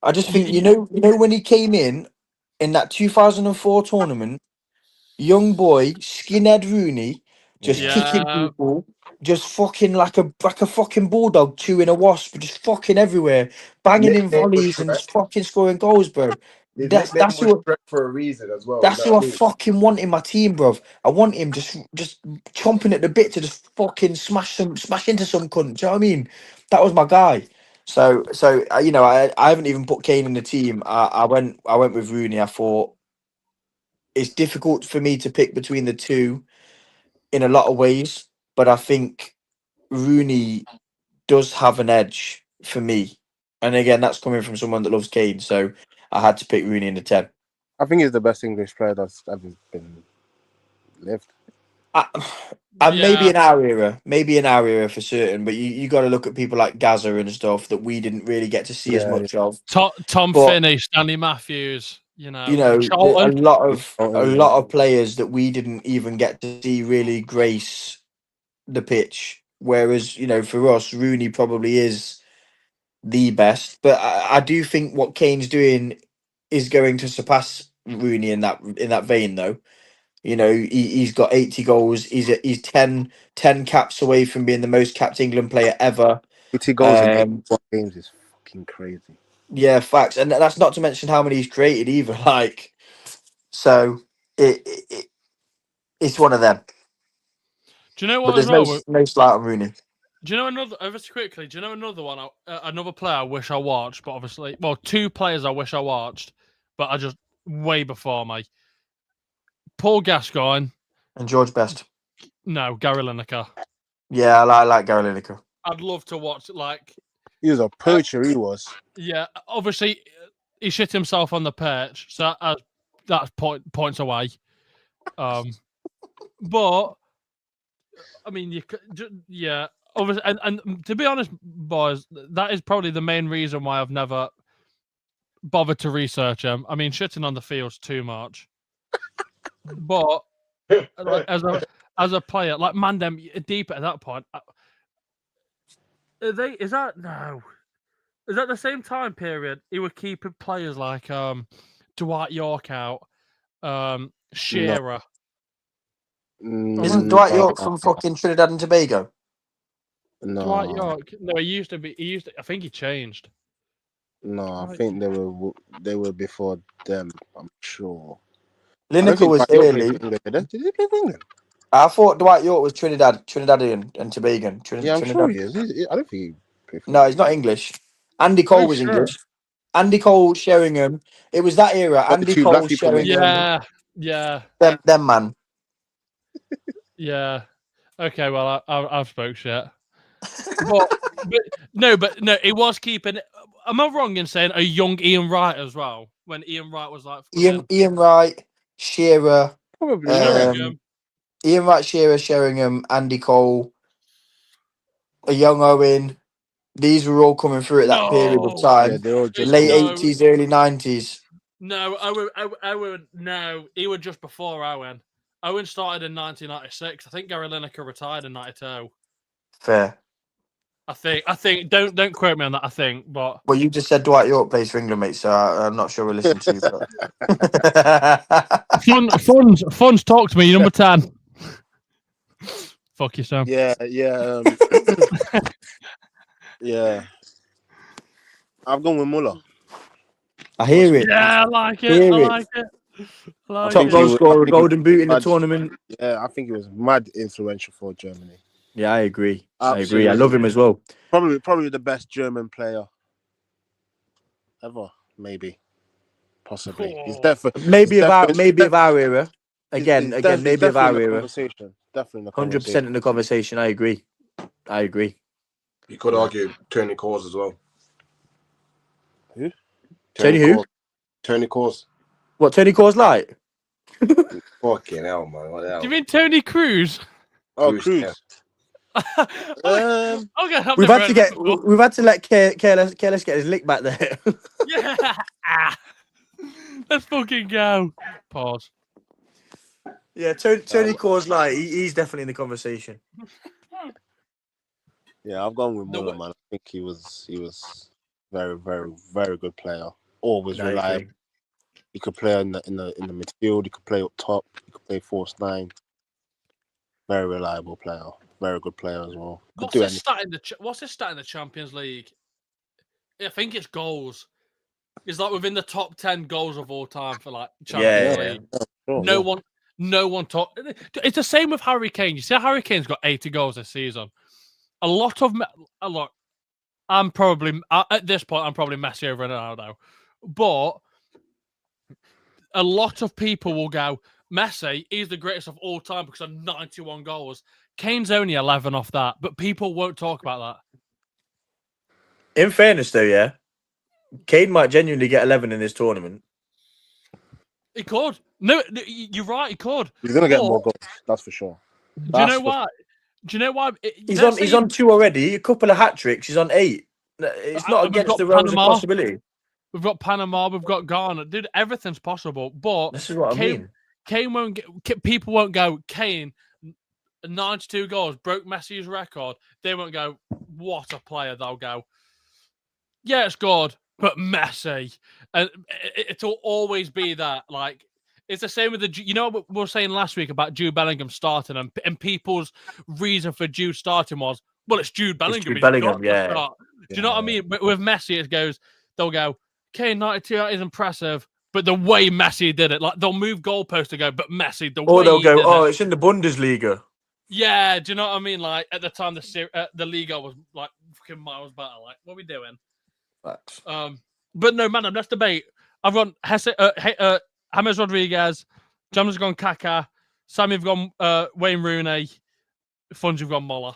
I just think He- you know when he came in in that 2004 tournament, young boy, skinhead Rooney, just kicking Yeah. people, just fucking like a fucking bulldog chewing a wasp, just fucking everywhere, banging in Nickname was volleys and Shrek. fucking scoring goals, bro. His That's nickname that's was who Shrek for a reason as well. You that's know who what I I mean? fucking want in my team, bro. I want him just chomping at the bit to just fucking smash into some cunt. Do you know what I mean? That was my guy. So you know, I haven't even put Kane in the team. I went with Rooney. I thought it's difficult for me to pick between the two in a lot of ways, but I think Rooney does have an edge for me. And again, that's coming from someone that loves Kane, so I had to pick Rooney in the 10. I think he's the best English player that's ever been lived. I, and Yeah. maybe in our era for certain, but you got to look at people like Gaza and stuff that we didn't really get to see as Yeah, much of. Tom But Finney, Stanley Matthews, you a know, a Charlton. lot of yeah. players that we didn't even get to see really grace the pitch. Whereas you know, for us, Rooney probably is the best. But I do think what Kane's doing is going to surpass Rooney in that vein, though. You know, he's got 80 goals. He's 10 caps away from being the most capped England player ever. 80 goals in Um, 81 games is fucking crazy. yeah, facts, and that's not to mention how many he's created either. Like, so it's one of them. Do you know But what as there's well? no slight on Rooney. Do you know another? Just quickly, do you know another one? Another player I wish I watched, but obviously, well, two players I wish I watched, but I just way before me. Paul Gascoigne. And George Best. No, Gary Lineker. Yeah, I like Gary Lineker. I'd love to watch like. He was a poacher, he was. Yeah, obviously he shit himself on the pitch, so that's points away. But I mean, yeah. Obviously, and to be honest, boys, that is probably the main reason why I've never bothered to research him. I mean, shitting on the field's too much. But like, as a player, like Mandem, deep at that point, is that the same time period he would keep players like Dwight York out, Shearer. Isn't Mm, Dwight York from fucking Trinidad and Tobago? Dwight no, York? No, he used to be. I think he changed. no, I think they were before them. I'm sure. I don't Lineker think was Dwight York played early. for England. Did he play for England? I thought Dwight York was Trinidadian and Tobago. Yeah, I'm sure Trinidad. he is. I don't think he played for No, England. he's not English. Andy Are Cole you was sure? English. Andy Cole, Sheringham. It was that era. Got the Andy two Cole, black people, mate. Sheringham. Yeah. Them man. Yeah. Okay, well, I've spoke shit. But no, it was keeping. Am I wrong in saying a young Ian Wright as well? When Ian Wright was like Ian Wright, Shearer, Probably, yeah. Sheringham. Ian Wright, Shearer, Sheringham, Andy Cole, a young Owen. These were all coming through at that period of No, Yeah, time. they're all just Late no, 80s, early 90s. no. Owen. No, he was just before Owen. Owen started in 1996. I think Gary Lineker retired in 92. Fair. I think. Don't quote me on that. I think, but Well, you just said Dwight York plays for England, mate, so I'm not sure we'll listen to you. Funds, talk to me. Number 10. Fuck you, Sam. yeah. Yeah. I've gone with Muller. I hear it. Yeah, I like it. Hear I it. like it. I like Top it. goal scorer, I think golden boot in the mad. tournament. Yeah, I think he was mad influential for Germany. Yeah, I agree. Absolutely. I love him as well. Probably the best German player ever, maybe. Possibly. He's definitely Maybe of our era. Again, maybe of our era. Conversation. Definitely in the 100% conversation. in the conversation. I agree. You could argue Tony Coors as well. Who? Tony who? Coors. Tony Coors. What, Tony Coors Light? Fucking hell, man. What the hell? Do you mean Tony Cruz? Oh, Cruz. Okay, We've had to let Careless get his lick back there. Yeah. Let's fucking go. Pause. Yeah, Tony Coors Light. He's definitely in the conversation. Yeah, I've gone with Muller, man. I think he was very, very, very good player. Always reliable. He could play in the midfield. He could play up top. He could play false nine. Very reliable player. Very good player as well. What's his stat in the Champions League? I think it's goals. He's like within the top 10 goals of all time for like Champions League. Sure, No one talk. It's the same with Harry Kane. You see, Harry Kane's got 80 goals this season. I'm probably at this point. I'm probably Messi over Ronaldo, but a lot of people will go Messi. He's the greatest of all time because of 91 goals. Kane's only 11 off that, but people won't talk about that. In fairness, though, yeah, Kane might genuinely get 11 in this tournament. He could. No, you're right. He could. He's gonna get more goals. That's for sure. Do you know why? Do you know why? He's on 2 already. A couple of hat tricks. He's on 8. It's not against the realms of possibility. We've got Panama. We've got Ghana. Dude, everything's possible. But this is what I mean. Kane won't get. People won't go. Kane, 92 goals, broke Messi's record. They won't go. What a player! They'll go. Yeah, it's good, but Messi, and it'll always be that. Like it's the same with what we were saying last week about Jude Bellingham starting, and people's reason for Jude starting was, well, it's Jude Bellingham. Jude Bellingham, yeah. Do you know what I mean? With Messi, it goes. They'll go. Kane 92 is impressive, but the way Messi did it, like they'll move goalposts to go, but Messi, or they'll go, it's in the Bundesliga. Yeah, do you know what I mean? Like at the time, the Liga was like fucking miles better. Like, what are we doing? Facts. But no, man, let's debate. I've gone James Rodriguez, James has gone Kaká, Sammy have gone Wayne Rooney, Funds have gone Muller.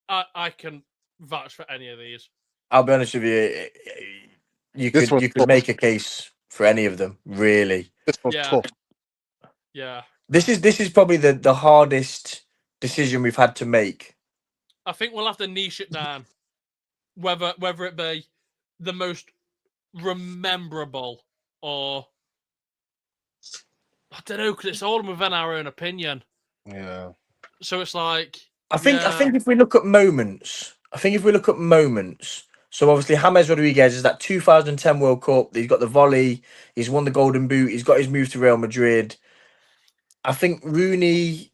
I can vouch for any of these. I'll be honest with you. You could make a case for any of them, really. This was tough. Yeah. This is probably the hardest decision we've had to make. I think we'll have to niche it down. Whether it be the most rememberable or I don't know, because it's all within our own opinion. Yeah. So it's like I think if we look at moments, so obviously James Rodriguez is that 2010 World Cup. He's got the volley. He's won the Golden Boot. He's got his move to Real Madrid. I think Rooney,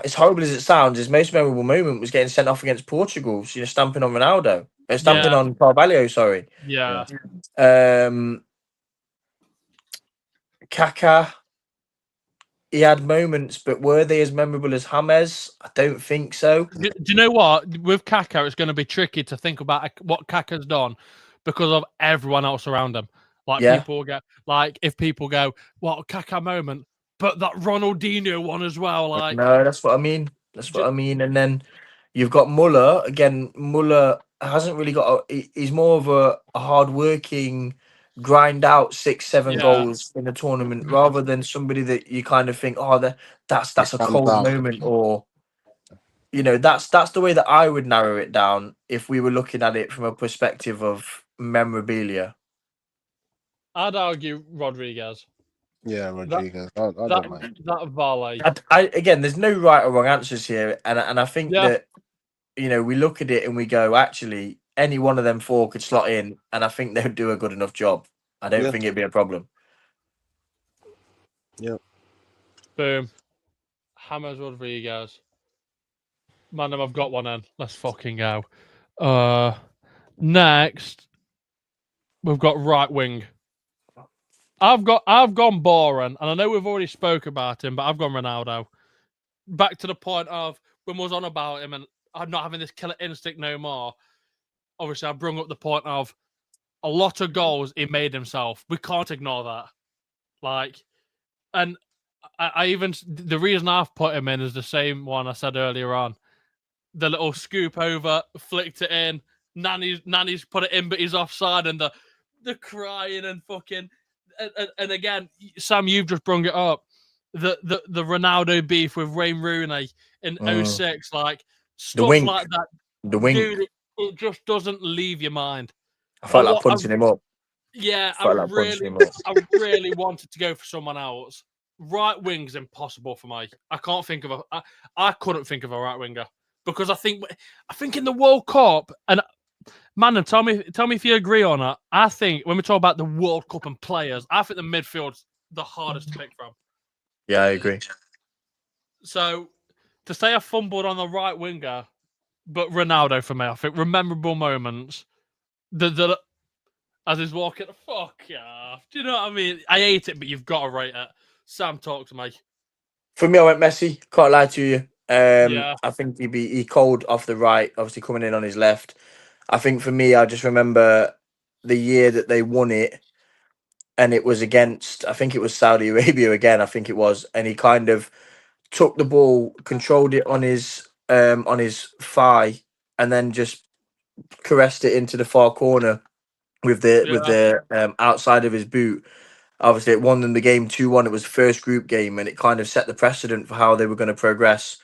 as horrible as it sounds, his most memorable moment was getting sent off against Portugal. So, stamping on Ronaldo. Stamping on Carvalho, sorry. Yeah. Kaká, he had moments, but were they as memorable as James? I don't think so. Do you know what? With Kaká, it's going to be tricky to think about what Kaká's done because of everyone else around him. People go, if people go, what Kaká moment, but that Ronaldinho one as well. No, that's what I mean. And then you've got Muller again. Muller hasn't really got. He's more of a hard-working, grind out 6-7 goals in the tournament rather than somebody that you kind of think, that's a cold moment, or that's the way that I would narrow it down if we were looking at it from a perspective of memorabilia. I'd argue Rodriguez. Yeah, Rodriguez. I don't mind. That volley. Again, there's no right or wrong answers here, and I think that we look at it and we go, actually, any one of them 4 could slot in, and I think they would do a good enough job. I don't think it'd be a problem. Yeah. Boom. James Rodriguez. Man, I've got one in. Let's fucking go. Next, we've got right wing. I've gone boring, and I know we've already spoke about him, but I've gone Ronaldo. Back to the point of when we was on about him, and I'm not having this killer instinct no more. Obviously, I brought up the point of a lot of goals he made himself. We can't ignore that. And I even the reason I've put him in is the same one I said earlier on. The little scoop over, flicked it in. Nanny's put it in, but he's offside, and the crying and fucking. And again, Sam, you've just brought it up. The Ronaldo beef with Wayne Rooney in 06, stuff like that. The wink. Dude, it just doesn't leave your mind. I felt like punching him up. Yeah, I really wanted to go for someone else. Right wing's impossible for me. I couldn't think of a right winger because I think in the World Cup, and Man, tell me if you agree or not. I think when we talk about the World Cup and players, I think the midfield's the hardest to pick from. Yeah, I agree. So to say I fumbled on the right winger, but Ronaldo for me, I think rememberable moments. The as he's walking, fuck yeah. Do you know what I mean? I hate it, but you've got to rate it. Sam, talk to me. For me, I went Messi. Can't lie to you. Yeah. I think he called off the right, obviously coming in on his left. I think for me, I just remember the year that they won it, and it was against, I think it was Saudi Arabia again. I think it was, and he kind of took the ball, controlled it on his thigh, and then just caressed it into the far corner with the outside of his boot. Obviously, it won them the game 2-1. It was the first group game, and it kind of set the precedent for how they were going to progress.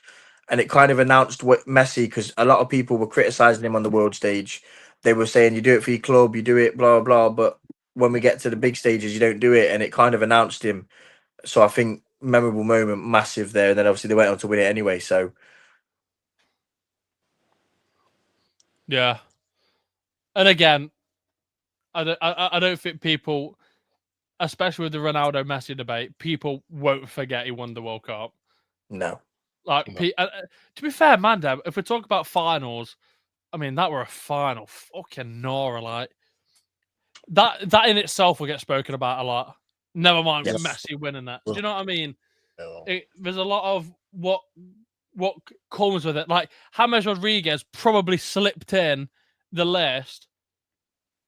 And it kind of announced what Messi, because a lot of people were criticizing him on the world stage. They were saying, you do it for your club, you do it, blah, blah, blah. But when we get to the big stages, you don't do it. And it kind of announced him. So I think memorable moment, massive there. And then obviously they went on to win it anyway. So Yeah. And again, I don't think people, especially with the Ronaldo Messi debate, people won't forget he won the World Cup. no. Like, to be fair, Mandem, if we talk about finals, I mean, that were a final. Fucking Nora, like that in itself will get spoken about a lot. Never mind Yes. Messi winning that. Do you know what I mean? Yeah. There's a lot of what comes with it. Like James Rodriguez probably slipped in the list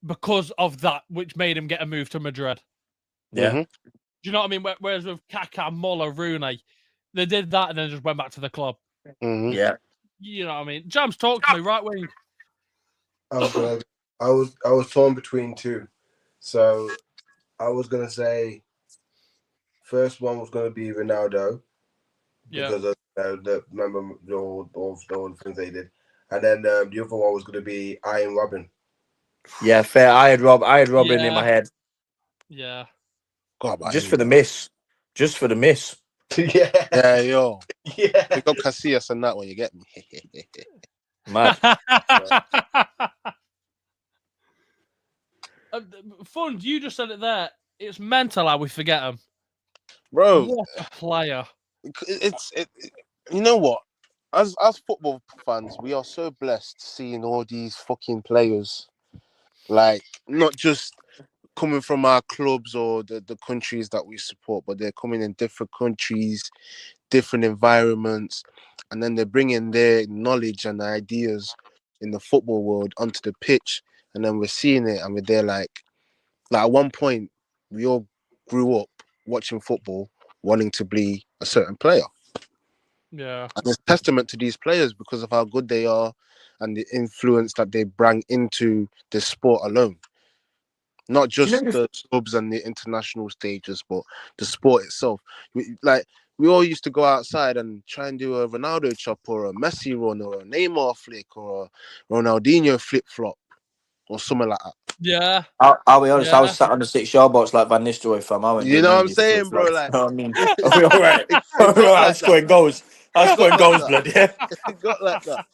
because of that, which made him get a move to Madrid. Yeah. Mhm. Do you know what I mean? Whereas with Kaká, Muller, Rooney, they did that and then just went back to the club. Mhm. Yeah. You know what I mean? Jams, talk to me, right wing. I was torn between two. So I was gonna say first one was gonna be Ronaldo Yeah. because of remember all the things they did. And then the other one was gonna be Iron Robin. Yeah, fair. I had Robin in my head. Yeah. God, about Just him. for the miss. Just for the miss. Yeah. Yeah, yo. Yeah. We got Casillas on that one, you get me? Mad. Fund, you just said it there. It's mental how we forget him. Bro, What a player. you know what? As football fans, we are so blessed seeing all these fucking players. Like, not just coming from our clubs or the countries that we support, but they're coming in different countries, different environments, and then they're bringing their knowledge and ideas in the football world onto the pitch, and then we're seeing it, and we're there like at one point we all grew up watching football, wanting to be a certain player, Yeah. and it's testament to these players because of how good they are and the influence that they bring into the sport alone. Not just the clubs and the international stages, but the sport itself. We all used to go outside and try and do a Ronaldo chop or a Messi run or a Neymar flick or a Ronaldinho flip flop or something like that. Yeah. I'll be honest, I was Yeah. sat on the 6-yard box like Van Nistelrooy, fam. I went You doing know what none I'm of these saying, bro? flip-flops. Like, You know what I mean? Are we all right? it All right, got I'm like scoring goals. I'm scoring goals, blood, yeah. It got like that.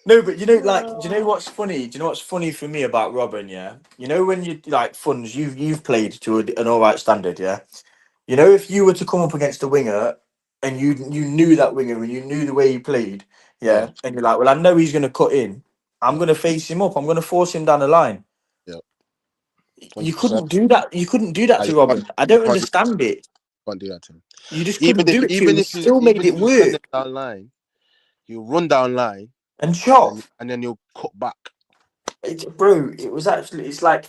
No, but do you know what's funny? Do you know what's funny for me about Robin? Yeah, you know when you like funds, you've played to an all right standard. Yeah, you know if you were to come up against a winger and you knew that winger and you knew the way he played, yeah, and you're like, well, I know he's going to cut in. I'm going to face him up. I'm going to force him down the line. Yeah, you 100%. couldn't do that. You couldn't do that Nah, to you Robin. I don't can't understand it. do that to him. You just couldn't do it to him. He Even still made it if you send work it down line, you run down line and chop. and then you'll cut back. Bro, it was actually. It's like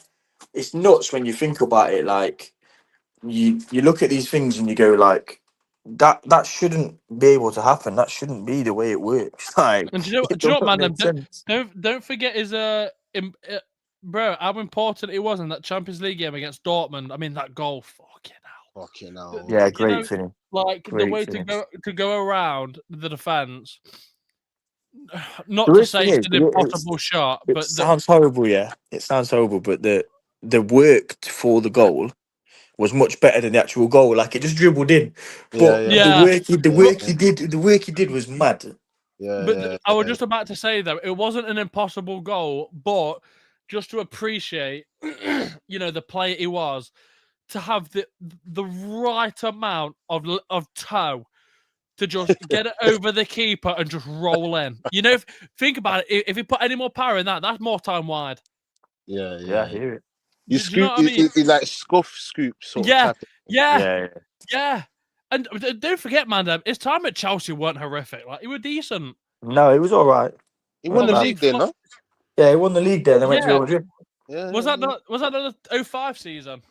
it's nuts when you think about it. Like you look at these things and you go like that shouldn't be able to happen. That shouldn't be the way it works. Like, And do you know it what, doesn't man? make sense. Don't forget his bro, how important it was in that Champions League game against Dortmund. I mean, that goal, fucking hell. Fucking hell. Yeah, You great know, finish. like the Great way finish. to go around the defense. Not The to worst say thing it's is, an impossible shot, it but sounds horrible. Yeah, it sounds horrible, but the work for the goal was much better than the actual goal. Like it just dribbled in, Yeah, but yeah. yeah, the work he did was mad. Yeah, I was just about to say though, it wasn't an impossible goal, but just to appreciate, the player he was, to have the right amount of toe to just get it over the keeper and just roll in. Think about it. If he put any more power in that, that's more time wide. yeah. Yeah, I hear it. You Do you know scoop, what I mean? you like scoop sort of Yeah, type. yeah, Yeah. yeah. And don't forget, man, his time at Chelsea weren't horrific. Like, he was decent. No, it was all right. He won the Obviously, league there, no? Yeah, he won the league there. They went to Real Yeah. Madrid. Yeah. Was that not the 05 season?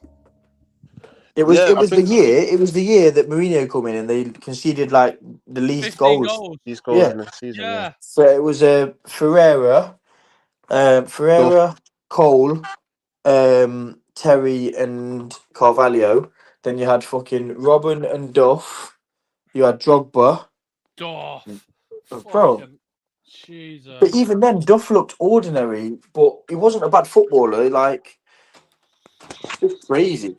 It was. Yeah, It I was the think year. It was the year that Mourinho come in and they conceded like the least 15 goals. goals. these goals Yeah. in the season. Yeah. So it was Ferreira, Cole, Terry, and Carvalho. Then you had fucking Robin and Duff. You had Drogba, Duff. bro. Fucking Jesus. But even then, Duff looked ordinary, but he wasn't a bad footballer. Like, just crazy.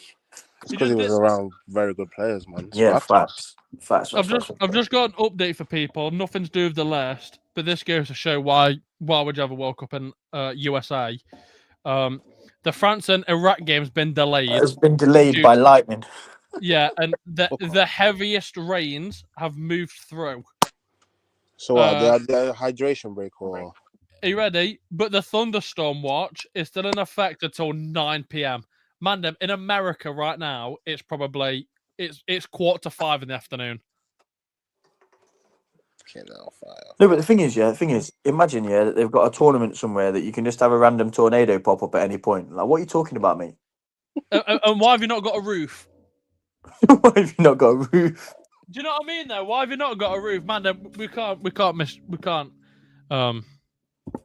It's because he was around very good players, man. That's what Yeah, happens. facts. I've just got an update for people. Nothing to do with the list, but this goes to show why would you have a World Cup in USA? The France and Iraq game's been delayed. It's been delayed due by to- lightning. Yeah, and the heaviest rains have moved through. So they had the hydration break, or Are you ready? But the thunderstorm watch is still in effect until 9 p.m. Man, in America right now, it's probably it's 4:45 in the afternoon. No, but the thing is, imagine, that they've got a tournament somewhere that you can just have a random tornado pop up at any point. Like, what are you talking about, mate? And why have you not got a roof? Why have you not got a roof? Do you know what I mean? Though, why have you not got a roof, man? We can't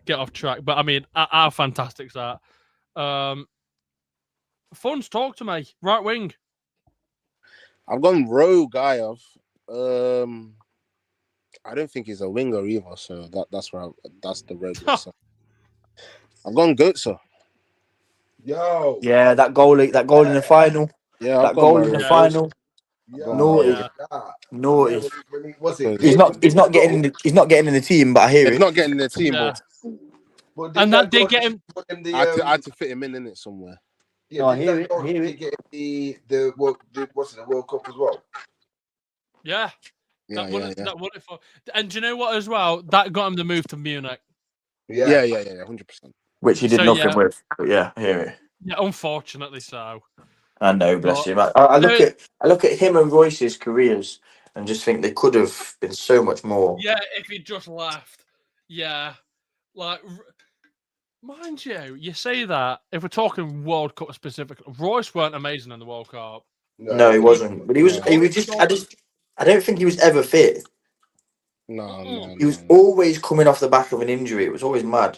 get off track. But I mean, how fantastic is that? Funds, talk to me. Right wing. I've gone rogue guy of. I don't think he's a winger either, so that's where that's the rogue. So. I've gone Goetze. Yo. Yeah, that goal in the final. Yeah, That goal in the final. Naughty. Naughty. He's not getting in the team, but I hear He's it. not getting in the team, Yeah. but And that did get him. I had to fit him in it somewhere. Yeah, No, I hear it. I hear it. Get the World Cup as well. Yeah. Yeah. That won it for. And do you know what as well? That got him the move to Munich. Yeah, 100%. Which he did nothing with. But yeah, I hear it. Yeah, unfortunately so. I know, bless him. I look at him and Royce's careers and just think they could have been so much more. Yeah, if he just left. Yeah. Like, mind you say that, if we're talking World Cup specifically, Royce weren't amazing in the World Cup. No, he wasn't. But he was just I don't think he was ever fit. No. He was always coming off the back of an injury. It was always mad.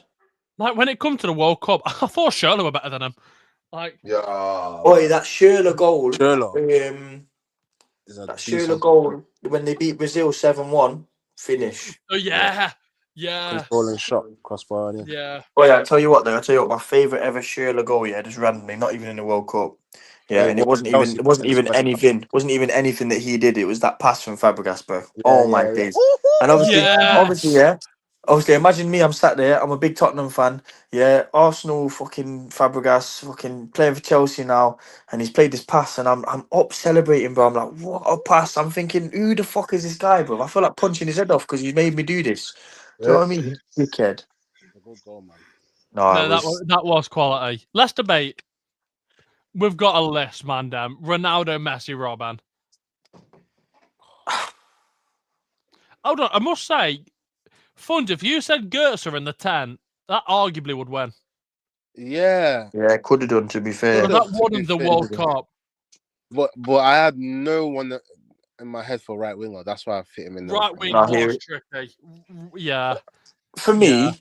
Like, when it comes to the World Cup, I thought Shirley were better than him. Like, that Schürrle goal. That Schürrle goal when they beat Brazil 7-1 finish. oh yeah. Controlling shot, crossbar. Yeah. Oh yeah, I tell you what, my favourite ever Schürrle goal, just randomly, not even in the World Cup. Yeah, and it wasn't even anything that he did. It was that pass from Fabregas, bro. My days. And obviously, imagine me. I'm sat there. I'm a big Tottenham fan. Yeah, Arsenal, fucking Fabregas, fucking playing for Chelsea now, and he's played this pass, and I'm up celebrating, bro. I'm like, what a pass! I'm thinking, who the fuck is this guy, bro? I feel like punching his head off because he's made me do this. Do you know what I mean, dickhead? A good goal, man. No, that was quality. Let's debate. We've got a list, man. Ronaldo, Messi, Robben. Hold on, I must say, Funds, if you said Goetze in the 10, that arguably would win. Yeah, could have done, to be fair. That won the World Cup. But I had no one in my head for right winger. That's why I fit him in. Right wing was tricky. Yeah. For me,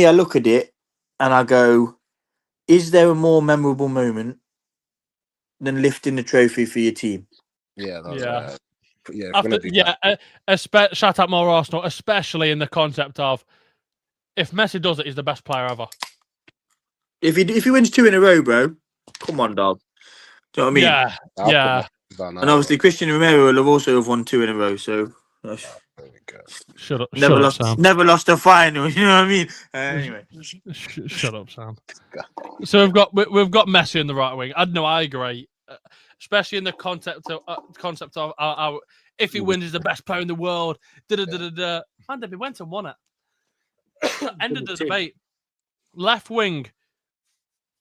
I look at it and I go, is there a more memorable moment than lifting the trophy for your team? Yeah. Shout out more Arsenal, especially in the concept of if Messi does it, he's the best player ever. If he wins 2 in a row, bro, come on, dog. Do you know what I mean? Yeah. And obviously, Christian Romero will have also won 2 in a row. So Shut up. Never Shut lost. up, Sam. Never lost a final. You know what I mean? Anyway. Shut up, Sam. So we've got Messi in the right wing. I agree, especially in the concept of our if he wins, he's the best player in the world. Man, he went and won it. Ended the debate. Left wing.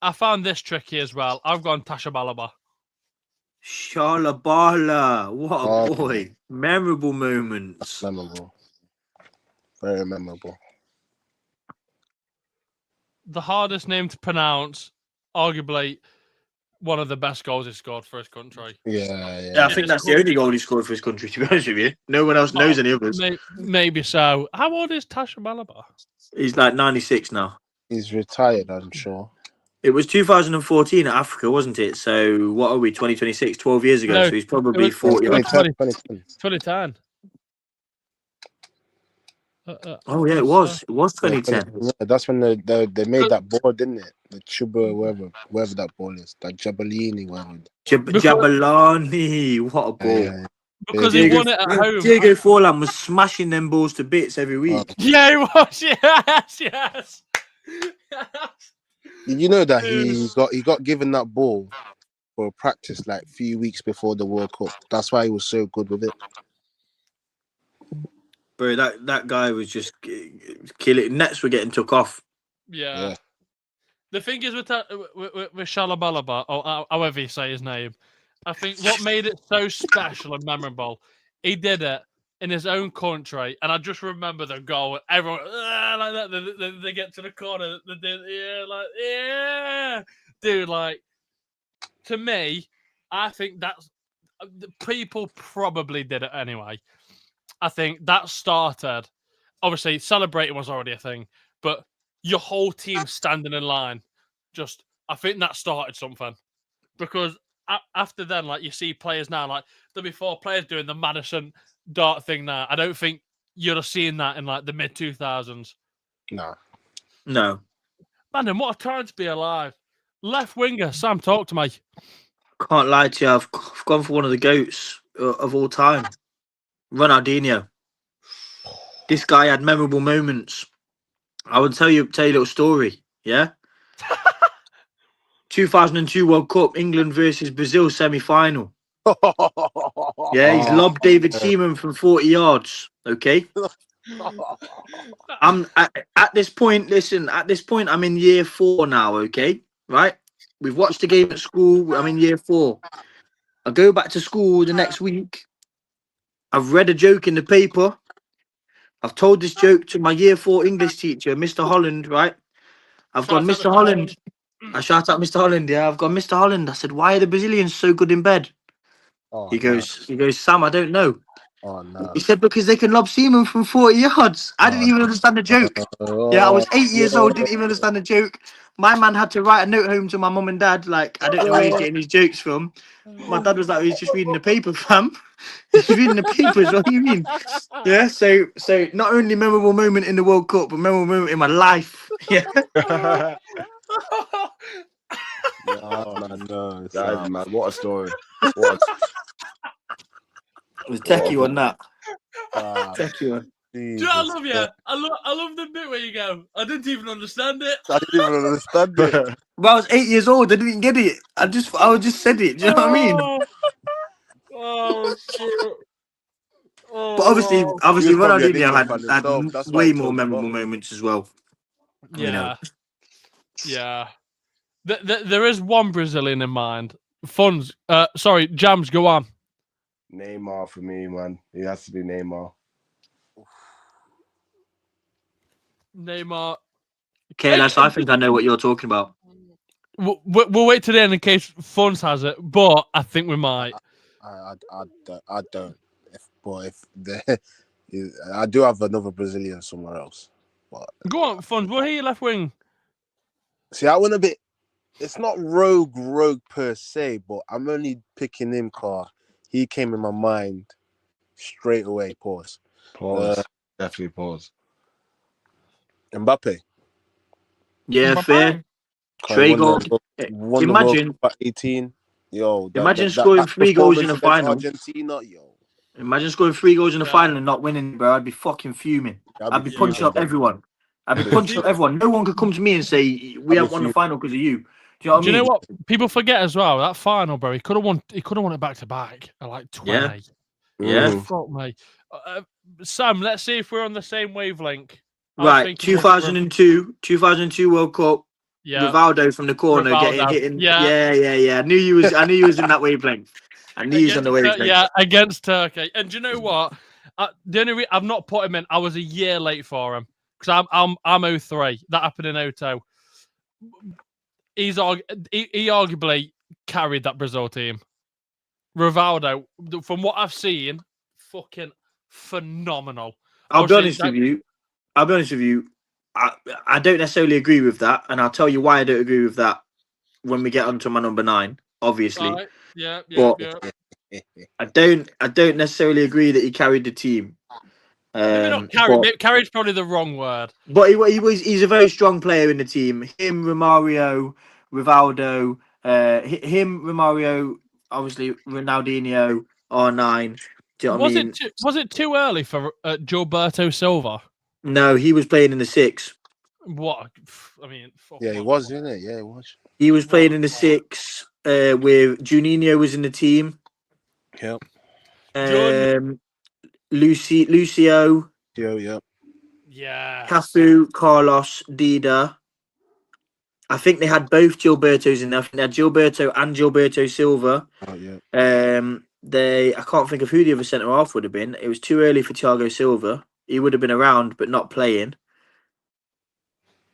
I found this tricky as well. I've gone Tasha Balaba. Shalabala. What a Oh, boy. Memorable moments. Memorable. Very memorable. The hardest name to pronounce, arguably one of the best goals he scored for his country. Yeah. I think that's the only goal he scored for his country, to be honest with you. No one else knows any others. Maybe so. How old is Tasha Balaba? He's like 96 now. He's retired, I'm sure. It was 2014 at Africa, wasn't it? So what are we, 2026, 12 years ago? No, so he's probably 40. 2010. Oh, yeah, it was. It was 2010. Yeah, that's when they made that ball, didn't it? The Chuba, wherever that ball is. That Jabalini, whatever. Jabalani, what a ball. Yeah. Because he won it at home. Diego Forlan was smashing them balls to bits every week. Yeah, he was. Yes. Did you know that he got given that ball for practice like a few weeks before the World Cup? That's why he was so good with it. Bro, that guy was just killing. Nets were getting took off. Yeah. The thing is with Shalabalaba, or however you say his name, I think what made it so special and memorable, he did it in his own country, and I just remember the goal. Everyone like that. They get to the corner. Dude, like to me, I think that's people probably did it anyway. I think that started. Obviously, celebrating was already a thing, but your whole team standing in line, I think that started something. Because after then, like you see players now, like there'll be 4 players doing the Madison dart thing now. I don't think you'd have seen that in like the mid 2000s. No. No. Man, then what a time to be alive. Left winger, Sam, talk to me. Can't lie to you, I've gone for one of the GOATs of all time. Ronaldinho. This guy had memorable moments. I would tell you a little story, yeah? 2002 World Cup, England versus Brazil semi-final. Yeah, he's lobbed David Seaman from 40 yards, okay? I'm at this point, listen, I'm in year 4 now, okay? Right? We've watched the game at school, I'm in year 4. I go back to school the next week. I've read a joke in the paper. I've told this joke to my year 4 English teacher, Mr. Holland, right? I've gone, Mr. Holland. I shout out Mr. Holland, yeah. I've gone, Mr. Holland. I said, why are the Brazilians so good in bed? He goes, Sam, I don't know. Oh, no. He said, because they can lob Seaman from 40 yards. I didn't even understand the joke. Yeah, I was 8 years old, didn't even understand the joke. My man had to write a note home to my mum and dad, like, I don't know where he's getting his jokes from. My dad was like, he's just reading the paper, fam. He's reading the papers, what do you mean? Yeah, so not only memorable moment in the World Cup, but memorable moment in my life. Yeah. No. That is mad. What a story. It was techie on that. Techie one. Do you know what I love you? I love the bit where you go, I didn't even understand it. I didn't even understand it. But I was 8 years old, I didn't get it. I just said it. Do you know what I mean? Oh shit. But obviously Ronaldinho had That's way more memorable moments as well. Yeah. Yeah. There is one Brazilian in mind. Jams, go on. Neymar for me, man. It has to be Neymar. Neymar. Okay, I think I know what you're talking about. We'll wait till the end in case Funds has it, but I think we might. I don't. I do have another Brazilian somewhere else. But go on, Funds. We'll hear your left wing. See, I went a bit. It's not rogue per se, but I'm only picking him car. He came in my mind straight away. Pause. Definitely pause. Mbappe. Yeah, fair. Imagine 18. Yo, imagine scoring 3 goals in a final. Argentina, yo. Imagine scoring 3 goals in the Yeah. final and not winning, bro. I'd be fucking fuming. I'd be punching up everyone. I'd be punching up everyone. No one could come to me and say we haven't won the final because of you. Do you know what I mean? Do you know what people forget as well? That final, bro. He could have won. He could have won it back to back at like 20. Yeah. Fuck me. Sam, let's see if we're on the same wavelength. Right, 2002 World Cup. Yeah. Rivaldo from the corner Rivaldo. hitting. Yeah. Yeah. I knew you was in that wavelength. I knew he was on the wavelength. Yeah, against Turkey. And do you know what? The only reason I've not put him in, I was a year late for him because I'm 03. That happened in 02. He arguably carried that Brazil team. Rivaldo, from what I've seen, fucking phenomenal. I'll be honest with you. I don't necessarily agree with that, and I'll tell you why I don't agree with that when we get onto my number 9. Obviously, right. Yeah. I don't necessarily agree that he carried the team. Maybe not carried. Carried's probably the wrong word. But he's a very strong player in the team. Him, Romario, Rivaldo, Romario, obviously Ronaldinho, R9. Do you know what I mean? Was it too early for Gilberto Silva? No, he was playing in the 6. What? I mean, yeah, he was, isn't it? Yeah, he was. He was playing in the 6 with Juninho was in the team. Yep. Lucio. Yeah. Yeah. Cafu, Carlos, Dida. I think they had both Gilbertos in there. I think they had Gilberto and Gilberto Silva. Oh yeah. I can't think of who the other centre half would have been. It was too early for Thiago Silva. He would have been around but not playing.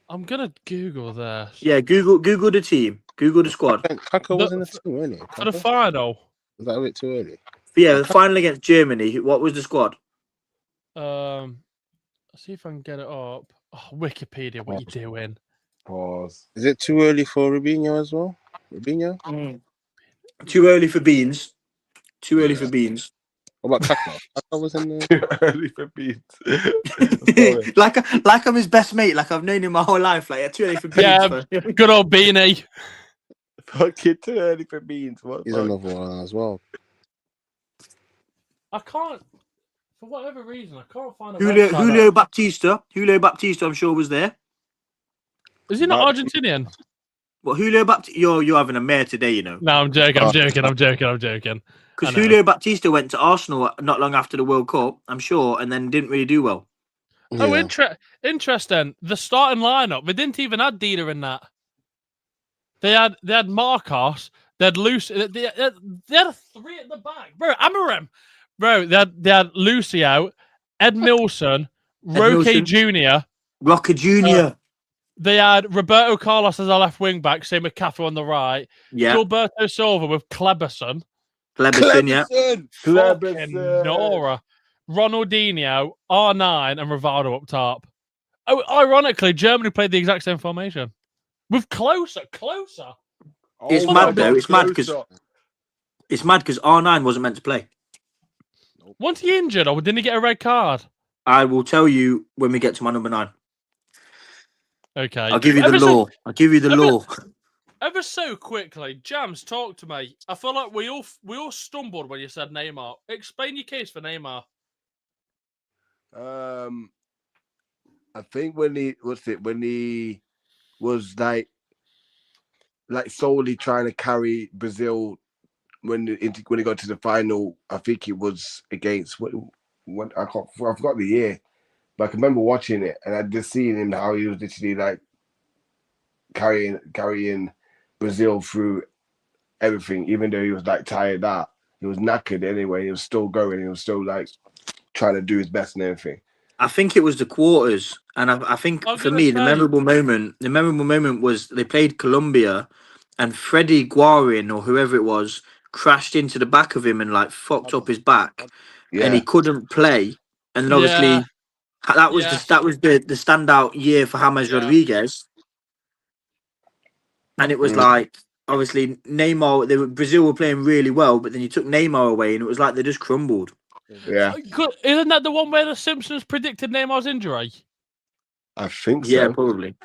I'm gonna Google this. Yeah, Google the team. Google the squad. Kaka was in the team, wasn't he? For the final. Was that a bit too early? But yeah, the final against Germany. What was the squad? Let's see if I can get it up. Oh, Wikipedia, what are you doing? Pause. Is it too early for Rubinho as well? Rubinho? Too early for beans. What about Kaka? Kaka was in there. Too early for beans. like I'm his best mate. Like I've known him my whole life. Like too early for beans. Yeah, good old Beanie. Fucking too early for beans. What? He's another one as well. I can't, for whatever reason, I can't find a Julio Baptista. I'm sure was there. Is he not Argentinian? Well, Julio Baptista. You're having a mare today, you know. No, I'm joking. Because Julio Baptista went to Arsenal not long after the World Cup, I'm sure, and then didn't really do well. Yeah. Oh, interesting. The starting lineup, they didn't even have Dida in that. They had Marcos, they had Lucio, they had 3 at the back. Bro, Amorim. Bro, they had Lucio, Ed Milson, Roque Jr. Roque Jr. They had Roberto Carlos as our left wing back, same with Cafu on the right. Yeah. Gilberto Silva with Kleberson. Kleberson. Nora. Ronaldinho, R9, and Rivaldo up top. Oh, ironically, Germany played the exact same formation. With closer. It's mad though. It's mad because R9 wasn't meant to play. Wasn't he injured or didn't he get a red card? I will tell you when we get to my number 9. Okay. I'll give you the law. Ever so quickly, Jams, talk to me. I feel like we all stumbled when you said Neymar. Explain your case for Neymar. I think when he was like solely trying to carry Brazil when he got to the final. I think it was against I forgot the year, but I can remember watching it and I just seen him how he was literally like carrying Brazil through everything, even though he was like tired out. He was knackered anyway. He was still going. He was still like trying to do his best and everything. I think it was the quarters, and I think for me the memorable moment was they played Colombia, and Freddie Guarin or whoever it was crashed into the back of him and like fucked up his back, and he couldn't play. And then obviously that was the standout year for James Rodriguez, and it was like obviously Neymar. Brazil were playing really well, but then you took Neymar away, and it was like they just crumbled. Yeah. Isn't that the one where the Simpsons predicted Neymar's injury? I think so. Yeah, probably.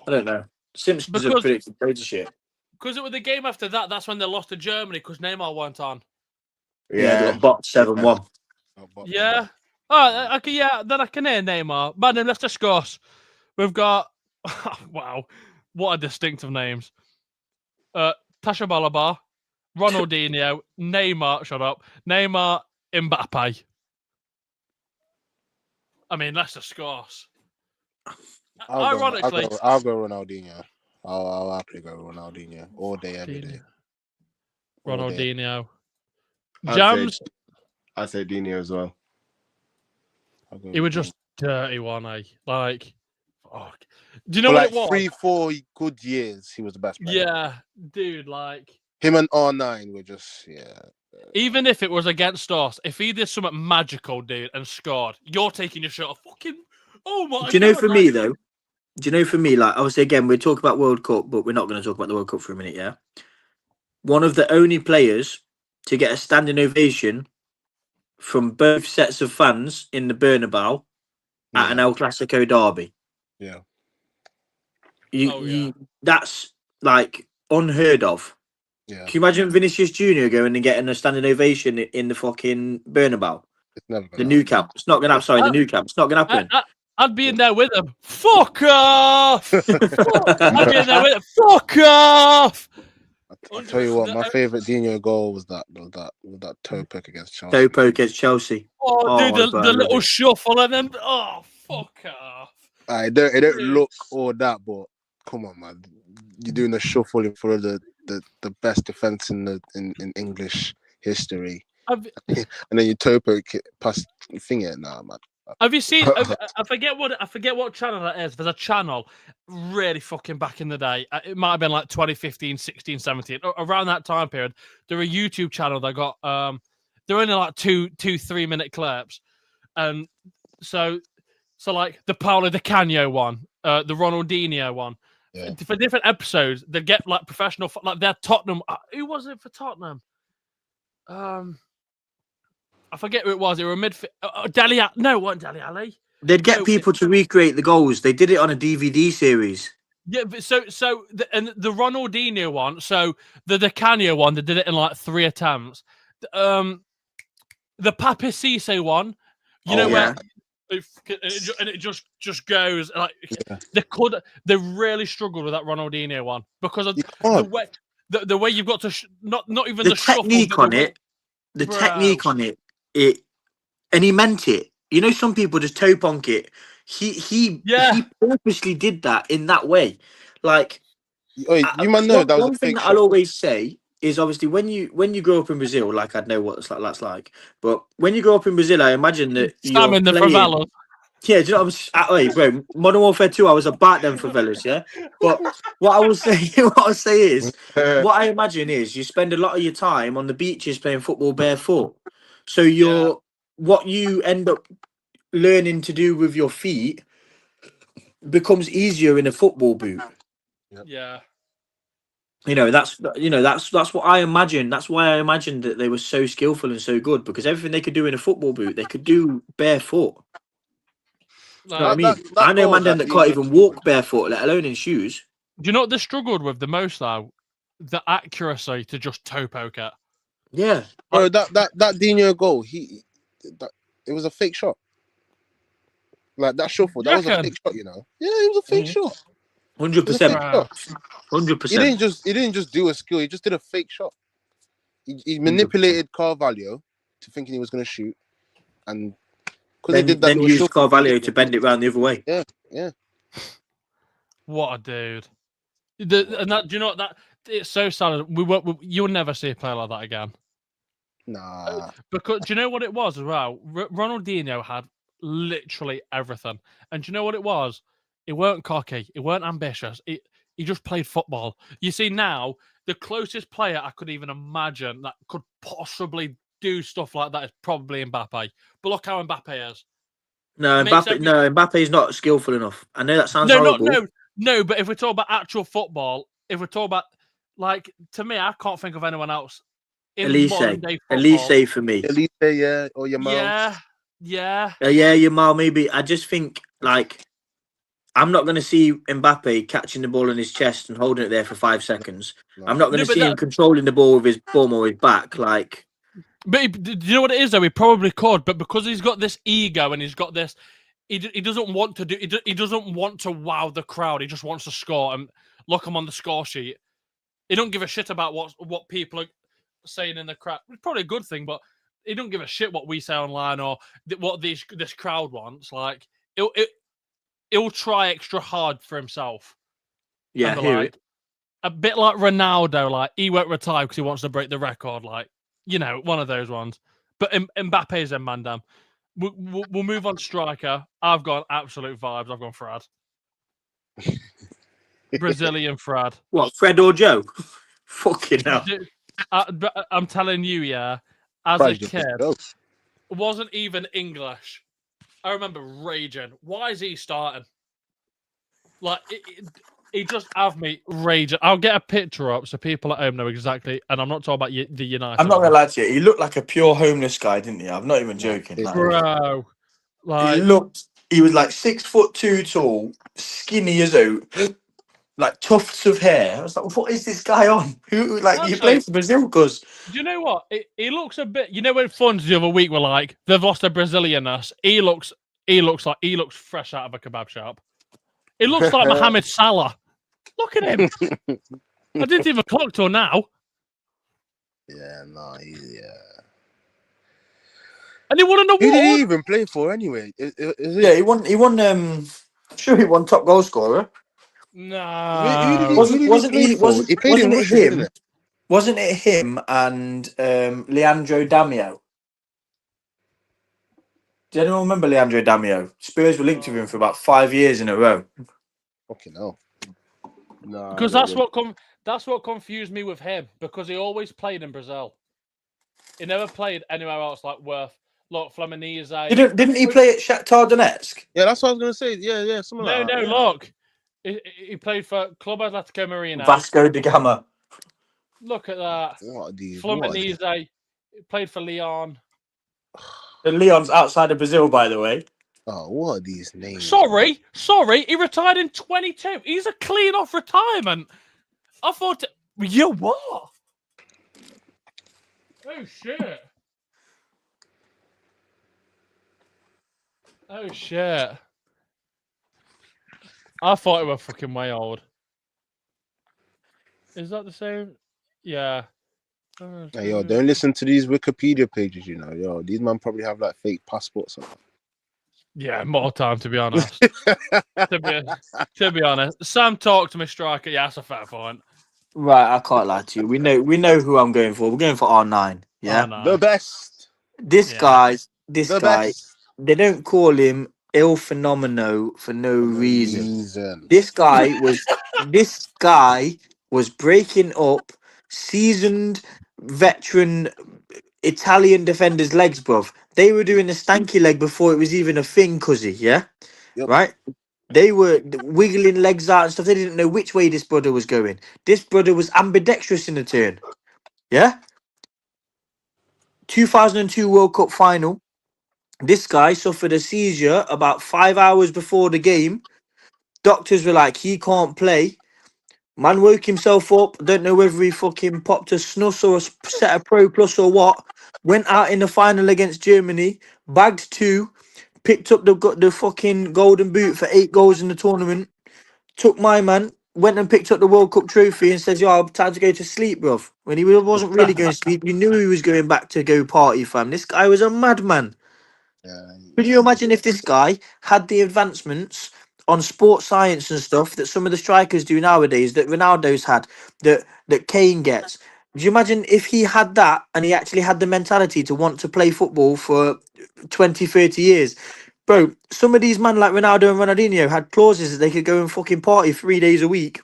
I don't know. Simpsons have predicted loads of shit. Because it was the game after that, that's when they lost to Germany because Neymar weren't on. Yeah, they Yeah. got bot 7-1. Yeah. Oh, okay. Yeah. Then I can hear Neymar. Man, then let's discuss. We've got wow, what a distinctive names. Tasha Balabar, Ronaldinho, Neymar. Shut up. Neymar, Mbappe. I mean, let's discuss. Ironically, I'll go Ronaldinho. I'll happily go Ronaldinho all day, every day. All day. Ronaldinho. I'd Jams. I'd say Dino as well. He was just dirty one, eh? Like, fuck. Do you know For what like it was? 3-4 good years, he was the best player. Yeah, dude. Like, Him and R9 were just even if it was against us, if he did something magical, dude, and scored, you're taking your shirt off. Fucking, oh my god. Do you know for me though? Do you know for me, like obviously again we talk about World Cup, but we're not going to talk about the World Cup for a minute, yeah? One of the only players to get a standing ovation from both sets of fans in the Bernabeu at an El Clasico derby. Yeah. That's like unheard of. Yeah. Can you imagine Vinicius Junior going and getting a standing ovation in the fucking Bernabeu? It's never The new camp. It's not going to happen. Sorry, the new camp. It's not going to happen. I'd be in there with him. Fuck off! I'd be in there with him. Fuck off! I'll tell you what, my favourite Dino goal was that toe poke against Chelsea. Toe poke against Chelsea. Oh, dude, the little shuffle and then fuck off. It don't look all that, but come on, man. You're doing a shuffle in front of the best defense in English history, and then you toe poke it past your finger. Nah, man. Have you seen? I forget what channel that is. There's a channel really fucking back in the day. It might have been like 2015, 16, 17. Around that time period, there a YouTube channel that got they're only like 2-3 minute clips, and so like the Paolo Di Canio one, the Ronaldinho one. Yeah. For different episodes, they'd get like professional, like their Tottenham. Who was it for Tottenham? I forget who it was. They were a midfield. Dele Alli. No, it wasn't Dele Alli. They'd get people to recreate the goals. They did it on a DVD series. Yeah, but so the Ronaldinho one, so the Di Canio one, they did it in like 3 attempts. The Papi Cisse one, where it just goes like they really struggled with that Ronaldinho one because of the way you've got to not even the technique shuffle, on it. The technique on it, and he meant it. You know, some people just toe punk it. He purposely did that in that way. Like, you might know that was one thing that I'll always say is obviously when you grow up in Brazil, like I'd know what that's like. But when you grow up in Brazil, I imagine that I'm in the favelas. Yeah, do you know what I'm bro? Modern Warfare 2, I was about them favelas, yeah. But what I will say is, what I imagine is you spend a lot of your time on the beaches playing football barefoot. So what you end up learning to do with your feet becomes easier in a football boot. Yeah. That's what I imagine. That's why I imagined that they were so skillful and so good, because everything they could do in a football boot, they could do barefoot. You know what I mean? I know man that can't even walk barefoot, let alone in shoes. Do you know what they struggled with the most though? The accuracy to just toe poke it. Yeah. Bro, that Dino goal, it was a fake shot. Like that shuffle, that was a fake shot, Yeah, it was a fake shot. 100%. 100%. He didn't just do a skill, he just did a fake shot. He manipulated Carvalho to thinking he was gonna shoot, and because he did that, then used Carvalho to bend it round the other way. Yeah. What a dude! And that, do you know what, that it's so sad. You'll never see a player like that again. Nah. Because do you know what it was as well? Ronaldinho had literally everything, and do you know what it was? He weren't cocky. He weren't ambitious. He just played football. You see now, the closest player I could even imagine that could possibly do stuff like that is probably Mbappe. But look how Mbappe is. No, Mbappe is not skillful enough. I know that sounds horrible. No, but if we talk about actual football, if we talk about, like, to me, I can't think of anyone else in modern day football. Elise for me. Elise, yeah, or Yamal. Yeah. Yamal, maybe. I just think, like, I'm not going to see Mbappe catching the ball in his chest and holding it there for 5 seconds. No. I'm not going to see him controlling the ball with his bum or his back. Like, But do you know what it is though? He probably could, but because he's got this ego and he's got this, he doesn't want to do. He doesn't want to wow the crowd. He just wants to score and look him on the score sheet. He don't give a shit about what people are saying in the crowd. It's probably a good thing, but he don't give a shit what we say online or what this crowd wants. Like he'll try extra hard for himself. Yeah, And hear like, it. a bit like Ronaldo, like he won't retire because he wants to break the record. Like, you know, one of those ones. But Mbappe's in Mandam. We'll move on to striker. I've gone absolute vibes. I've gone Frad. Brazilian Frad. What, Fred or Joe? Fucking hell. Dude, I'm telling you, yeah, as Probably a just kid, go. wasn't even English. I remember raging. Why is he starting? Like, he just have me raging. I'll get a picture up so people at home know exactly. And I'm not talking about the United. I'm not one. gonna lie to you. He looked like a pure homeless guy, didn't he? I'm not even joking. Like, Bro. Like, he was like 6'2" tall, skinny as out, like tufts of hair. I was like, what is this guy on? Who, like, he Actually- plays for Brazil because do you know what? He looks a bit. You know when funds the other week were like they've lost their Brazilianness. He looks fresh out of a kebab shop. He looks like Mohamed Salah. Look at him. I didn't even clock till now. Yeah, no, yeah. And he won an award. Who did he even play for anyway? Is it, he won. I'm sure he won top goal scorer. No. who did he, Wasn't who did he play for? He played in wasn't it Russia, him? didn't it? Wasn't it him and Leandro Damio? Do anyone remember Leandro Damio? Spurs were linked with him for about 5 years in a row. Fucking hell. No, Because that's what confused me with him. Because he always played in Brazil. He never played anywhere else like Fluminense. Didn't he play at Shakhtar Donetsk? Yeah, that's what I was gonna say. Yeah, something No, like that. Yeah. look. He played for Club Atletico Marino. Vasco da Gama. Look at that. What are these? Fluminense. He played for Leon. The Leon's outside of Brazil, by the way. Oh, what are these names? Sorry. He retired in 22. He's a clean off retirement. I thought, you what? Oh shit. Oh shit. I thought it were fucking way old. Is that the same? Yeah. Hey, yo, don't listen to these Wikipedia pages, you know. Yo, these men probably have like fake passports. Yeah, more time to be honest. to be honest, Sam talked to me striker. Yeah, that's a fair point. Right, I can't lie to you. We know who I'm going for. We're going for R9. Yeah, Oh, no. The best. this Yeah. guy. The best. They don't call him Il Fenomeno for no reason. Reason. This guy was breaking up seasoned veteran Italian defenders' legs, bruv. They were doing the stanky leg before it was even a thing, cuzzy, yeah? Yep. Right? They were wiggling legs out and stuff. They didn't know which way this brother was going. This brother was ambidextrous in the turn. Yeah? 2002 World Cup final. This guy suffered a seizure about 5 hours before the game. Doctors were like, he can't play. Man woke himself up. Don't know whether he fucking popped a snus or a set of Pro Plus or what. Went out in the final against Germany. Bagged 2. Picked up the fucking golden boot for 8 goals in the tournament. Took my man. Went and picked up the World Cup trophy and says, yo, time to go to sleep, bruv. When he wasn't really going to sleep. You knew he was going back to go party, fam. This guy was a madman. Could you imagine if this guy had the advancements on sports science and stuff that some of the strikers do nowadays, that Ronaldo's had, that Kane gets? Do you imagine if he had that and he actually had the mentality to want to play football for 20, 30 years? Bro, some of these men like Ronaldo and Ronaldinho had clauses that they could go and fucking party 3 days a week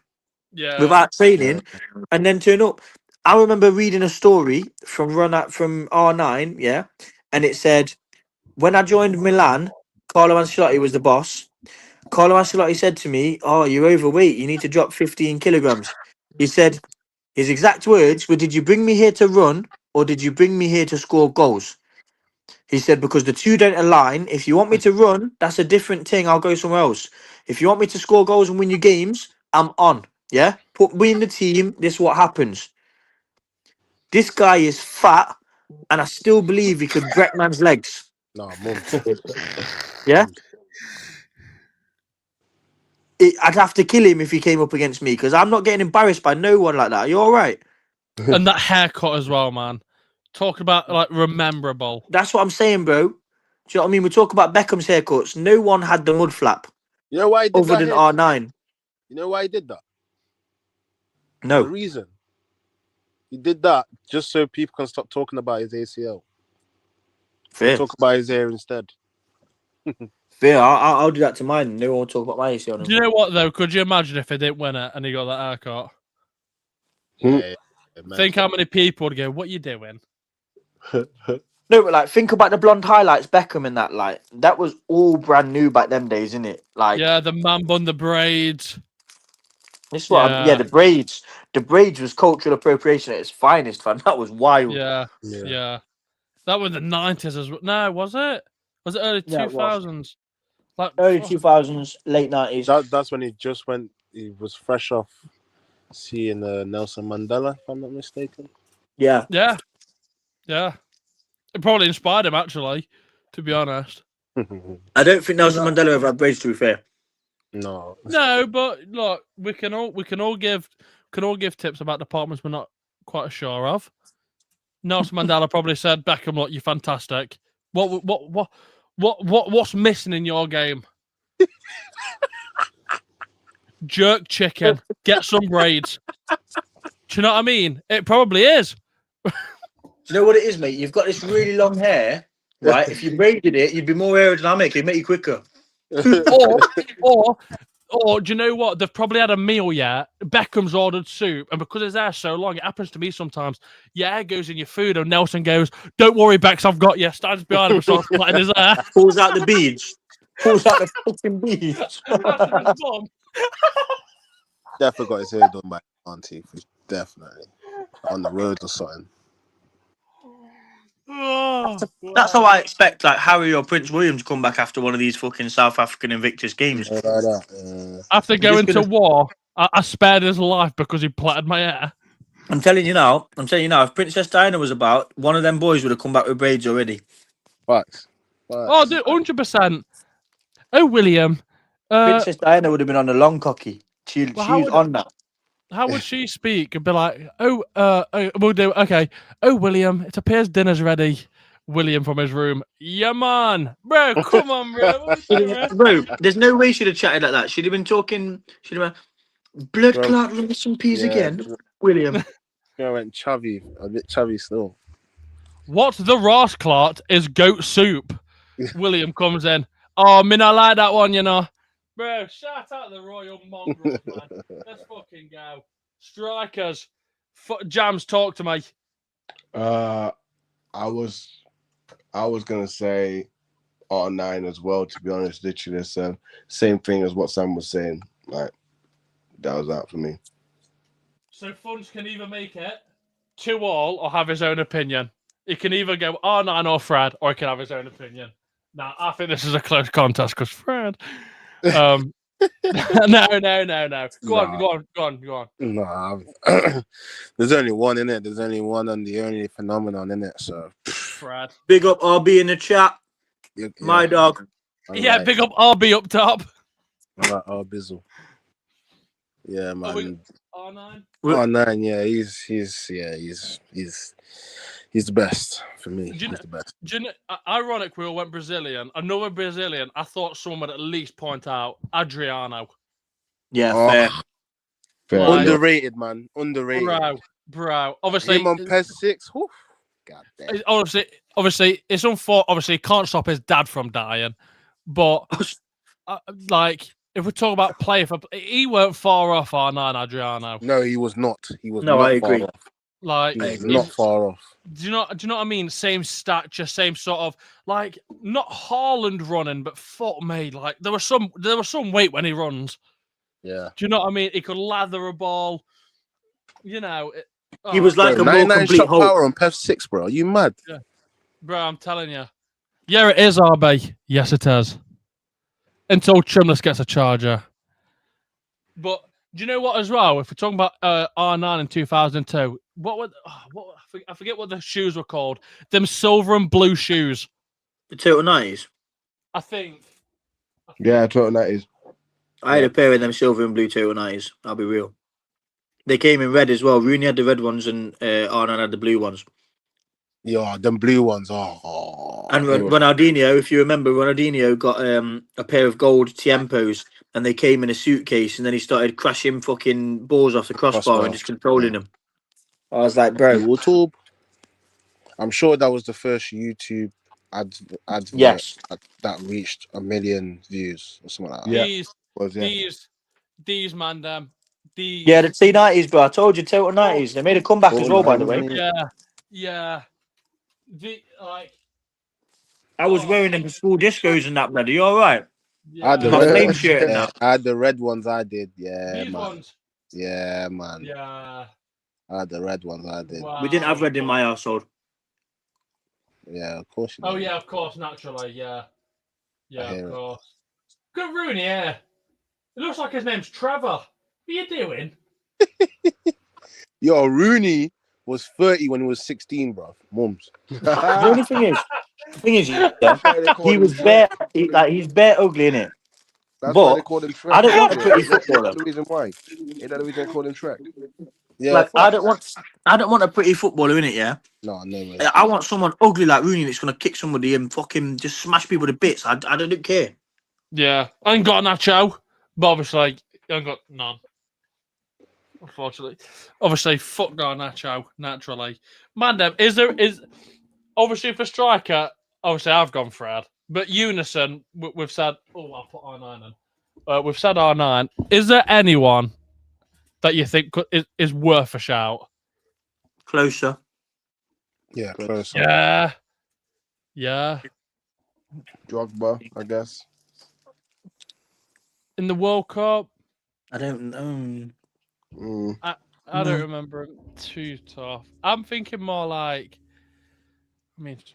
without training and then turn up. I remember reading a story from R9, yeah, and it said, when I joined Milan, Carlo Ancelotti was the boss. Carlo Ancelotti said to me, oh, you're overweight. You need to drop 15 kilograms. He said, his exact words were, did you bring me here to run or did you bring me here to score goals? He said, because the two don't align. If you want me to run, that's a different thing. I'll go somewhere else. If you want me to score goals and win you games, I'm on. Yeah? Put me in the team. This is what happens. This guy is fat, and I still believe he could break man's legs. No, mum. Yeah? I'd have to kill him if he came up against me because I'm not getting embarrassed by no one like that. Are you all right? And that haircut as well, man. Talk about like rememberable. That's what I'm saying, bro. Do you know what I mean? We talk about Beckham's haircuts. No one had the mud flap You know why he did other that? than Here? R9. You know why he did that? The No. reason he did that just so people can stop talking about his ACL. Fair. Talk about his hair instead. Fair. I'll do that to mine. No one will talk about my ACL. Do you know what though? Could you imagine if he didn't win it and he got that haircut? Yeah, man. Think how many people would go, "What you doing?" No, but like, think about the blonde highlights, Beckham and that. Like, that was all brand new back them days, isn't it? Like, Yeah, the man bun, the braids. this is what Yeah. the braids. The braids was cultural appropriation at its finest, fam. That was wild. Yeah. That was the 90s as well. No, was it? Was it early Yeah, it was. 2000s? Like Early 2000s, late 90s. That's when he just went. He was fresh off seeing Nelson Mandela, if I'm not mistaken. Yeah. Yeah. It probably inspired him, actually, to be honest. I don't think Nelson Mandela ever had braids, to be fair. No. No, but look, we can all give tips about departments we're not quite sure of. Nelson Mandela probably said, "Beckham, look, you're fantastic. What's missing in your game? Jerk chicken. Get some braids." Do you know what I mean? It probably is. Do you know what it is, mate? You've got this really long hair, right? If you braided it, you'd be more aerodynamic. It'd make you quicker. Or do you know what? They've probably had a meal yet. Beckham's ordered soup, and because his hair's so long, it happens to me sometimes. Your hair goes in your food, and Nelson goes, "Don't worry, Bex, I've got you." Stands behind him and starts plaiting his hair. Pulls out the beads. Pulls out the fucking beads. After his mum. Definitely got his hair done by auntie. Definitely on the road or something. That's how I expect like Harry or Prince William to come back after one of these fucking South African Invictus games. Like that. After going to war, I spared his life because he plaited my hair. I'm telling you now, if Princess Diana was about, one of them boys would have come back with braids already. Facts. Oh, dude, 100%. Oh, William. Princess Diana would have been on the long cocky. She's on that. How would she speak and be like, we'll do, okay. Oh, William, it appears dinner's ready. William from his room. Yeah, man. Bro, come on, bro. Bro, there's no way she'd have chatted like that. She'd have been talking, she'd have been, blood clot, rice and peas again. William. I went chubby, a bit chubby still. What the Ross clot is goat soup. William comes in. Oh, me not like that one, you know. Bro, shout out the Royal Mongrels, man. Let's fucking go. Strikers. Jams, talk to me. I was gonna say R9 as well, to be honest. Literally the same thing as what Sam was saying. Like, that was that for me. So Funch can either make it 2-2 or have his own opinion. He can either go R9 or Fred, or he can have his own opinion. Now, I think this is a close contest because Fred. No. Go on. No, there's only one in it. There's only one and the only phenomenon in it. So, Fred. Big up RB in the chat. Yeah, My dog. Yeah, big up RB up top. I like Bizzle. Yeah, man. R9. R9, yeah, he's the best for me. He's the best. Do you know, ironic, we all went Brazilian. Another Brazilian, I thought someone would at least point out Adriano. Yeah, fair. Like, Underrated, man. Underrated. Bro. Obviously, him on PES 6. Whew. God damn. Obviously, it's unfortunate. Obviously, he can't stop his dad from dying. But, like, if we talk about play for, he weren't far off R9 Adriano. No, he was not. He was no, not I agree. far off. Like, He's not far off. Do you know what I mean? Same stature, same sort of like not Haaland running, but fuck me, like there was some weight when he runs. Yeah. Do you know what I mean? He could lather a ball. You know, he was like a more 99 complete shot Hulk. power on PES 6, bro. Are you mad? Yeah. Bro, I'm telling you. Yeah, it is, RB. Yes, it is. Until Trimless gets a charger. But do you know what as well? If we're talking about R9 in 2002, what were I forget what the shoes were called. Them silver and blue shoes. The total 90s. I think. Yeah, total 90s. I had a pair of them silver and blue total 90s. I'll be real. They came in red as well. Rooney had the red ones and Arnold had the blue ones. Yeah, them blue ones. Oh, And Ronaldinho, if you remember, Ronaldinho got a pair of gold Tiempos and they came in a suitcase and then he started crashing fucking balls off the crossbar and just controlling them. I was like, bro. YouTube. I'm sure that was the first YouTube advert Yes. that reached 1 million views or something like that. Yeah. These man, these. Yeah, the T90s, bro. I told you, total 90s. They made a comeback as well, by the way. Yeah. I was wearing them for school discos and that, brother. You all right? Yeah. I had the My red flame ones. shirt Yeah, now. I had the red ones. I did. Yeah, These man. ones. Yeah, man. Yeah. I had the red ones. I did. Wow. We didn't have red in my household. Yeah, of course. You Oh did. yeah, of course, naturally, yeah, I hear of it. course. Good Rooney, yeah. It looks like his name's Trevor. What are you doing? Yo, Rooney was 30 when he was 16, bro. Mums. The only thing is, yeah, why they call he him was Shrek. bare, he's bare ugly, innit? That's But why they call him Shrek. I don't want a Yeah, pretty is that footballer. the reason why? Is that the reason they call him Shrek? Yeah, Like, I facts. don't want a pretty footballer, innit, yeah? No, no way. I want someone ugly like Rooney that's going to kick somebody and fucking just smash people to bits. I don't care. Yeah, I ain't got Nacho, but obviously, I ain't got none. Unfortunately, obviously, fuck Garnacho. Naturally, man, is obviously for striker? Obviously, I've gone Fred, but Unison, we've said. Oh, I'll put R9 in. We've said R9. Is there anyone that you think is worth a shout? Closer. Yeah, close. Yeah. Drogba, I guess. In the World Cup, I don't know. I don't remember him too tough. I'm thinking more like,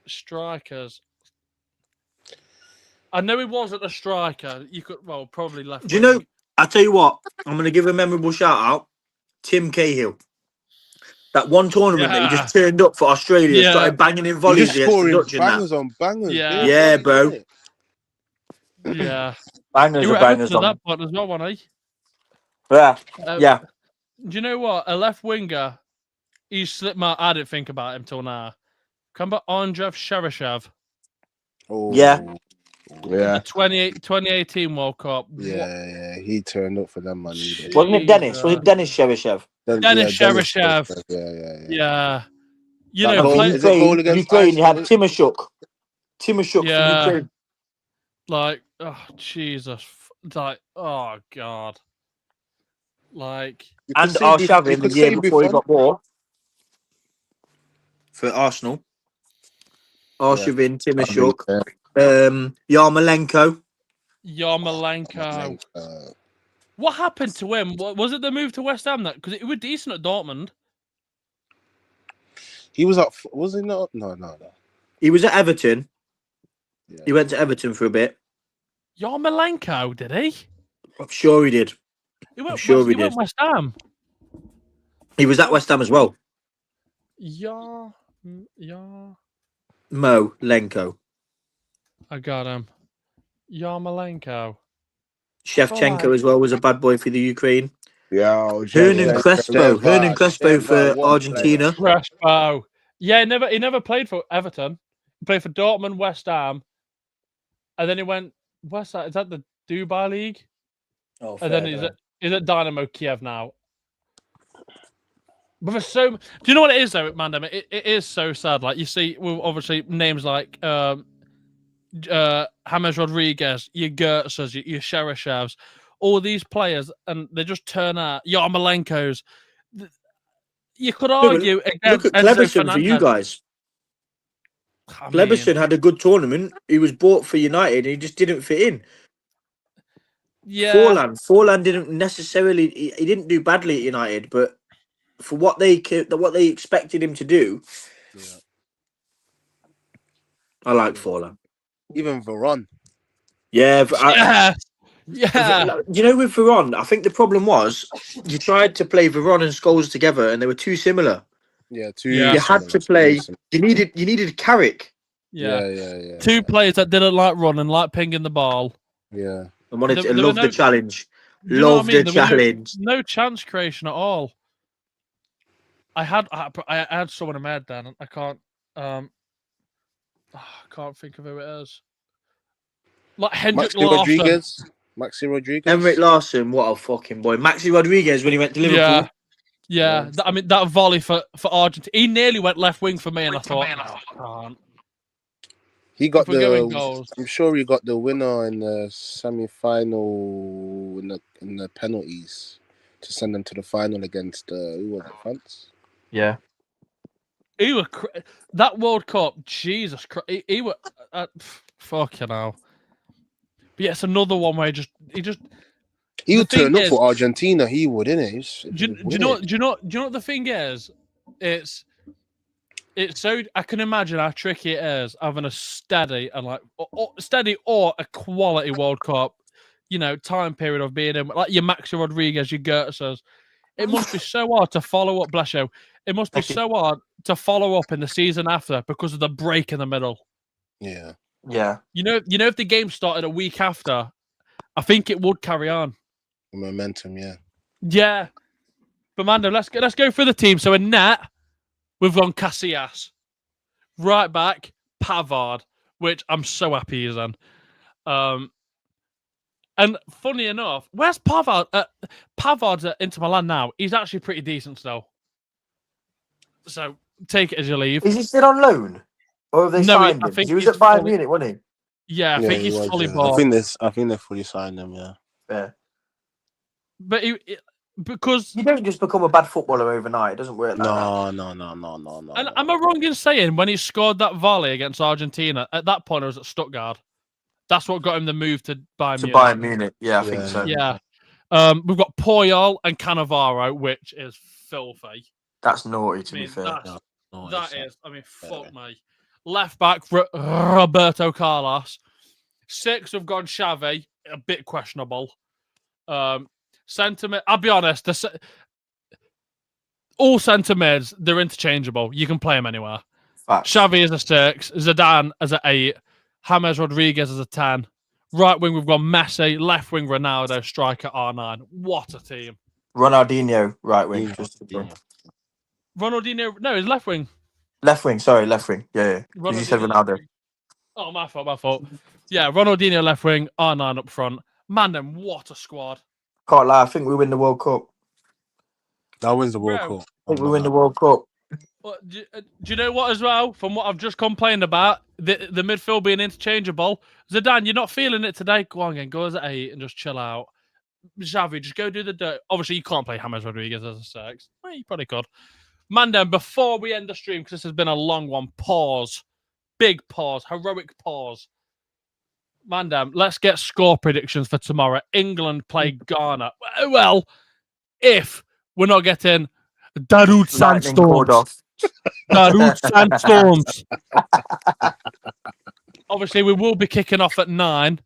strikers. I know he wasn't a striker. You could, probably left. Do you know? I tell you what, I'm going to give a memorable shout out. Tim Cahill. That one tournament that he just turned up for Australia, started banging in volleys He's against the scoring Dutch in that. bangers on bangers. Yeah. Yeah, bro. Yeah. Bangers You were are bangers Everton at on. that point as well, wasn't he? Yeah. Do you know what? A left winger, he slipped my. I didn't think about him till now. Remember Andrev Cheryshev? Oh, Yeah. The 2018 World Cup. Yeah, he turned up for them, man. Wasn't it Dennis? Was it Dennis Cheryshev? Dennis Cheryshev. Yeah. You know, goal against Ukraine, you had Iceland? Timashuk from Ukraine. Like, oh, Jesus. Like, oh, God. Like... And Arshavin in the year before he got bought for Arsenal. Arshavin, Timashuk, Yarmolenko. What happened to him? Was it the move to West Ham? Because it was decent at Dortmund. He was up. Was he not? No. He was at Everton. Yeah. He went to Everton for a bit. Yarmolenko, did he? I'm sure he did. He went West Ham. He was at West Ham as well. Mo Lenko. I got him. Yarmolenko. Shevchenko as well was a bad boy for the Ukraine. Yeah. Hernan Crespo for Argentina. Crespo. Yeah, he never played for Everton. He played for Dortmund, West Ham. And then he went, what's that? Is that the Dubai League? Oh, and then he's at Dynamo Kiev now. But for do you know what it is though, Mandem? It is so sad. Like you see, with obviously names like James Rodriguez, your Gertzes, your Cherishevs, all these players, and they just turn out Yarmolenkos. You could argue against look at Cleberson for you guys. Cleberson had a good tournament. He was bought for United and he just didn't fit in. Yeah. Forlan didn't necessarily. He didn't do badly at United, but for what they expected him to do, I like Forlan. Even Varane. Yeah. Yeah. You know, with Varane, I think the problem was you tried to play Varane and Scholes together, and they were too similar. Yeah, two. Yeah. You had to play. You needed Carrick. Yeah. Two players that didn't like running, like pinging the ball. Yeah. I wanted to There love were the challenge. Do you know what I Love mean? the There was challenge. no chance creation at all. I had someone in my head then. I can't think of who it is. Like Hendrik Larsson. Maxi Rodriguez. Henrik Larsson, what a fucking boy. Maxi Rodriguez when he went to Liverpool. Yeah. I mean that volley for Argentina. He nearly went left wing for me, and I thought, no, I can't. He got If we're going goals. I'm sure he got the winner in the semi-final in the penalties to send them to the final against who was it? France. Yeah. He was that World Cup. Jesus Christ, he was fucking hell. But yeah, it's another one where he would turn up for Argentina. He would, innit? Do you know what the thing is? It's so I can imagine how tricky it is having a steady and steady or a quality World Cup, time period of being in like your Maxi Rodriguez, your Gertzes. It must be so hard to follow up, bless you. It must be so hard to follow up in the season after because of the break in the middle. Yeah. Yeah. If the game started a week after, I think it would carry on. Momentum, yeah. Yeah. But Mando, let's go through the team. So in net, we've gone Casillas. Right back, Pavard, which I'm so happy he's on. And funny enough, where's Pavard? Pavard's at Inter Milan now. He's actually pretty decent still. So take it as you leave. Is he still on loan? Or have they signed him? He was at Bayern Munich, wasn't he? Yeah, I think he's fully bought. I think they fully signed him, yeah. Yeah. But because you don't just become a bad footballer overnight. It doesn't work like that. No. And am I wrong in saying when he scored that volley against Argentina, at that point it was at Stuttgart? That's what got him the move to Bayern Munich. Bayern Munich, yeah, I think so. Yeah. We've got Puyol and Cannavaro, which is filthy. That's naughty, to be fair. That is, fuck me. Left back, Roberto Carlos. 6, we've gone Xavi, a bit questionable. Centre mid, I'll be honest, all centre mids, they're interchangeable. You can play them anywhere. Facts. Xavi is a 6, Zidane is a 8, James Rodriguez is a 10. Right wing, we've got Messi. Left wing, Ronaldo. Striker, R9. What a team. Ronaldinho, right wing. Ronaldinho, no, he's left wing. Left wing, sorry, left wing. Yeah. You said Ronaldo. Oh, my fault. Yeah, Ronaldinho left wing, R9 up front. Man, then what a squad. Can't lie, I think we win the World Cup. That wins the World Cup. I think we win the World Cup. Do you know what as well? From what I've just complained about, the midfield being interchangeable. Zidane, you're not feeling it today. Go on again. Go as an 8 and just chill out. Xavi, just go do the dirt. Obviously, you can't play James Rodriguez as a 6. Well, you probably could. Mandem, before we end the stream, because this has been a long one, pause. Big pause. Heroic pause. Mandem, let's get score predictions for tomorrow. England play Ghana. Well, if we're not getting Darude Sandstorms. Darude Sandstorms. Obviously, we will be kicking off at 9.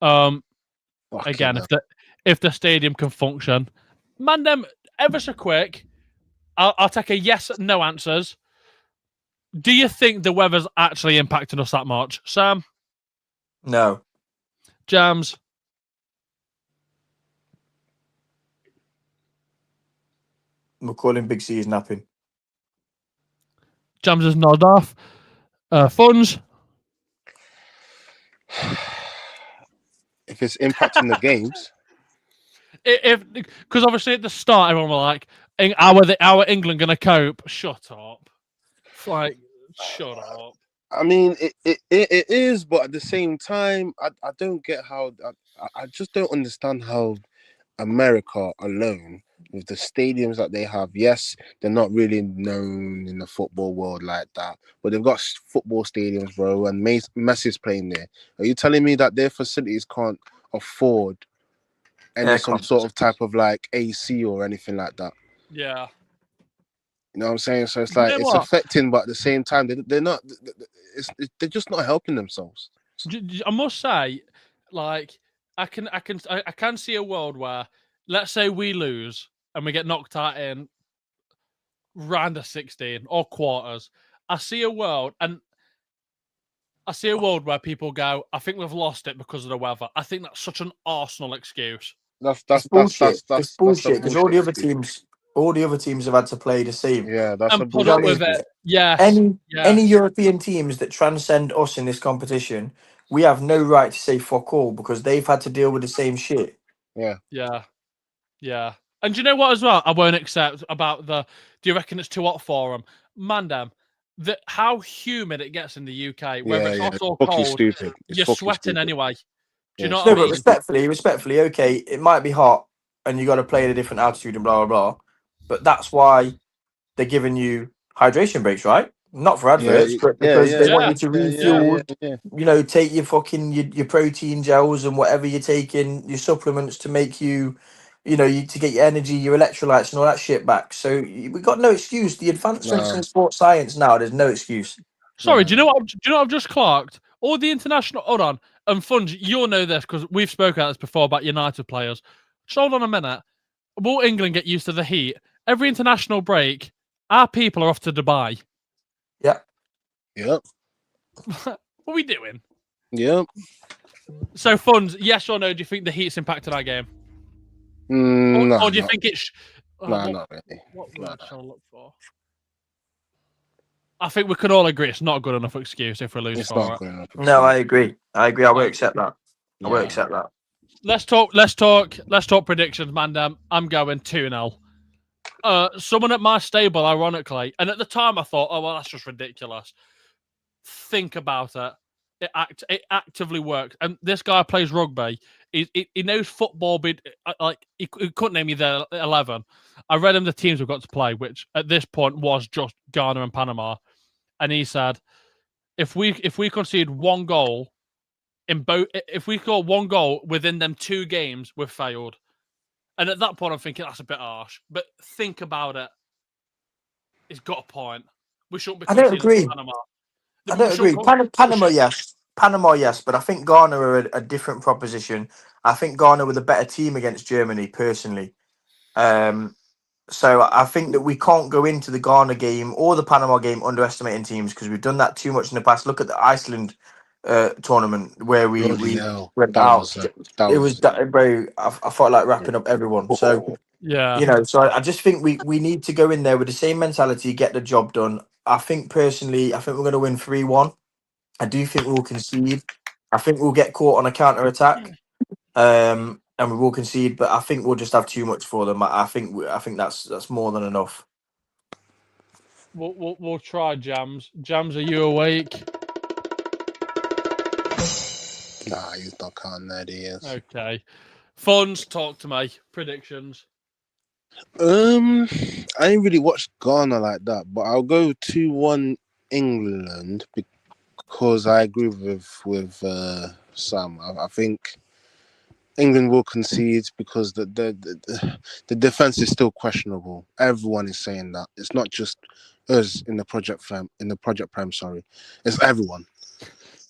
Again, if the stadium can function. Mandem, ever so quick, I'll take a yes, no answers. Do you think the weather's actually impacted us that much? Sam? No. Jams? We're calling Big C is napping. Jams is nod off. Funds? If it's impacting the games. Because obviously at the start, everyone were like, our England going to cope? Shut up. Like, shut up. I mean, it is, but at the same time, I don't get how... I just don't understand how America alone, with the stadiums that they have, yes, they're not really known in the football world like that, but they've got football stadiums, bro, and Messi's playing there. Are you telling me that their facilities can't afford some sort of type of like AC or anything like that? Yeah. You know what I'm saying? So it's like it's affecting, but at the same time, they're not. They're just not helping themselves. I must say, like, I can see a world where, let's say we lose and we get knocked out in round of 16 or quarters, I see a world where people go, I think we've lost it because of the weather. I think that's such an Arsenal excuse. That's It's bullshit. that's It's that's the bullshit because all the other excuse. teams have had to play the same. Yeah, that's a And put bullshit up with excuse. it. Yes. Any European teams that transcend us in this competition, we have no right to say fuck all because they've had to deal with the same shit. Yeah. Yeah. And do you know what as well? I won't accept about do you reckon it's too hot for them? Mandem, how humid it gets in the UK, whether it's hot or Fucking cold, stupid. It's you're fucking sweating stupid. anyway. Do you Yeah, know it's what I No, mean? but respectfully, okay, it might be hot and you got to play at a different altitude and blah blah blah. But that's why they're giving you hydration breaks, right? Not for adverts, but because they want you to refuel. yeah. You know, take your fucking your protein gels and whatever you're taking, your supplements to make you, to get your energy, your electrolytes, and all that shit back. So we got no excuse. The advancements in sports science now, there's no excuse. Sorry, do you know what? Do you know what I've just clocked? All the international. Hold on, and Funge, you'll know this because we've spoken about this before about United players. Just hold on a minute. Will England get used to the heat? Every international break, our people are off to Dubai. Yeah. Yep. What are we doing? Yep. So, Funds, yes or no? Do you think the heat's impacted our game? Or do you think it's? Not really. What word shall I look for? I think we could all agree it's not a good enough excuse if we lose It's for not it. good enough. No, I agree. I won't accept that. I won't Yeah. accept that. Let's talk predictions, man. I'm going 2-0. Someone at my stable, ironically, and at the time I thought, oh well, that's just ridiculous. Think about it. It actively works. And this guy plays rugby. He knows football. But like he couldn't name me the 11. I read him the teams we've got to play, which at this point was just Ghana and Panama. And he said, if we concede one goal if we score one goal within them 2 games, we've failed. And at that point, I'm thinking that's a bit harsh. But think about it. He's got a point. We shouldn't be. I don't agree. Panama. I don't agree. Panama, yes. Panama, yes. But I think Ghana are a different proposition. I think Ghana were the better team against Germany, personally. So I think that we can't go into the Ghana game or the Panama game underestimating teams because we've done that too much in the past. Look at the Iceland tournament where we went out. Bro, I felt like wrapping up everyone. So yeah, so I just think we need to go in there with the same mentality, get the job done. I think personally, we're going to win 3-1. I do think we'll concede. I think we'll get caught on a counter attack, and we will concede. But I think we'll just have too much for them. I think that's more than enough. We'll try, Jams. Jams, are you awake? Nah, he's not counting that. He is. Okay. Funds, talk to me. Predictions. I didn't really watch Ghana like that, but I'll go 2-1 England because I agree with Sam. I think England will concede because the defense is still questionable. Everyone is saying that. It's not just us in the project prem. Sorry, it's everyone.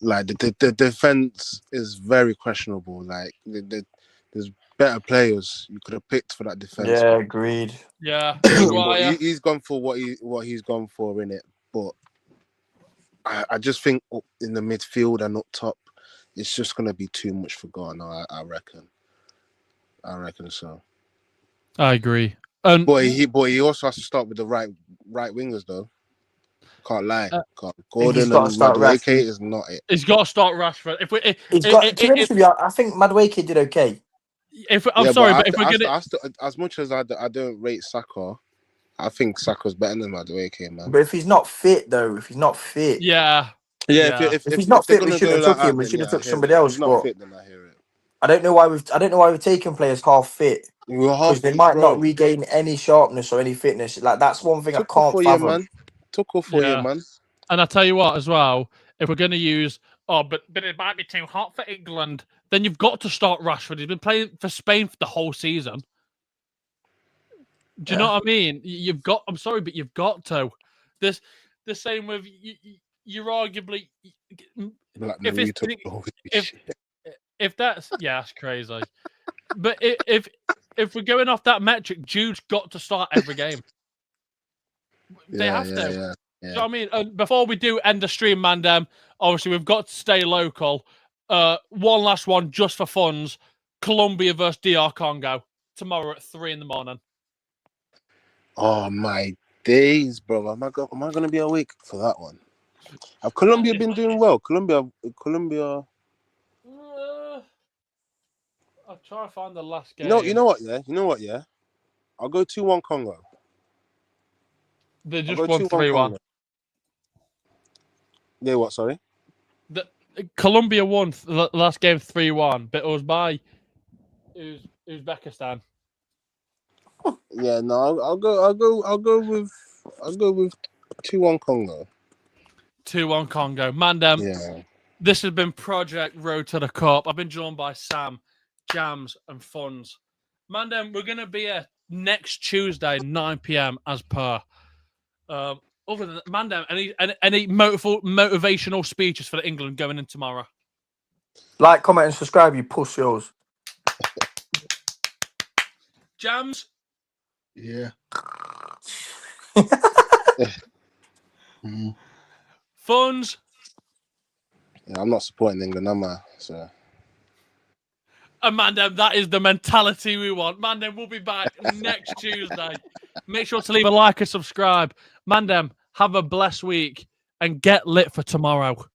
Like the defense is very questionable. Like there's better players you could have picked for that defense. Yeah, agreed. Yeah, but he's gone for what he's gone for in it. But I just think in the midfield and up top, it's just gonna be too much for Ghana. I reckon. I reckon so. I agree. But he also has to start with the right wingers though. Can't lie. Gordon and Madueke is not it. He's got to start Rashford. To be honest with you, I think Madueke did okay. I'm sorry, but if we're gonna, as much as I don't rate Saka, I think Saka's better than Madueke, man. But if he's not fit, yeah. If he's not fit, we should have took him. We should have took somebody else. If he's not fit, then I hear it. I don't know why we've taken players half fit because they might not regain any sharpness or any fitness. Like that's one thing I can't fathom. Took off for you, man. And I tell you what, as well, if we're going to use, but it might be too hot for England, then you've got to start Rashford. He's been playing for Spain for the whole season. Do you know what I mean? You've got. I'm sorry, but you've got to. The same with you're arguably. If that's that's crazy. But if we're going off that metric, Jude's got to start every game. They have to. Yeah. You know what I mean? Before we do end the stream, man, obviously we've got to stay local. One last one just for funds. Colombia versus DR Congo tomorrow at 3 a.m. Oh my days, bro! Am I gonna be awake for that one? Have Colombia been doing well? Colombia. I'll try to find the last game. You know what? Yeah. I'll go 2-1 Congo. They just won 3-1. Yeah, what? Sorry. Colombia won the last game 3-1, but it was by Uzbekistan. Yeah, no, I'll go with 2-1 Congo. 2-1 Congo. Man, Yeah. This has been Project Road to the Cup. I've been joined by Sam, Jams, and Funds. Man, we're gonna be here next Tuesday, 9 p.m. as per. Other than that, man, any motivational speeches for England going in tomorrow? Like, comment, and subscribe, you pussies. Jams? Yeah. Funds? Yeah, I'm not supporting England, am I? So. And Mandem, that is the mentality we want. Mandem, we'll be back next Tuesday. Make sure to leave a like and subscribe. Mandem, have a blessed week and get lit for tomorrow.